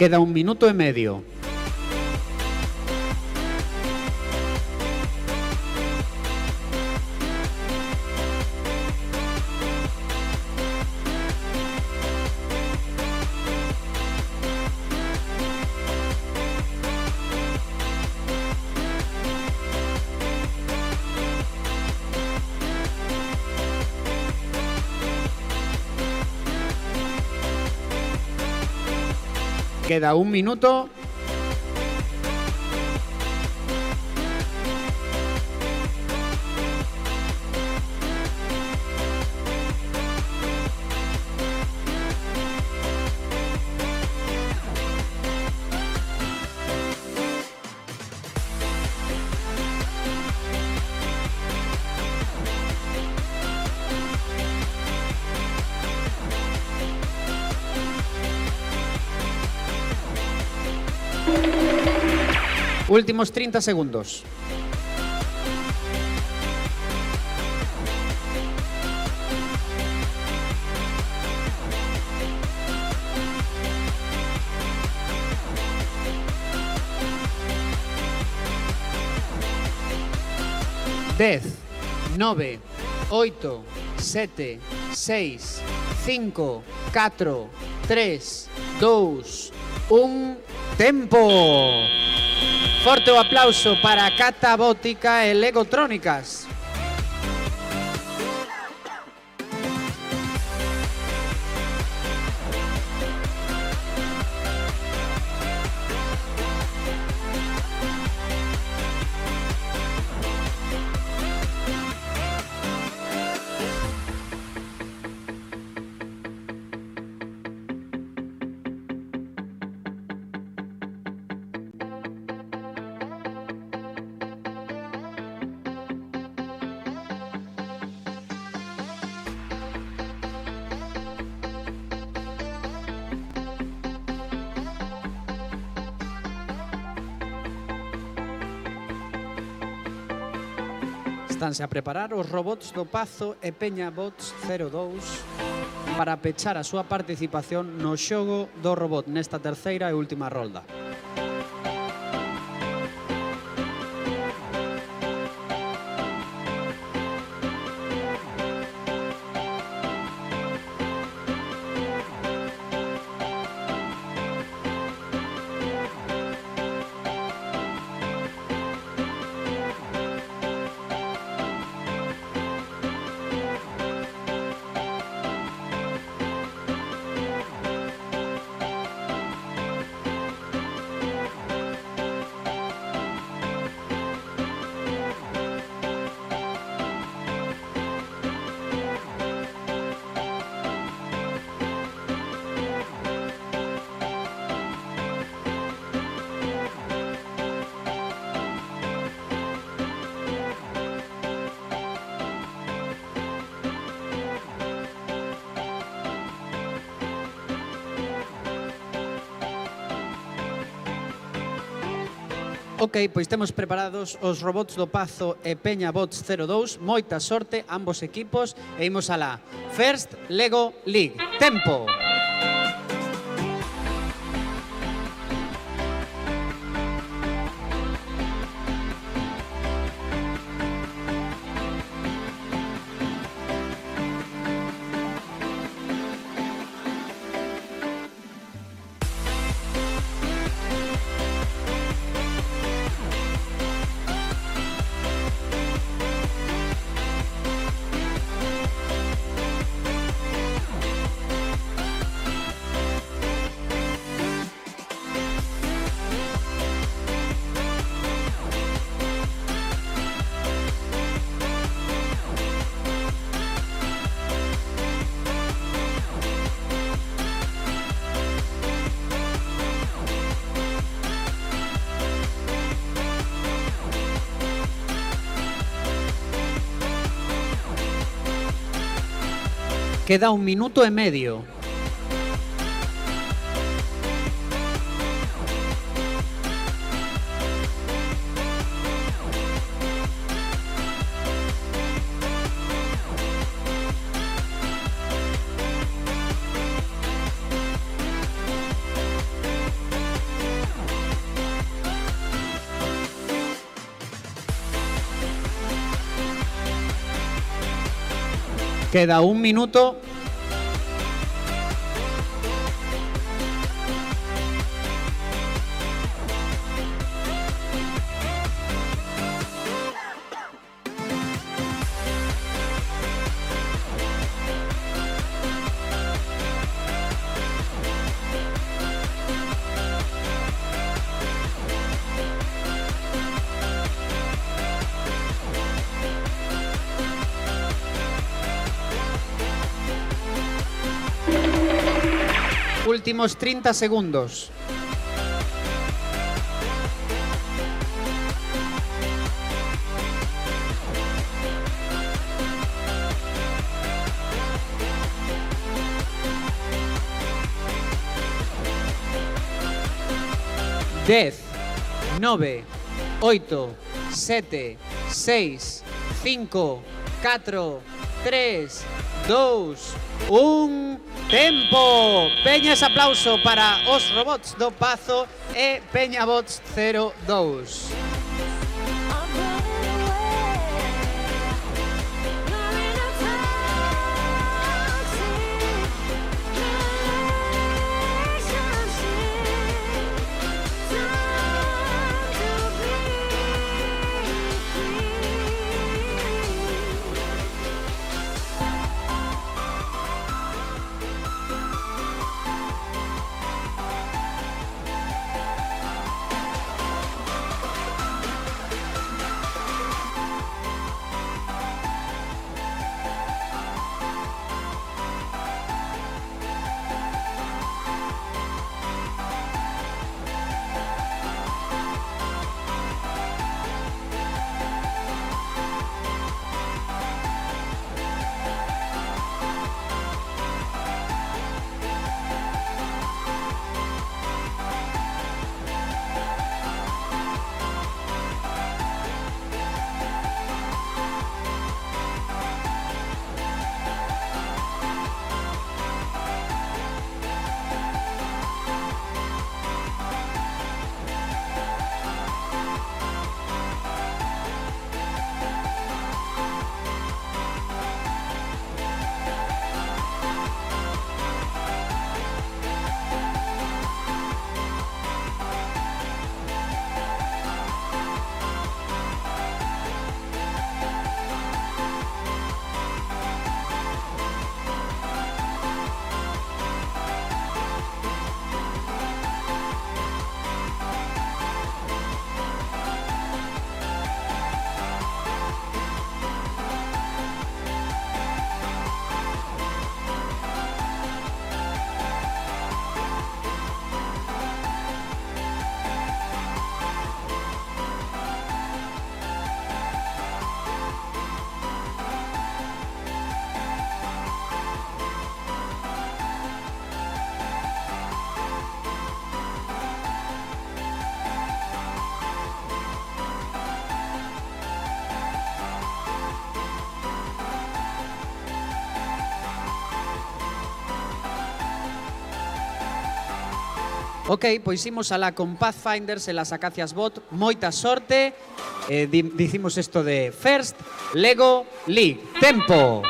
Queda 1 minuto e medio. Queda 1 minuto. Últimos 30 segundos. 10, 9, 8, 7, 6, 5, 4, 3, 2, 1, tempo! Forte o aplauso para Catabótica e Legotrónicas. Estanse a preparar os robots do Pazo e Peña Bots 02 para pechar a súa participación no xogo do robot nesta terceira e última rolda. Ok, pois temos preparados os robots do Pazo e Peña Bots 02. Moita sorte ambos equipos e imos alá. First Lego League. Tempo! Queda 1 minuto e medio. Queda 1 minuto. Últimos 30 segundos. Diez, 9, 8, 7, 6, 5, 4, 3, 2, 1... Tempo! Peñas aplauso para os robots do Pazo e Peña Bots 02. Ok, pois imos alá con Pathfinders e las Acacias Bot. Moita sorte. Dicimos isto de First Lego League. Tempo.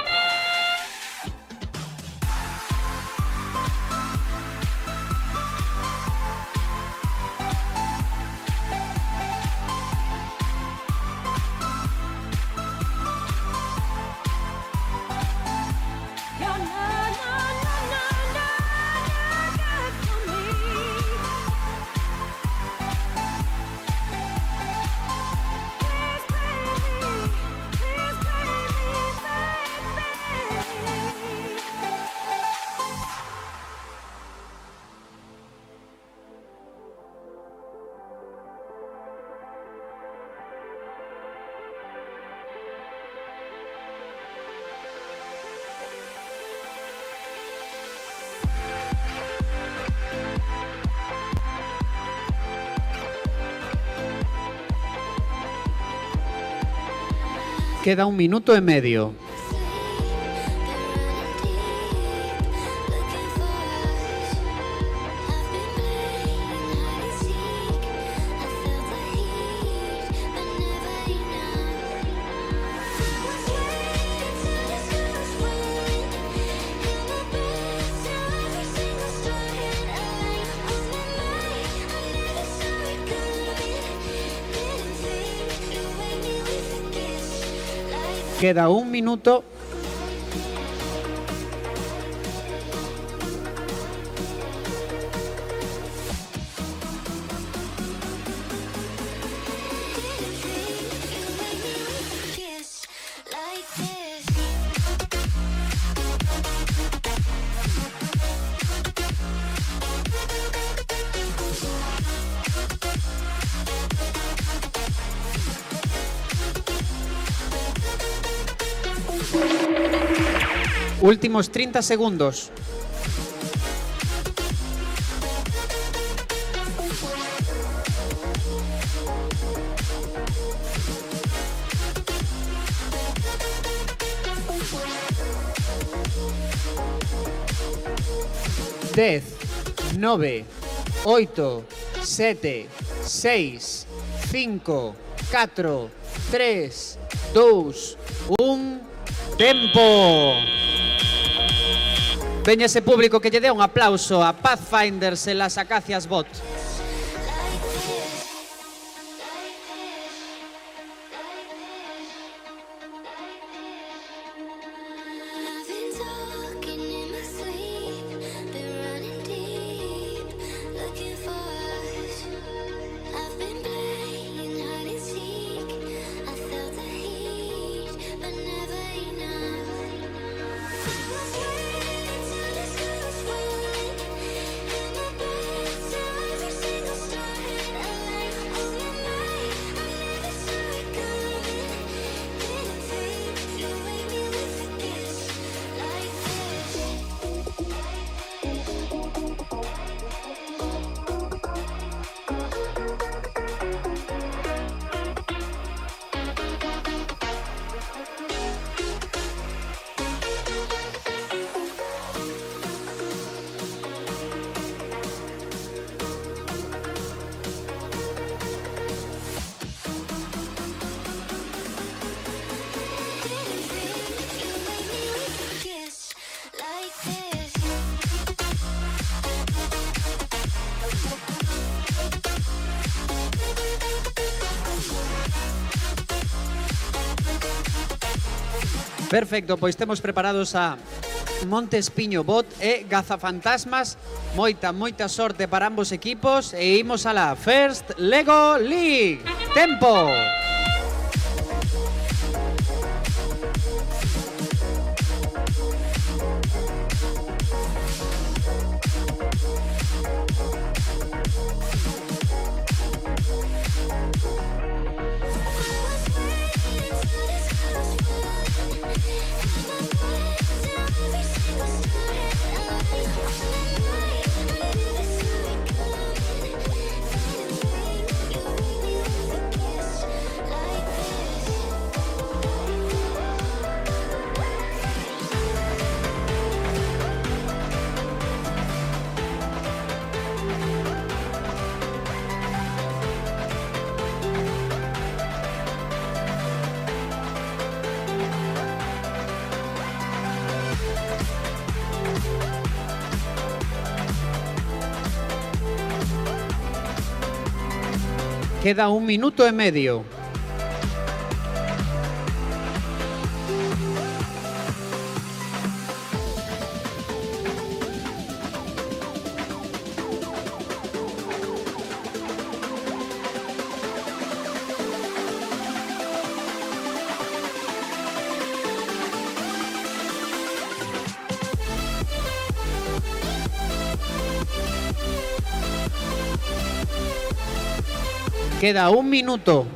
Queda 1 minuto e medio. Queda 1 minuto. Últimos 30 segundos. Dez, 9, 8, 7, 6, 5, 4, 3, 2, 1. Tempo. Veña ese público que lle dé un aplauso a Pathfinders e las Acacias Bot. Perfecto, pois temos preparados a Montespiño Bot e Gazafantasmas. Moita sorte para ambos equipos e imos a la First Lego League. Tempo. Queda 1 minuto y medio. Queda 1 minuto.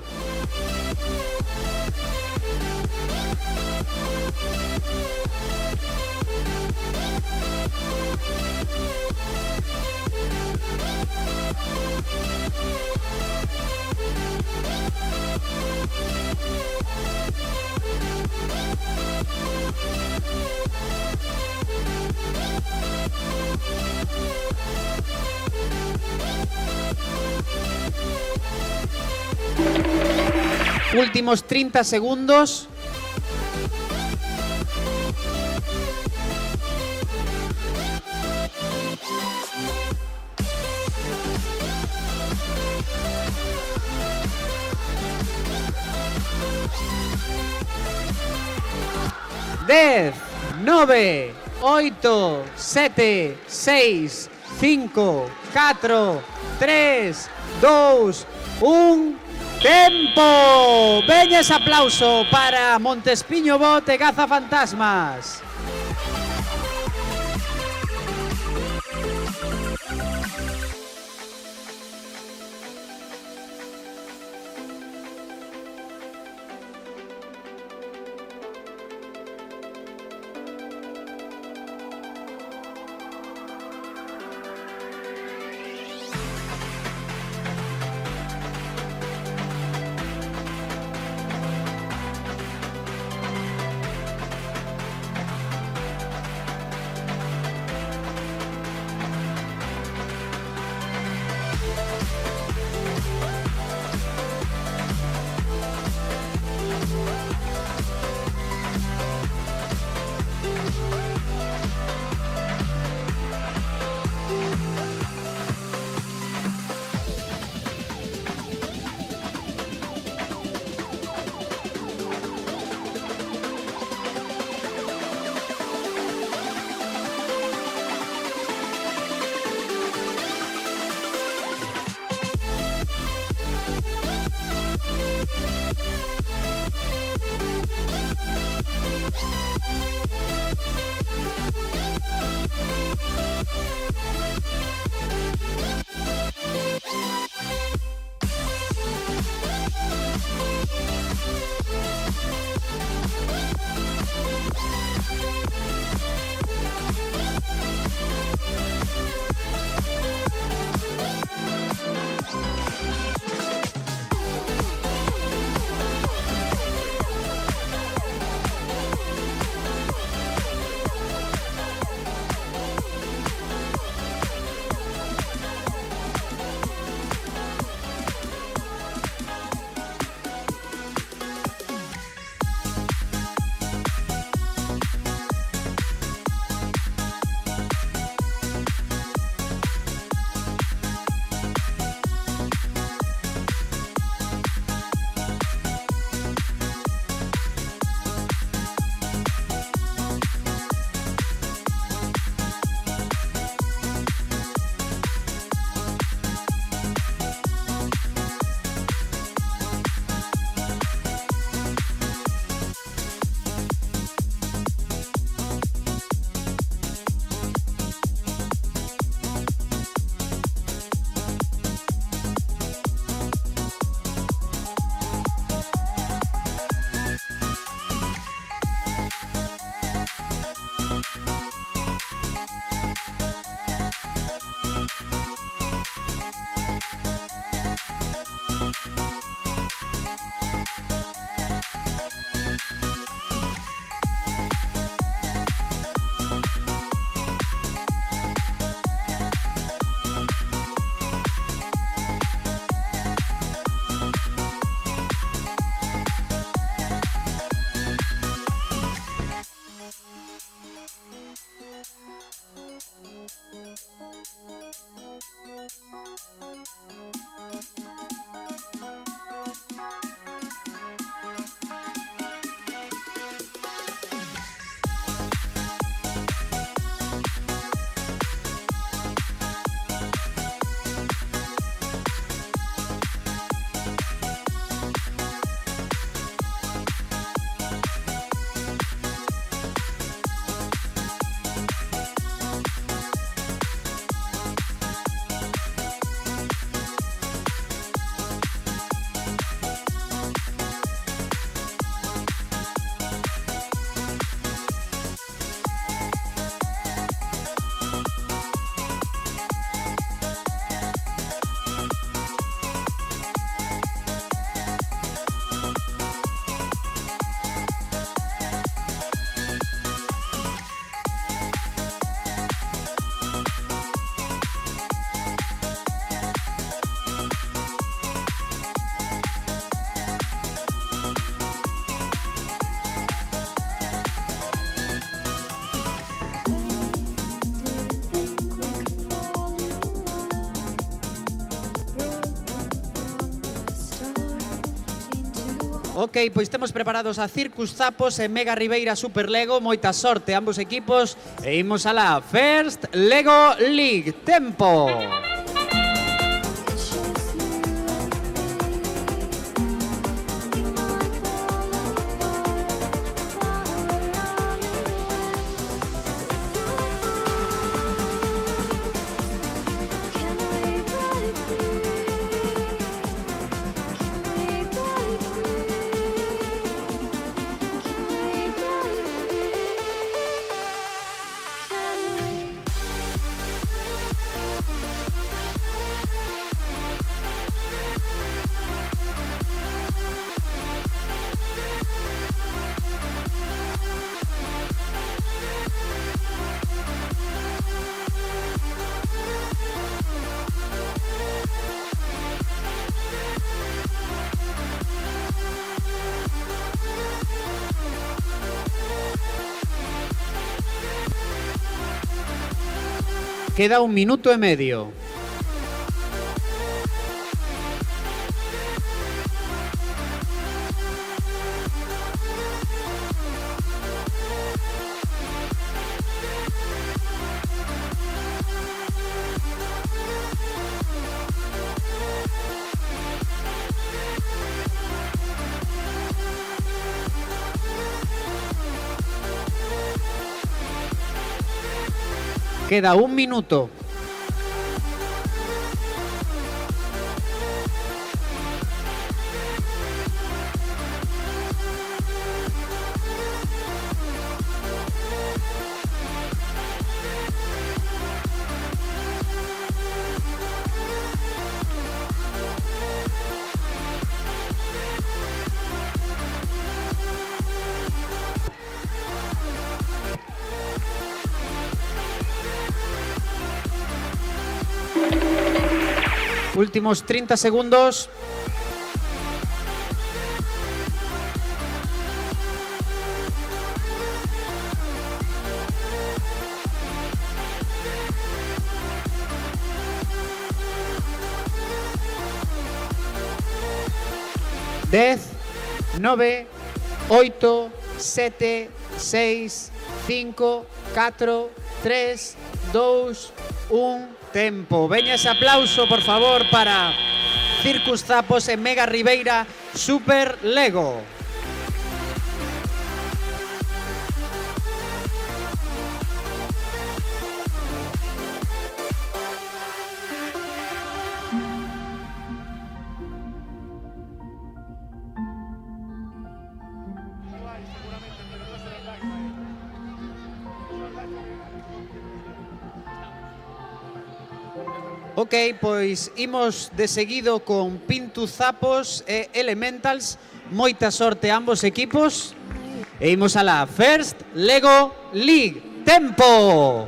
Últimos 30 segundos. Dez, 9, 8, 7, 6, 5, 4, 3, 2, 1... ¡Tempo! Veña ese aplauso para Montespiño Bot e Gaza Fantasmas. Ok, pois temos preparados a Circus Zapos e Mega Ribeira Super Lego. Moita sorte a ambos equipos e imos a la First Lego League. Tempo! Queda 1 minuto e medio. Queda 1 minuto. Últimos 30 segundos. Dez, 9, 8, 7, 6, 5, 4, 3, 2, 1... Tempo. Veña ese aplauso, por favor, para Circus Zapos e Mega Ribeira Super Lego. Ok, pois imos de seguido con Pintu Zapos e Elementals. Moita sorte a ambos equipos. E imos a la First Lego League. Tempo!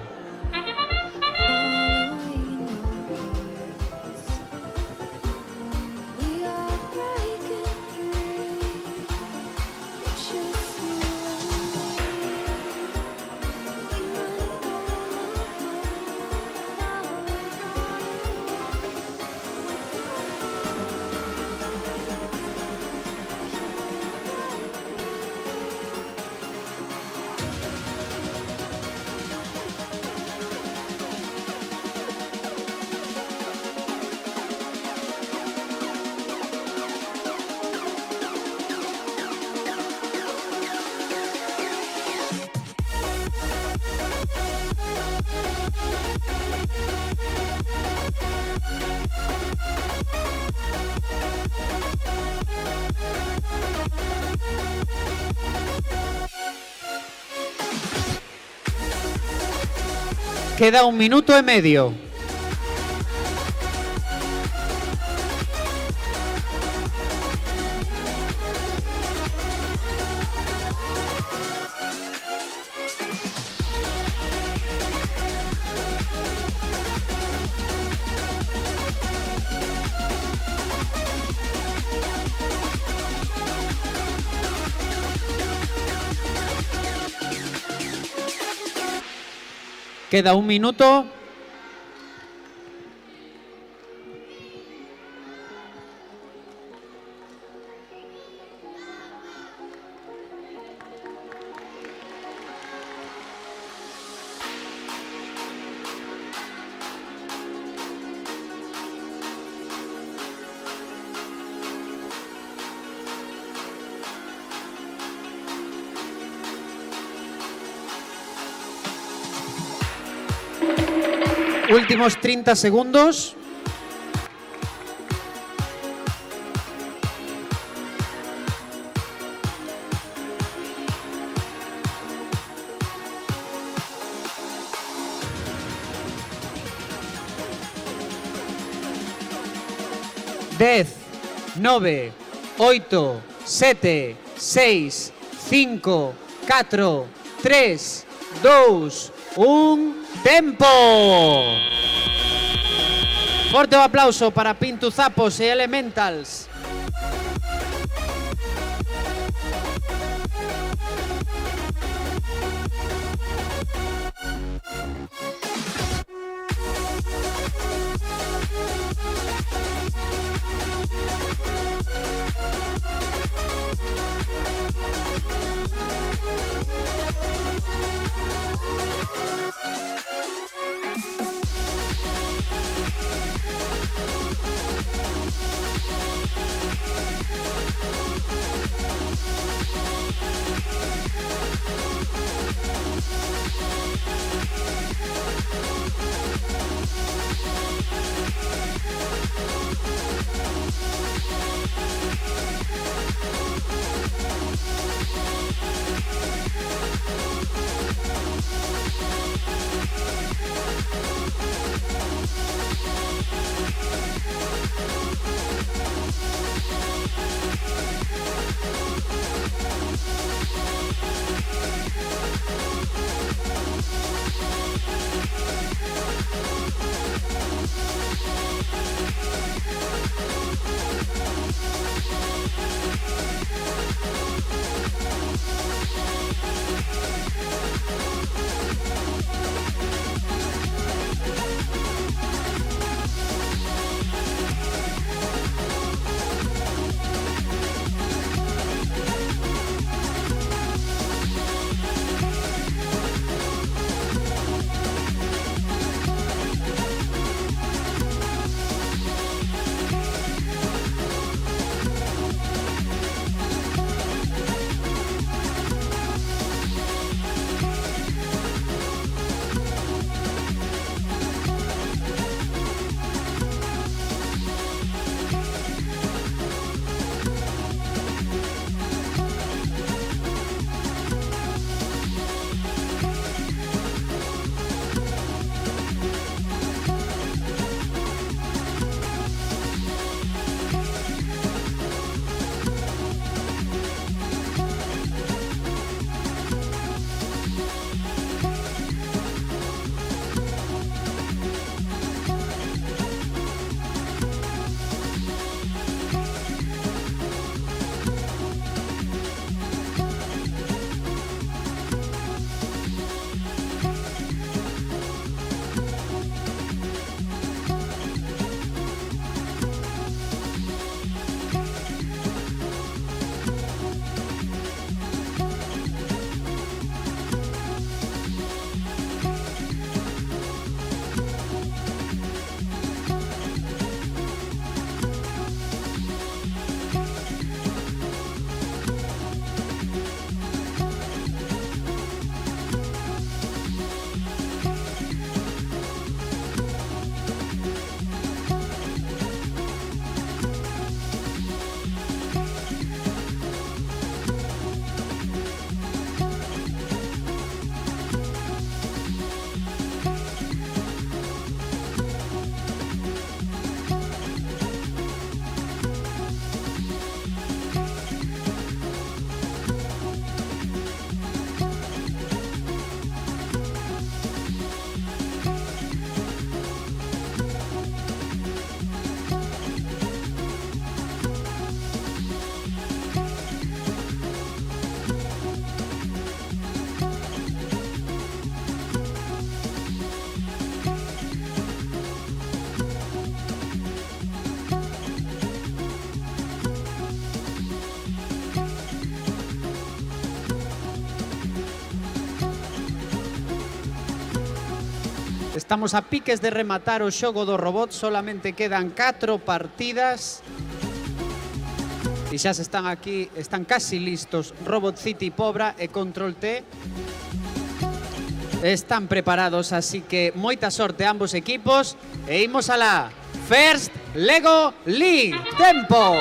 Queda 1 minuto e medio. Queda 1 minuto. Últimos 30 segundos. Dez, 9, 8, 7, 6, 5, 4, 3, 2, 1, tempo! Forte o aplauso para Pintuzapos e Elementals. Estamos a piques de rematar o xogo do robot, solamente quedan 4 partidas. E xa se están aquí, están casi listos Robot City Pobra e Control T. están preparados, así que moita sorte a ambos equipos e imos a la First Lego League. Tempo.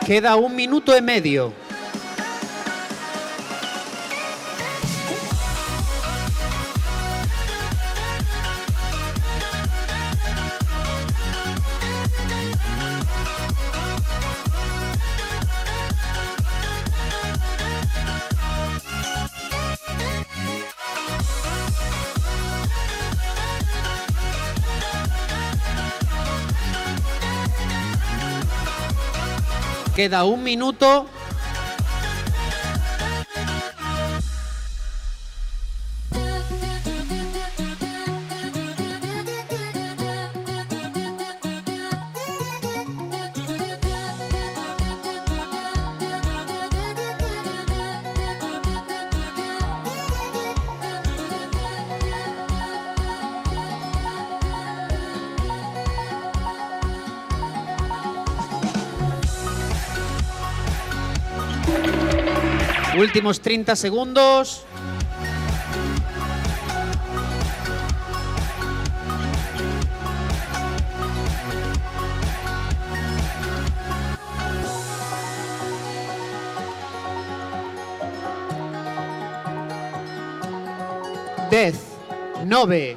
Queda 1 minuto e medio. Queda 1 minuto. Últimos 30 segundos. Dez, 9,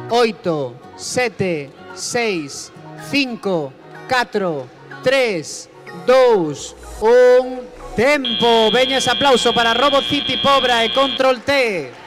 8, 7, 6, 5, 4, 3, 2, 1... Tempo. Veña ese aplauso para Robot City Pobra e Control T.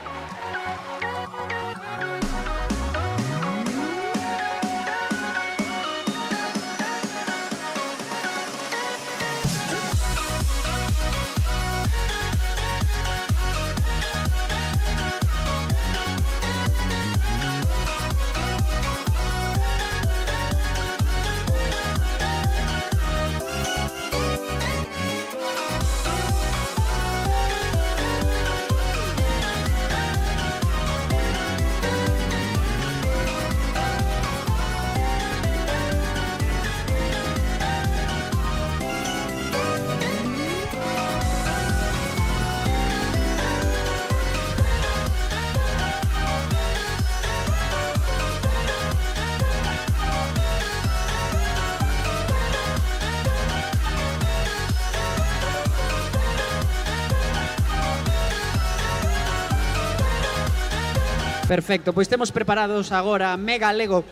Perfecto, pois temos preparados agora Mega Lego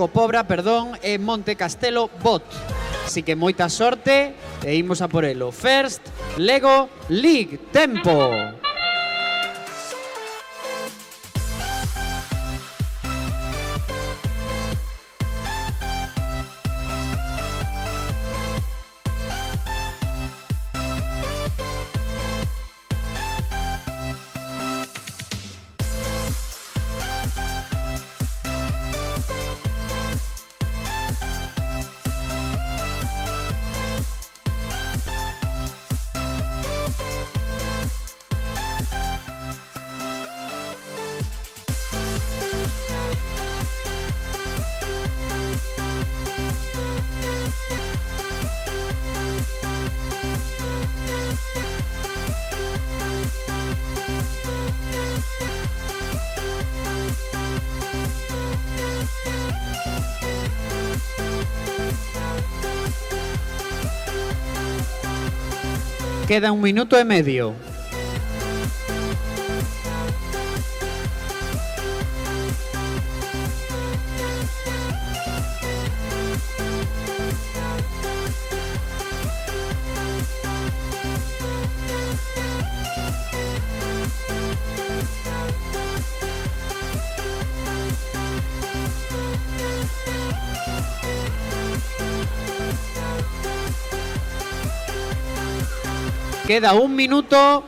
Pobra, e Monte Castelo Bot. Así que moita sorte e imos a por elo. First Lego League. Tempo. Queda 1 minuto e medio. Queda 1 minuto.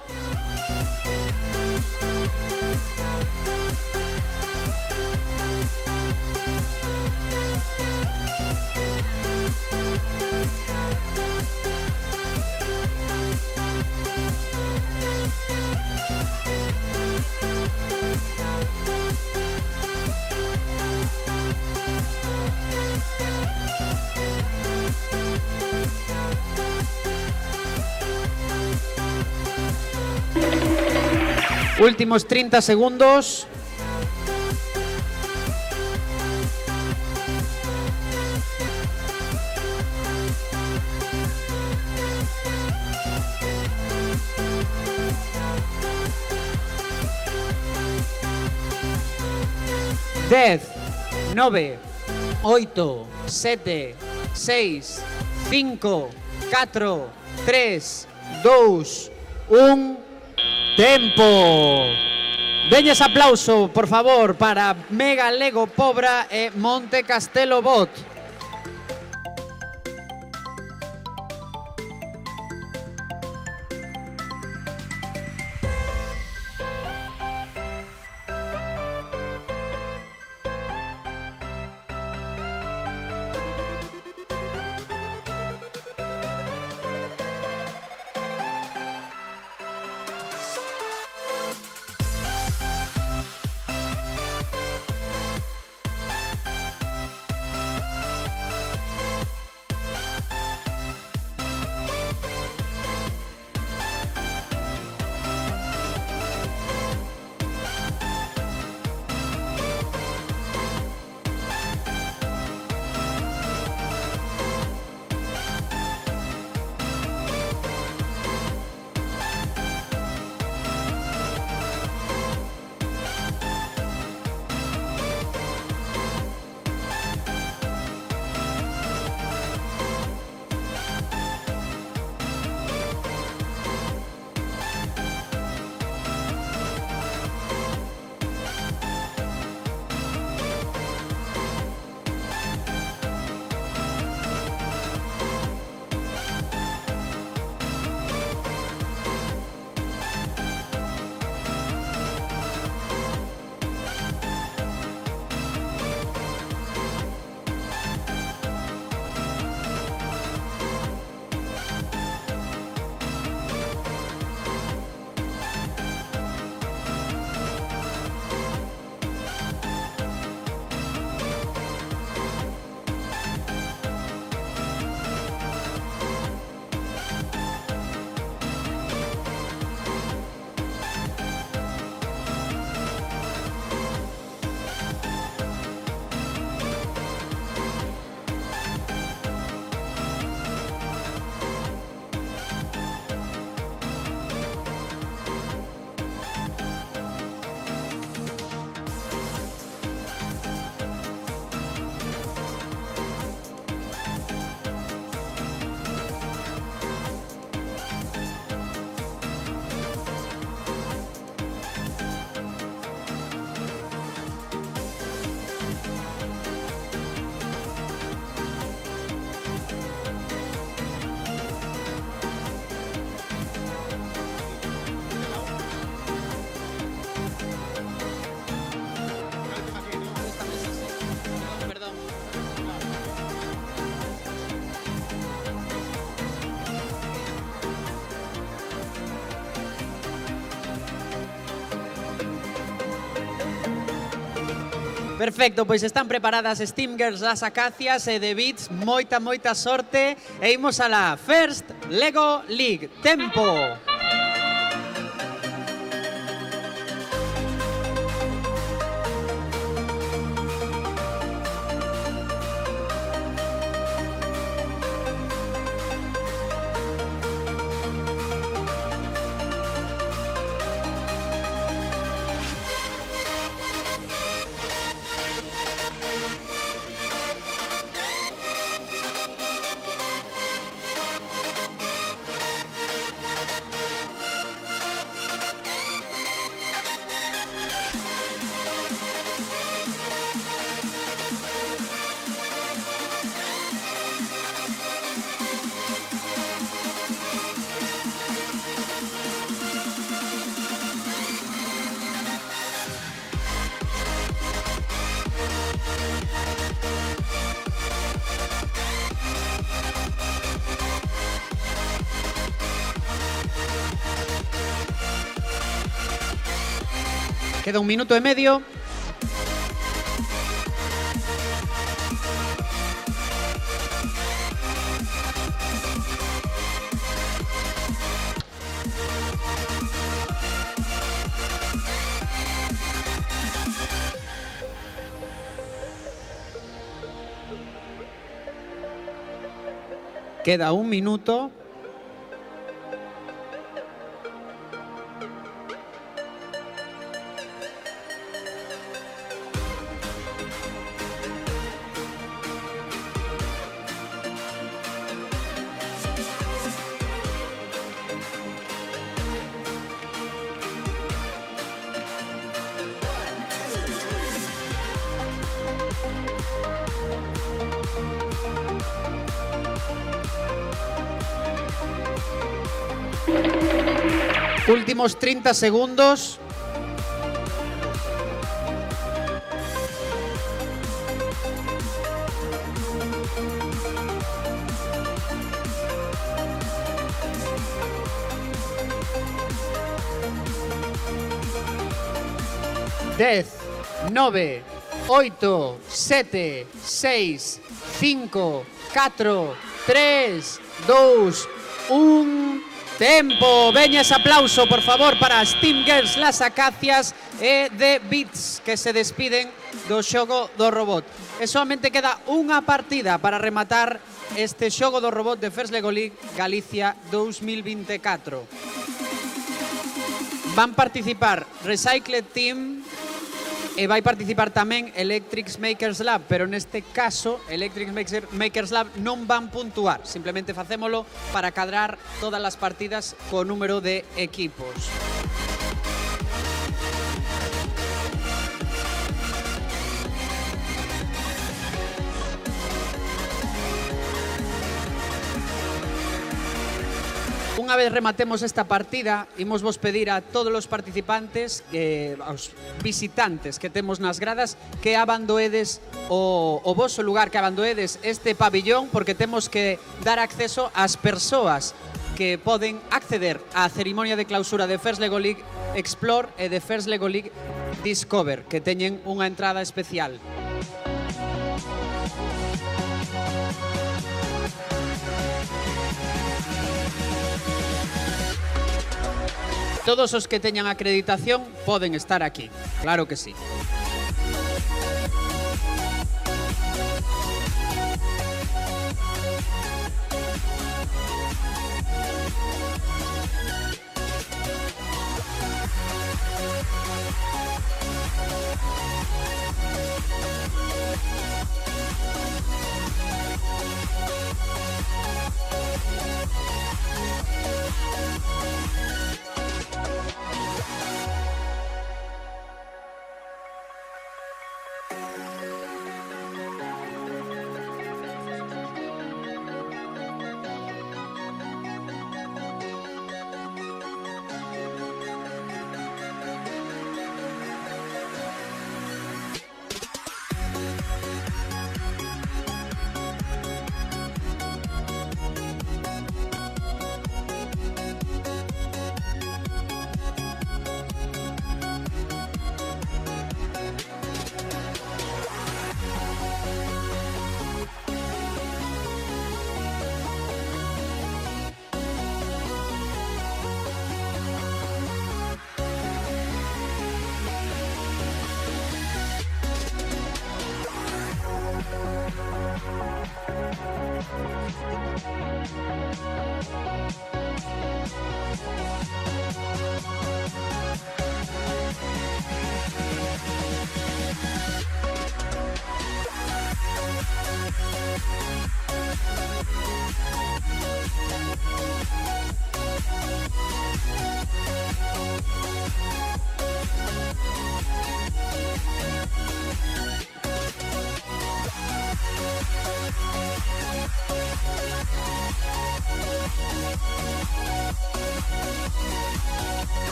Últimos 30 segundos. Dez, 9, 8, 7, 6, 5, 4, 3, 2, 1. Tempo. Deñes aplauso, por favor, para Mega Lego Pobra e Monte Castelo Bot. Perfecto, pois están preparadas Steam Girls das Acacias e de Beats. Moita sorte e imos a la First Lego League. Tempo. Queda 1 minuto e medio. Queda 1 minuto. Últimos 30 segundos. Dez, 9, 8, 7, 6, 5, 4, 3, 2, 1... Tempo. Veña ese aplauso, por favor, para Steam Girls, Las Acacias e The Beats, que se despiden do xogo do robot. E solamente queda unha partida para rematar este xogo do robot de First Lego League Galicia 2024. Van participar Recycled Team e vai participar tamén Electric Makers Lab, pero neste caso Electric Makers Lab non van puntuar, simplemente facémolo para cadrar todas as partidas co número de equipos. Unha vez rematemos esta partida, imos vos pedir a todos os participantes, aos visitantes que temos nas gradas, que abandoedes o voso lugar, que abandoedes este pabillón, porque temos que dar acceso ás persoas que poden acceder á cerimonia de clausura de First Lego League Explore e de First Lego League Discover, que teñen unha entrada especial. Todos os que teñan acreditación poden estar aquí, claro que sí.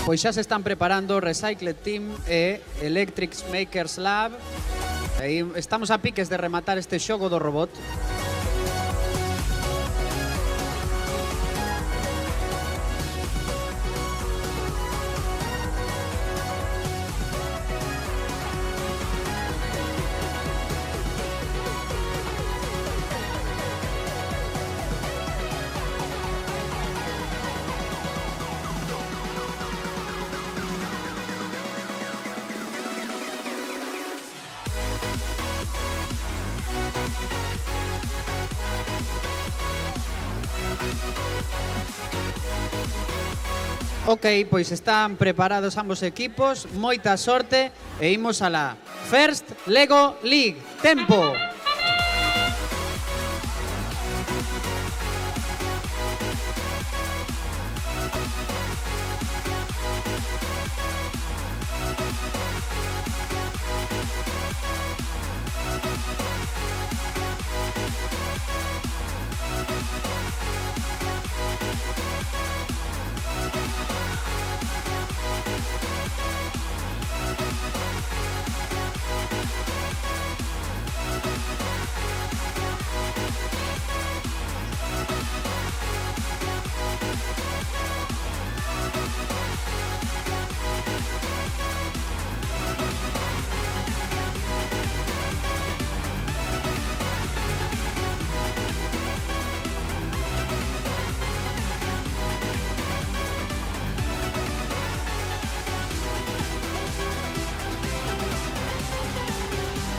Pois xa se están preparando Recycle Team e Electric Makers Lab. Aí estamos a piques de rematar este xogo do robot. Ok, pois están preparados ambos equipos, moita sorte e imos a la First Lego League. Tempo!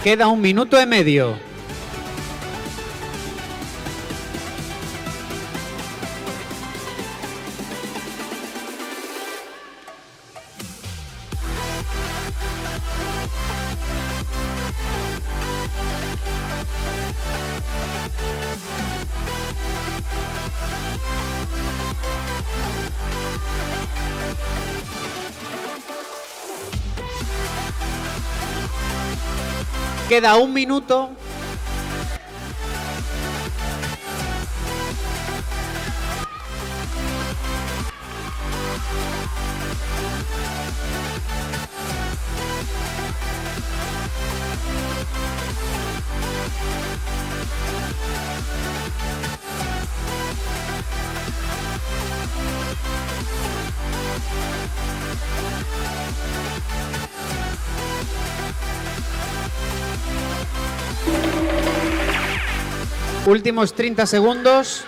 Queda 1 minuto e medio. Queda 1 minuto. Últimos 30 segundos.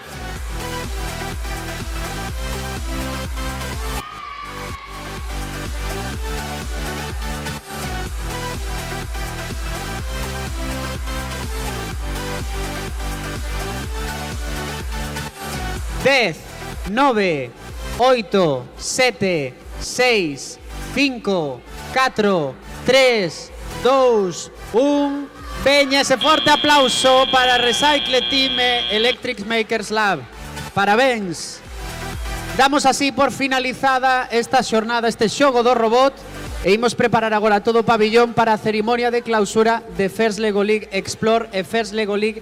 Diez, 9, 8, 7, 6, 5, 4, 3, 2, 1. Veña ese forte aplauso para Recycle Team e Electric Makers Lab. Parabéns. Damos así por finalizada esta xornada, este xogo do robot, e imos preparar agora todo o pabillón para a cerimonia de clausura de First Lego League Explore e First Lego League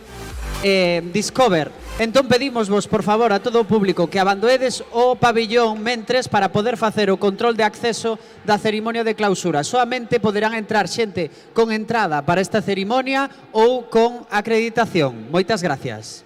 Discover. Entón pedimosvos, por favor, a todo o público que abandoedes o pabillón mentres para poder facer o control de acceso da cerimonia de clausura. Soamente poderán entrar xente con entrada para esta cerimonia ou con acreditación. Moitas gracias.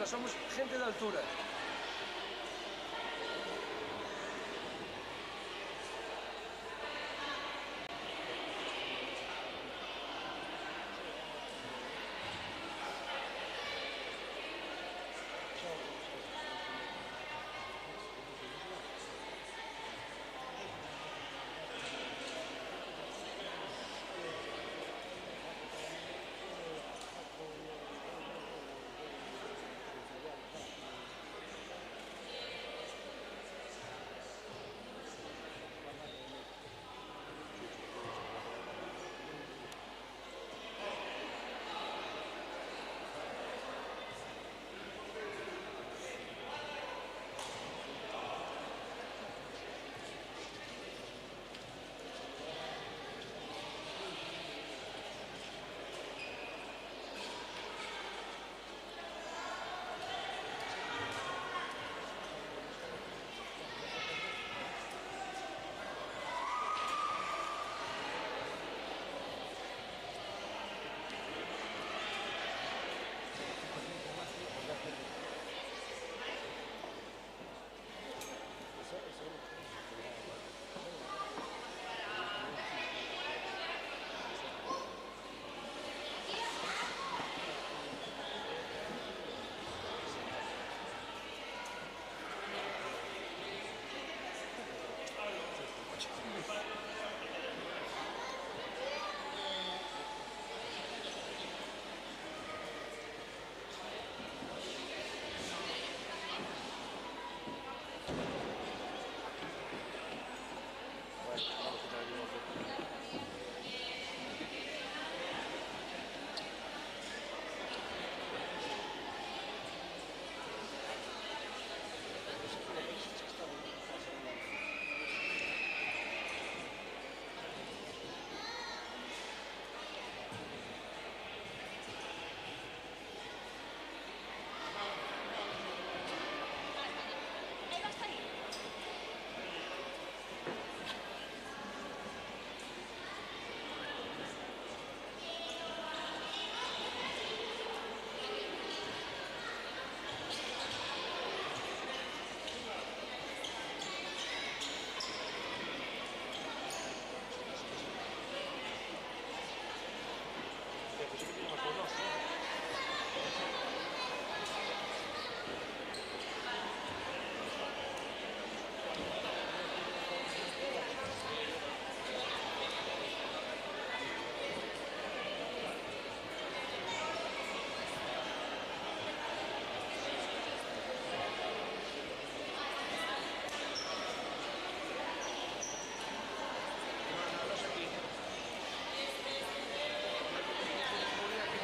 somos gente de altura.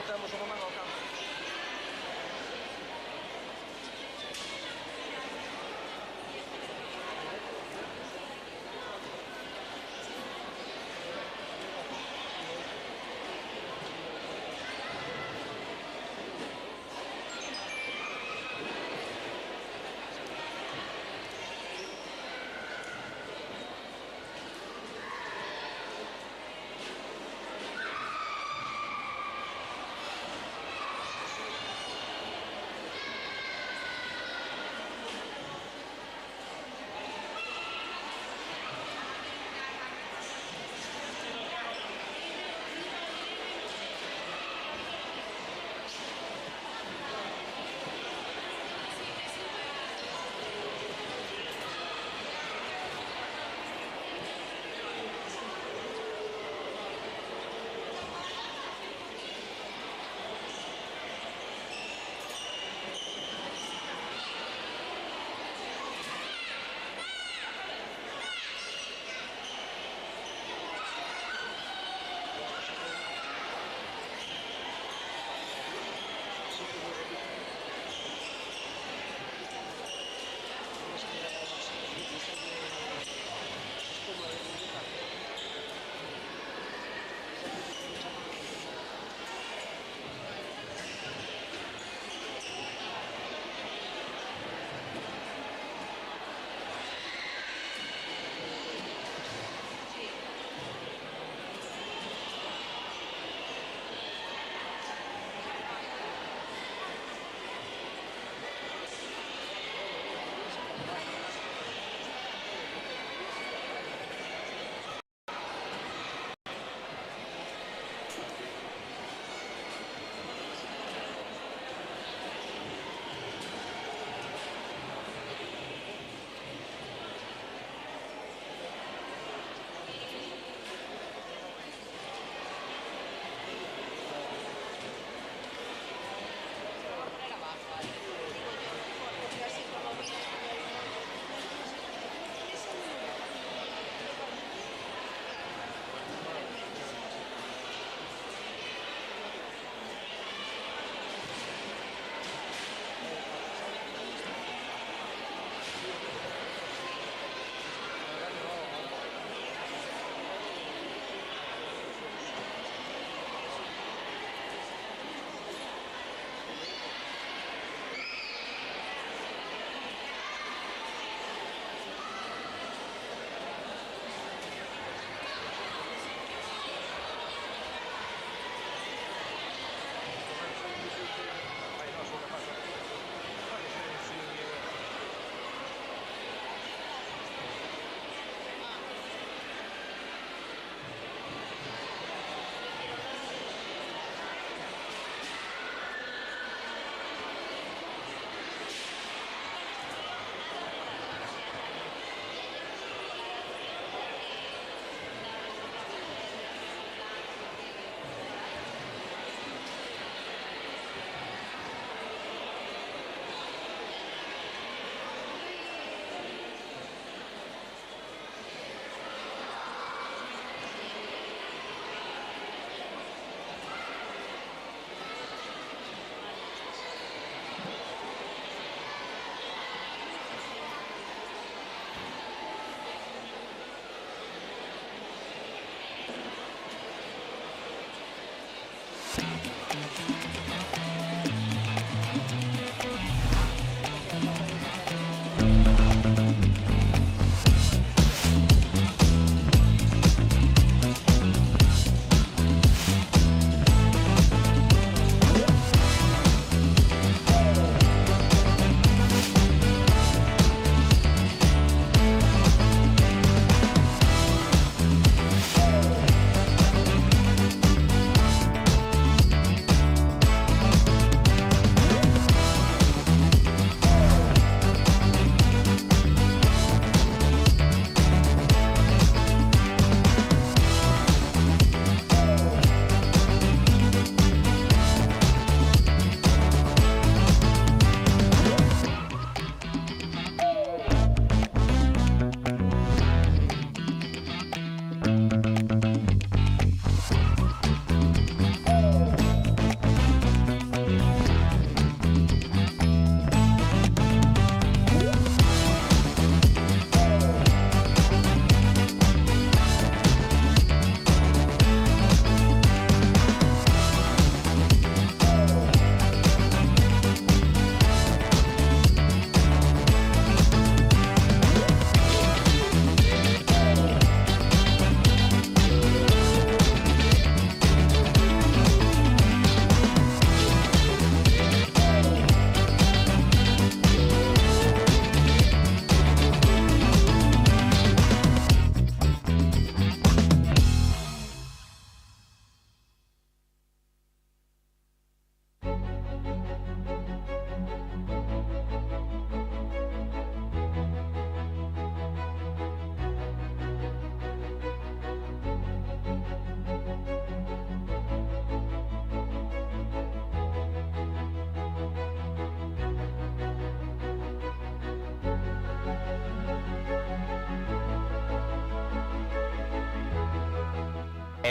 Estamos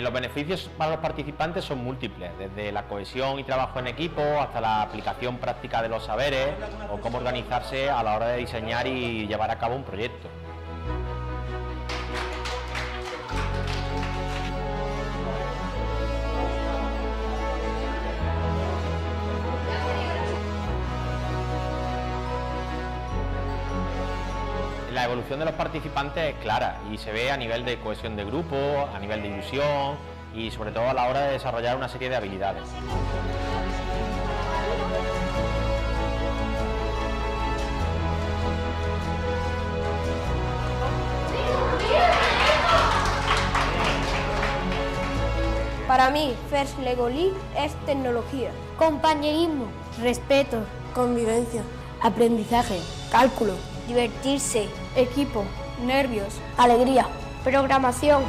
Los beneficios para los participantes son múltiples, desde la cohesión y trabajo en equipo hasta la aplicación práctica de los saberes o cómo organizarse a la hora de diseñar y llevar a cabo un proyecto. La evolución de los participantes es clara y se ve a nivel de cohesión de grupo, a nivel de ilusión y sobre todo a la hora de desarrollar una serie de habilidades. Para mí, First Lego League es tecnología, Compañerismo. respeto, Convivencia. aprendizaje, Cálculo. divertirse, equipo, nervios, Alegría. programación.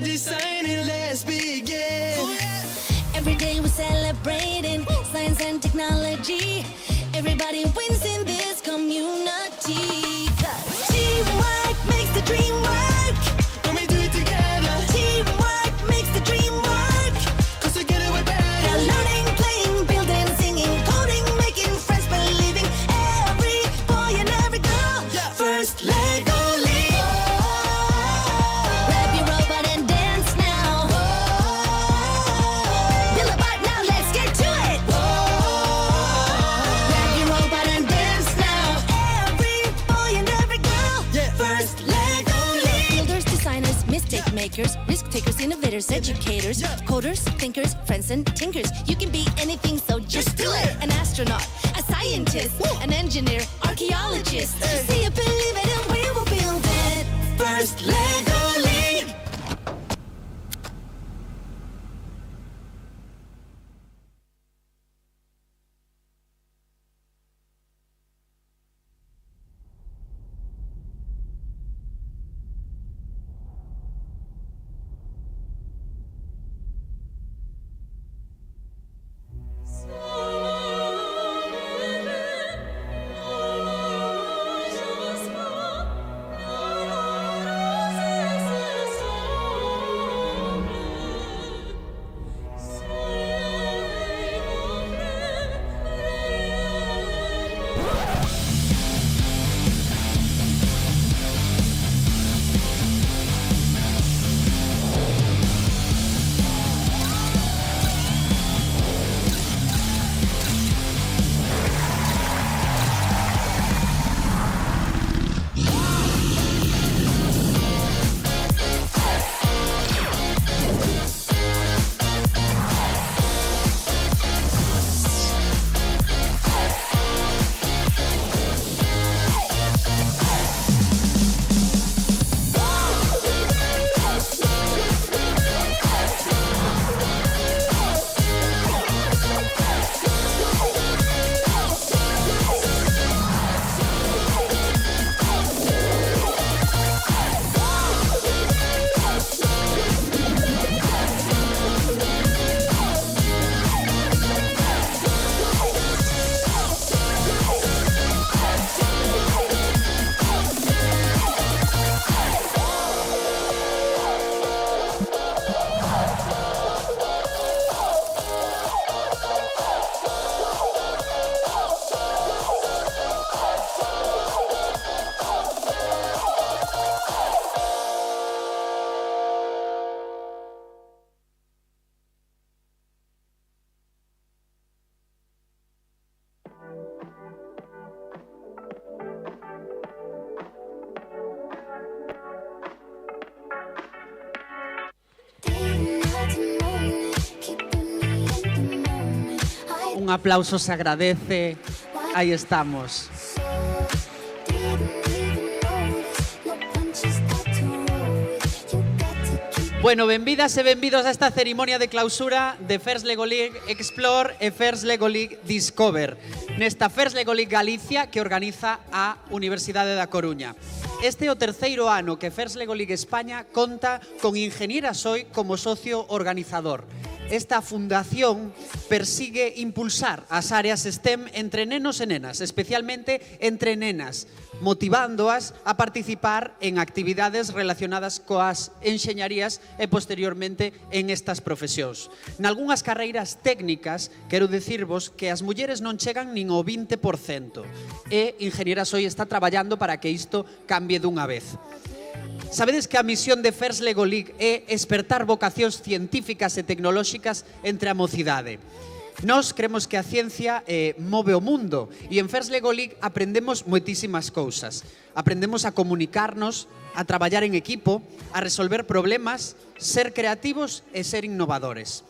design it, let's begin. Every day we're celebrating science and technology. Everybody wins in this community. 'Cause teamwork makes the dream work. When we do it together, Teamwork makes the dream work. 'cause together we're better. Now learning, playing, building, singing, coding, making friends, believing. Every boy and every girl. First Lego League. Grab your robot and dance now. Build a bot now, let's get to it. Grab your robot and dance now. Every boy and every girl. First Lego League. Builders, designers, mistake makers, risk takers, innovators, educators, coders, thinkers, friends and tinkers. You can be anything, so just do it. An astronaut, a scientist, an engineer, archaeologist. See it, believe it, and we will build it. First Lego League. Un aplauso se agradece. Ahí estamos. Bueno, benvidas e benvidos a esta cerimonia de clausura de First Lego League Explore e First Lego League Discover, nesta First Lego League Galicia que organiza a Universidade da Coruña. Este é o terceiro ano que First Lego League España conta con Ingeniera Soy como socio organizador. Esta fundación persigue impulsar as áreas STEM entre nenos e nenas, especialmente entre nenas, motivándoas a participar en actividades relacionadas coas enxeñarías e posteriormente en estas profesións. Nalgúnas carreiras técnicas, quero dicirvos que as mulleres non chegan nin ao 20% e Ingeniera Soy está traballando para que isto cambie dunha vez. Sabedes que a misión de First Lego League é espertar vocacións científicas e tecnolóxicas entre a mocidade. Nós creemos que a ciencia move o mundo e en First Lego League aprendemos moitísimas cousas. Aprendemos a comunicarnos, a traballar en equipo, a resolver problemas, ser creativos e ser innovadores.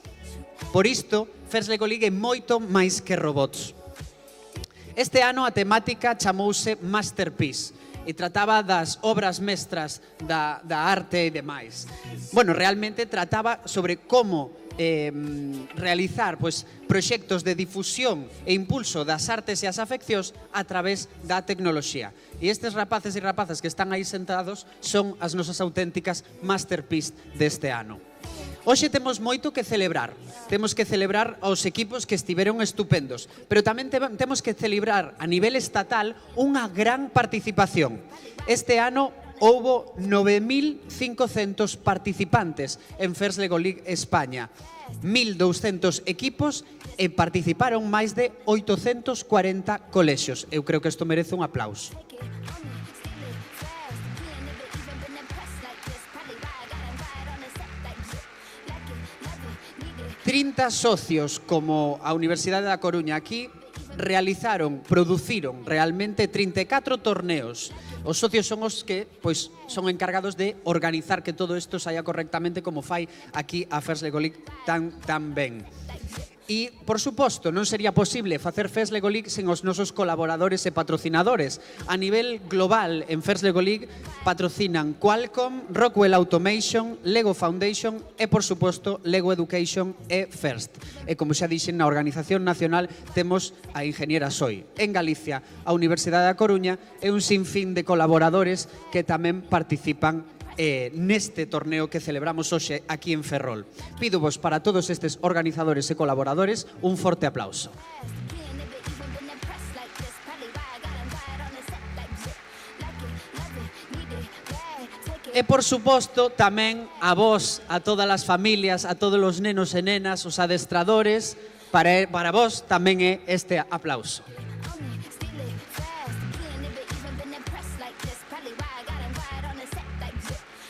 Por isto, First Lego League é moito máis que robots. Este ano a temática chamouse Masterpiece e trataba das obras mestras da arte e demais. Bueno, realmente trataba sobre como realizar pois, proxectos de difusión e impulso das artes e as afeccións a través da tecnoloxía. E estes rapaces e rapazas que están aí sentados son as nosas auténticas masterpiece deste ano. Hoxe temos moito que celebrar. Temos que celebrar aos equipos que estiveron estupendos, pero tamén temos que celebrar a nivel estatal unha gran participación. Este ano houbo 9.500 participantes en First Lego League España. 1.200 equipos e participaron máis de 840 colexios. Eu creo que isto merece un aplauso. 30 socios como a Universidade da Coruña aquí produciron realmente 34 torneos. Os socios son os que pois, son encargados de organizar que todo isto saia correctamente como fai aquí a First Lego League tan ben. E, por suposto, non sería posible facer First Lego League sen os nosos colaboradores e patrocinadores. A nivel global, en First Lego League patrocinan Qualcomm, Rockwell Automation, Lego Foundation e, por suposto, Lego Education e First. E, como xa dixen, na organización nacional temos a Ingeniera Soi. En Galicia, a Universidade da Coruña e un sinfín de colaboradores que tamén participan neste torneo que celebramos hoxe aquí en Ferrol. Pídovos para todos estes organizadores e colaboradores un forte aplauso. E, por suposto, tamén a vos, a todas as familias, a todos os nenos e nenas, os adestradores, para vos tamén é este aplauso.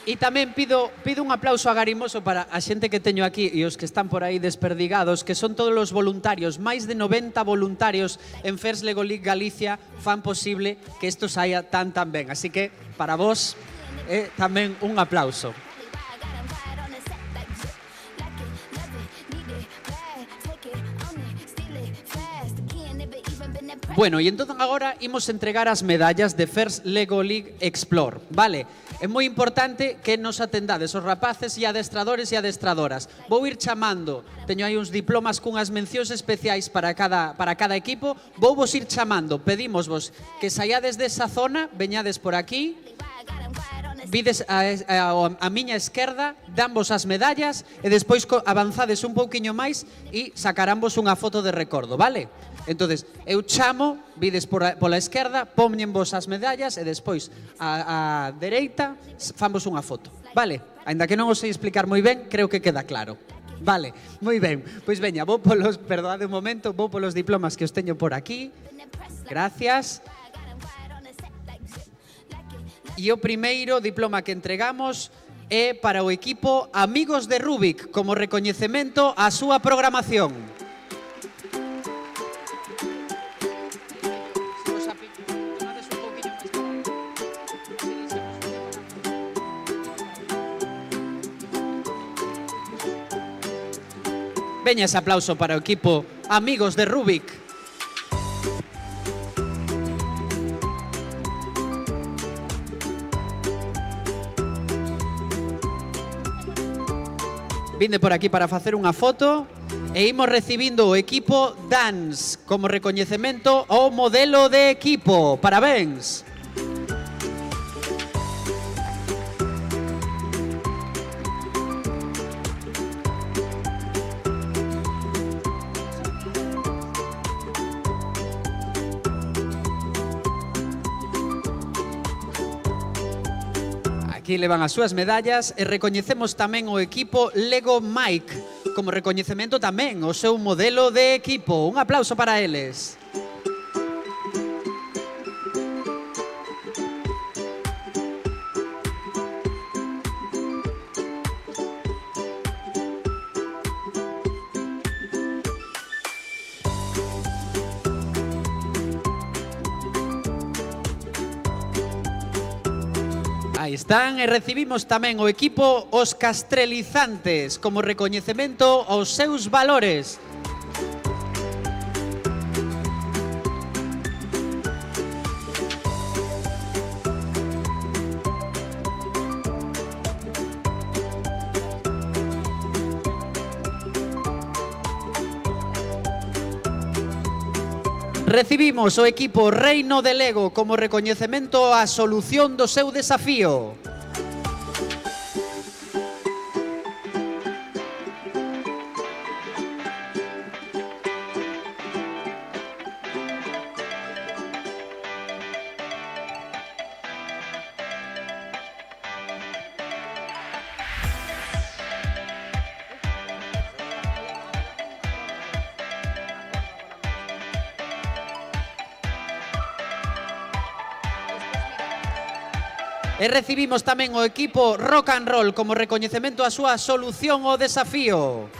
E tamén pido un aplauso agarimoso para a xente que teño aquí e os que están por aí desperdigados, que son todos os voluntarios, máis de 90 voluntarios en First Lego League Galicia fan posible que isto saia tan ben. Así que, para vos, tamén un aplauso. Bueno, e entón agora imos entregar as medallas de First Lego League Explore, vale? É moi importante que nos atendades os rapaces e adestradores e adestradoras. Vou ir chamando, teño aí uns diplomas cunhas mencións especiais para cada equipo, vou vos ir chamando, pedímosvos que saiades desa zona, veñades por aquí, vides a miña esquerda, danvos as medallas e despois avanzades un pouquiño máis e sacaránvos unha foto de recordo, vale? Entonces, eu chamo, vides pola esquerda, ponenvos as medallas e despois a dereita fanvos unha foto, vale? Ainda que non os sei explicar moi ben, creo que queda claro. Vale, moi ben. Pois veña, perdóade un momento, vou polos diplomas que os teño por aquí. Gracias. E o primeiro diploma que entregamos é para o equipo Amigos de Rubik, como recoñecemento á súa programación. Veña ese aplauso para o equipo Amigos de Rubik. Vinde por aquí para facer unha foto e imos recibindo o equipo Dance como recoñecemento ao modelo de equipo. Parabéns! Aquí levan as súas medallas e recoñecemos tamén o equipo Lego Mike como recoñecemento tamén o seu modelo de equipo. Un aplauso para eles. Aí están e recibimos tamén o equipo Os Castrelizantes como recoñecemento aos seus valores. Recibimos o equipo Reino de Lego como recoñecemento á solución do seu desafío. E recibimos tamén o equipo Rock and Roll como recoñecemento á súa solución ao desafío.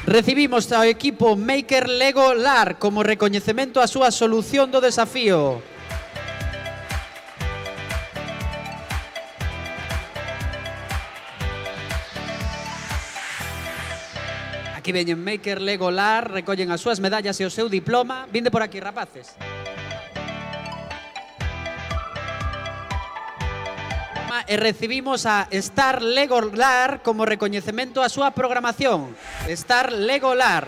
Recibimos ao equipo Maker Lego LAR como recoñecemento á súa solución do desafío. Aquí veñen Maker Lego LAR, recollen as súas medallas e o seu diploma. Vinde por aquí, rapaces. E recibimos a Star Lego LAR como recoñecemento á súa programación. Star Lego LAR.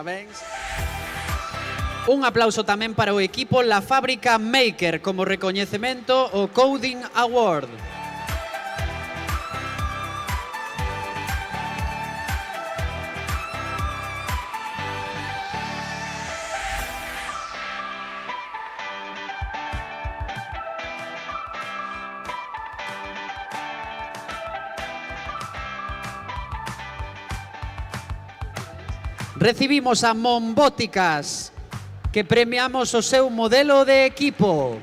Parabéns. Un aplauso tamén para o equipo La Fábrica Maker como recoñecemento ao Coding Award. Recibimos a Monbóticas, que premiamos o seu modelo de equipo.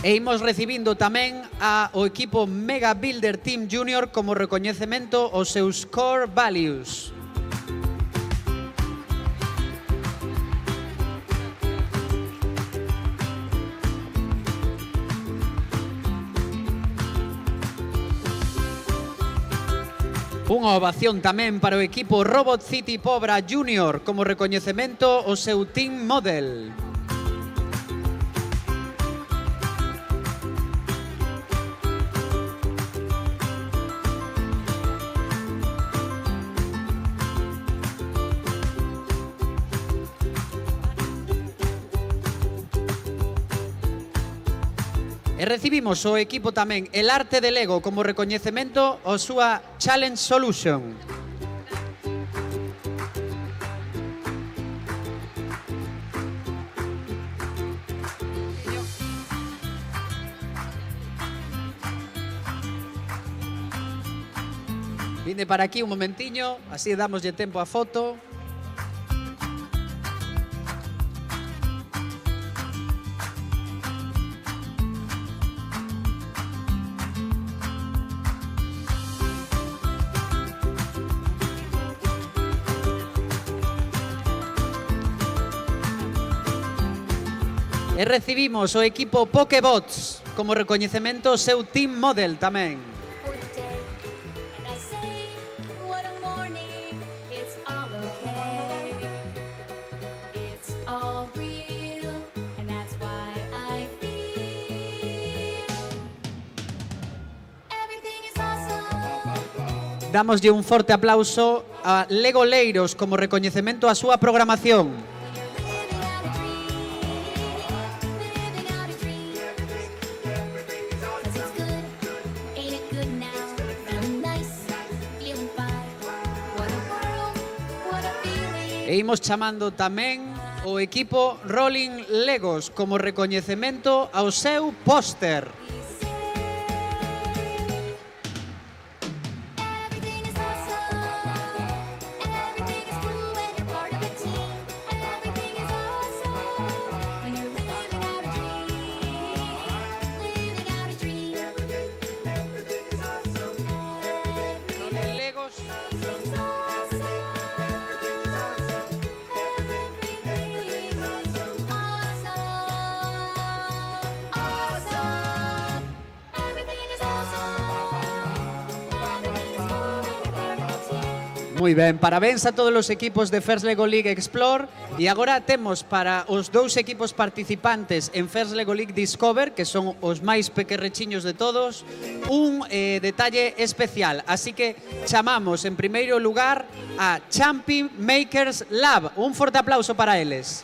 E imos recibindo tamén ao equipo Mega Builder Team Junior como recoñecemento aos seus core values. Unha ovación tamén para o equipo Robot City Pobra Junior como recoñecemento ao seu team model. E recibimos o equipo tamén El Arte de Lego como recoñecemento ao súa Challenge Solution. Vinde para aquí un momentiño, así damoslle tempo á foto. E recibimos o equipo Pokebots como recoñecemento ao seu team model tamén. Dámoslle un forte aplauso a Legoleiros como recoñecemento á súa programación. E imos chamando tamén o equipo Rolling Legos como recoñecemento ao seu póster. Moi ben, parabéns a todos os equipos de First Lego League Explore e agora temos para os dous equipos participantes en First Lego League Discover, que son os máis pequerrechiños de todos, un detalle especial. Así que chamamos en primeiro lugar a Champi Makers Lab. Un forte aplauso para eles.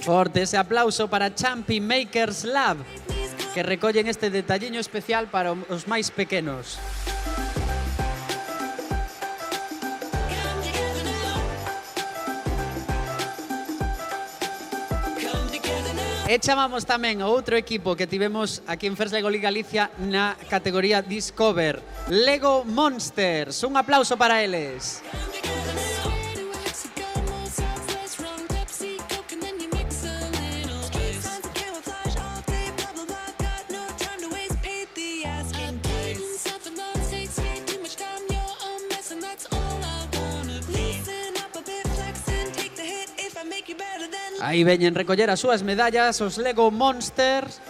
Forte ese aplauso para Champi Makers Lab, que recollen este detalliño especial para os máis pequenos. E chamamos tamén o outro equipo que tivemos aquí en First Lego League Galicia na categoría Discover, Lego Monsters. Un aplauso para eles. Aí veñen recoller as súas medallas os Lego Monsters.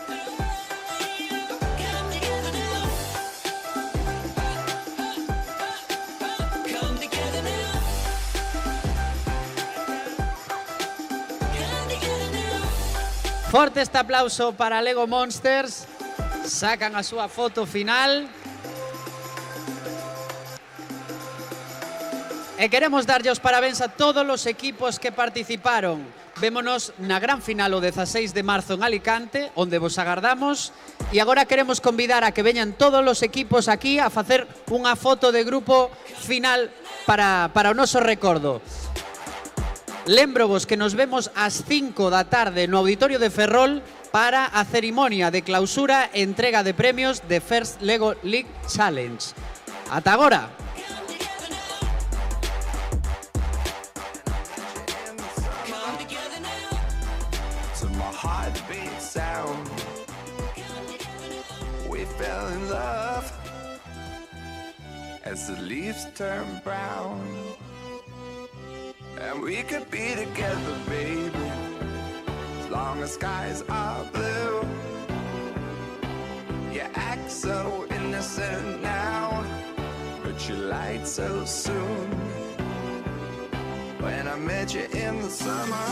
Forte este aplauso para Lego Monsters. Sacan a súa foto final. E queremos darlle os parabéns a todos os equipos que participaron. Vémonos na gran final o 16 de marzo en Alicante, onde vos agardamos. E agora queremos convidar a que veñan todos os equipos aquí a facer unha foto de grupo final para o noso recordo. Lembrovos que nos vemos ás 5 da tarde no Auditorio de Ferrol para a cerimonia de clausura e entrega de premios de First Lego League Challenge. Ata agora! We fell in love as the leaves turn brown, and we could be together, baby, as long as skies are blue. You act so innocent now, but you lied so soon. When I met you in the summer,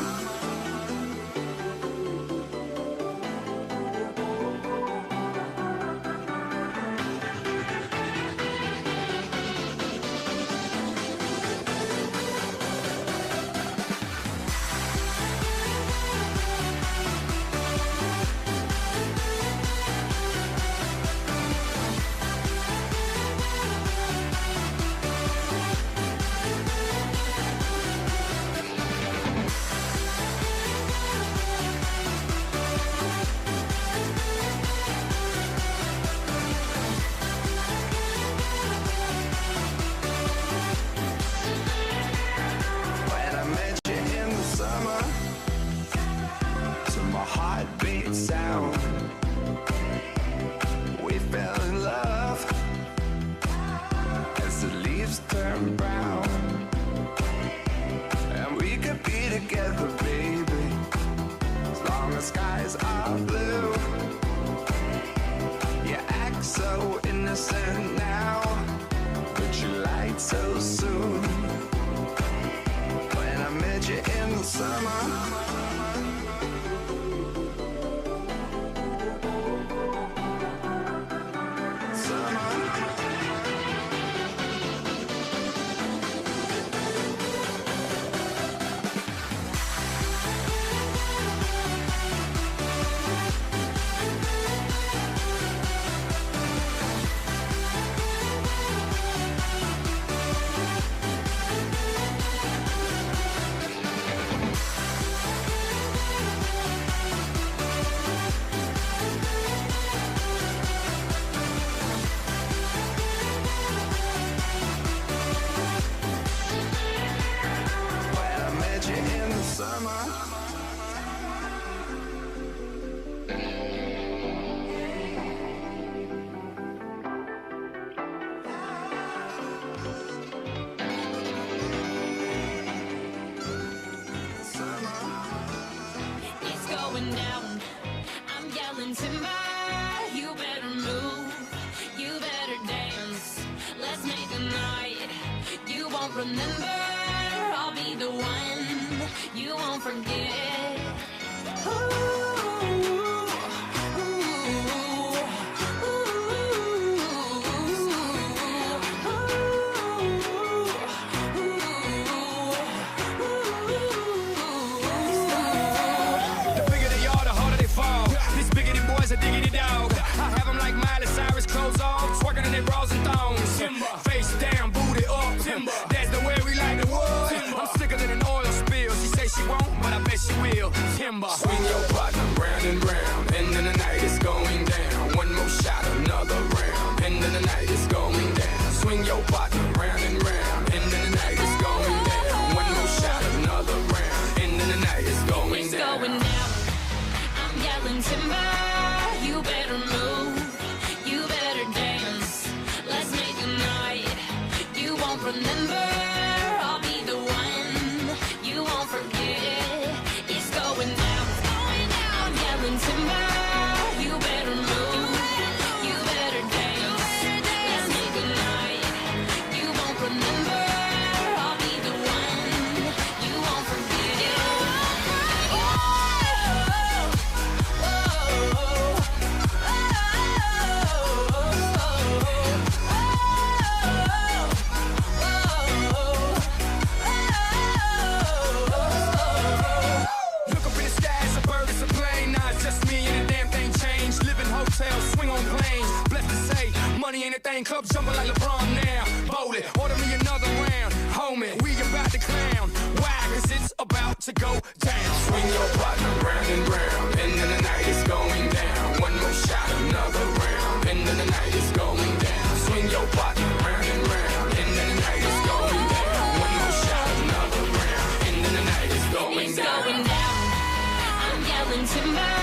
yes you will. Timber. Swing your partner round and round, and then the night is going down. One more shot, another round, and then the night is going down. Swing your partner round and round, and then the night is going down. One more shot, another round, and then the night is going down. It's going down. I'm yelling timber. You better move. You better dance. Let's make a night you won't remember. I'll be the one you won't forget. It's going down. It's going down. I'm yelling timber. You better move. You better dance. Let's make a night you won't remember. I'll be the one you won't forget. Look up in the sky, it's a bird, it's a plane. Nah, it's just me and the damn thing changed. Live in hotels, swing on planes. Blessed to say, money ain't a thing. Club jumping like LeBron now. Bowl it, order me another round. Homie, we about to clown. Why? Cause it's about to go down. Swing your partner round and round, and then the night is going down. One more shot, another round, and then the night is going down. Swing your partner round and round, and then the night is going down. One more shot, another round, and then the night is going It's down. going down. I'm yelling timber.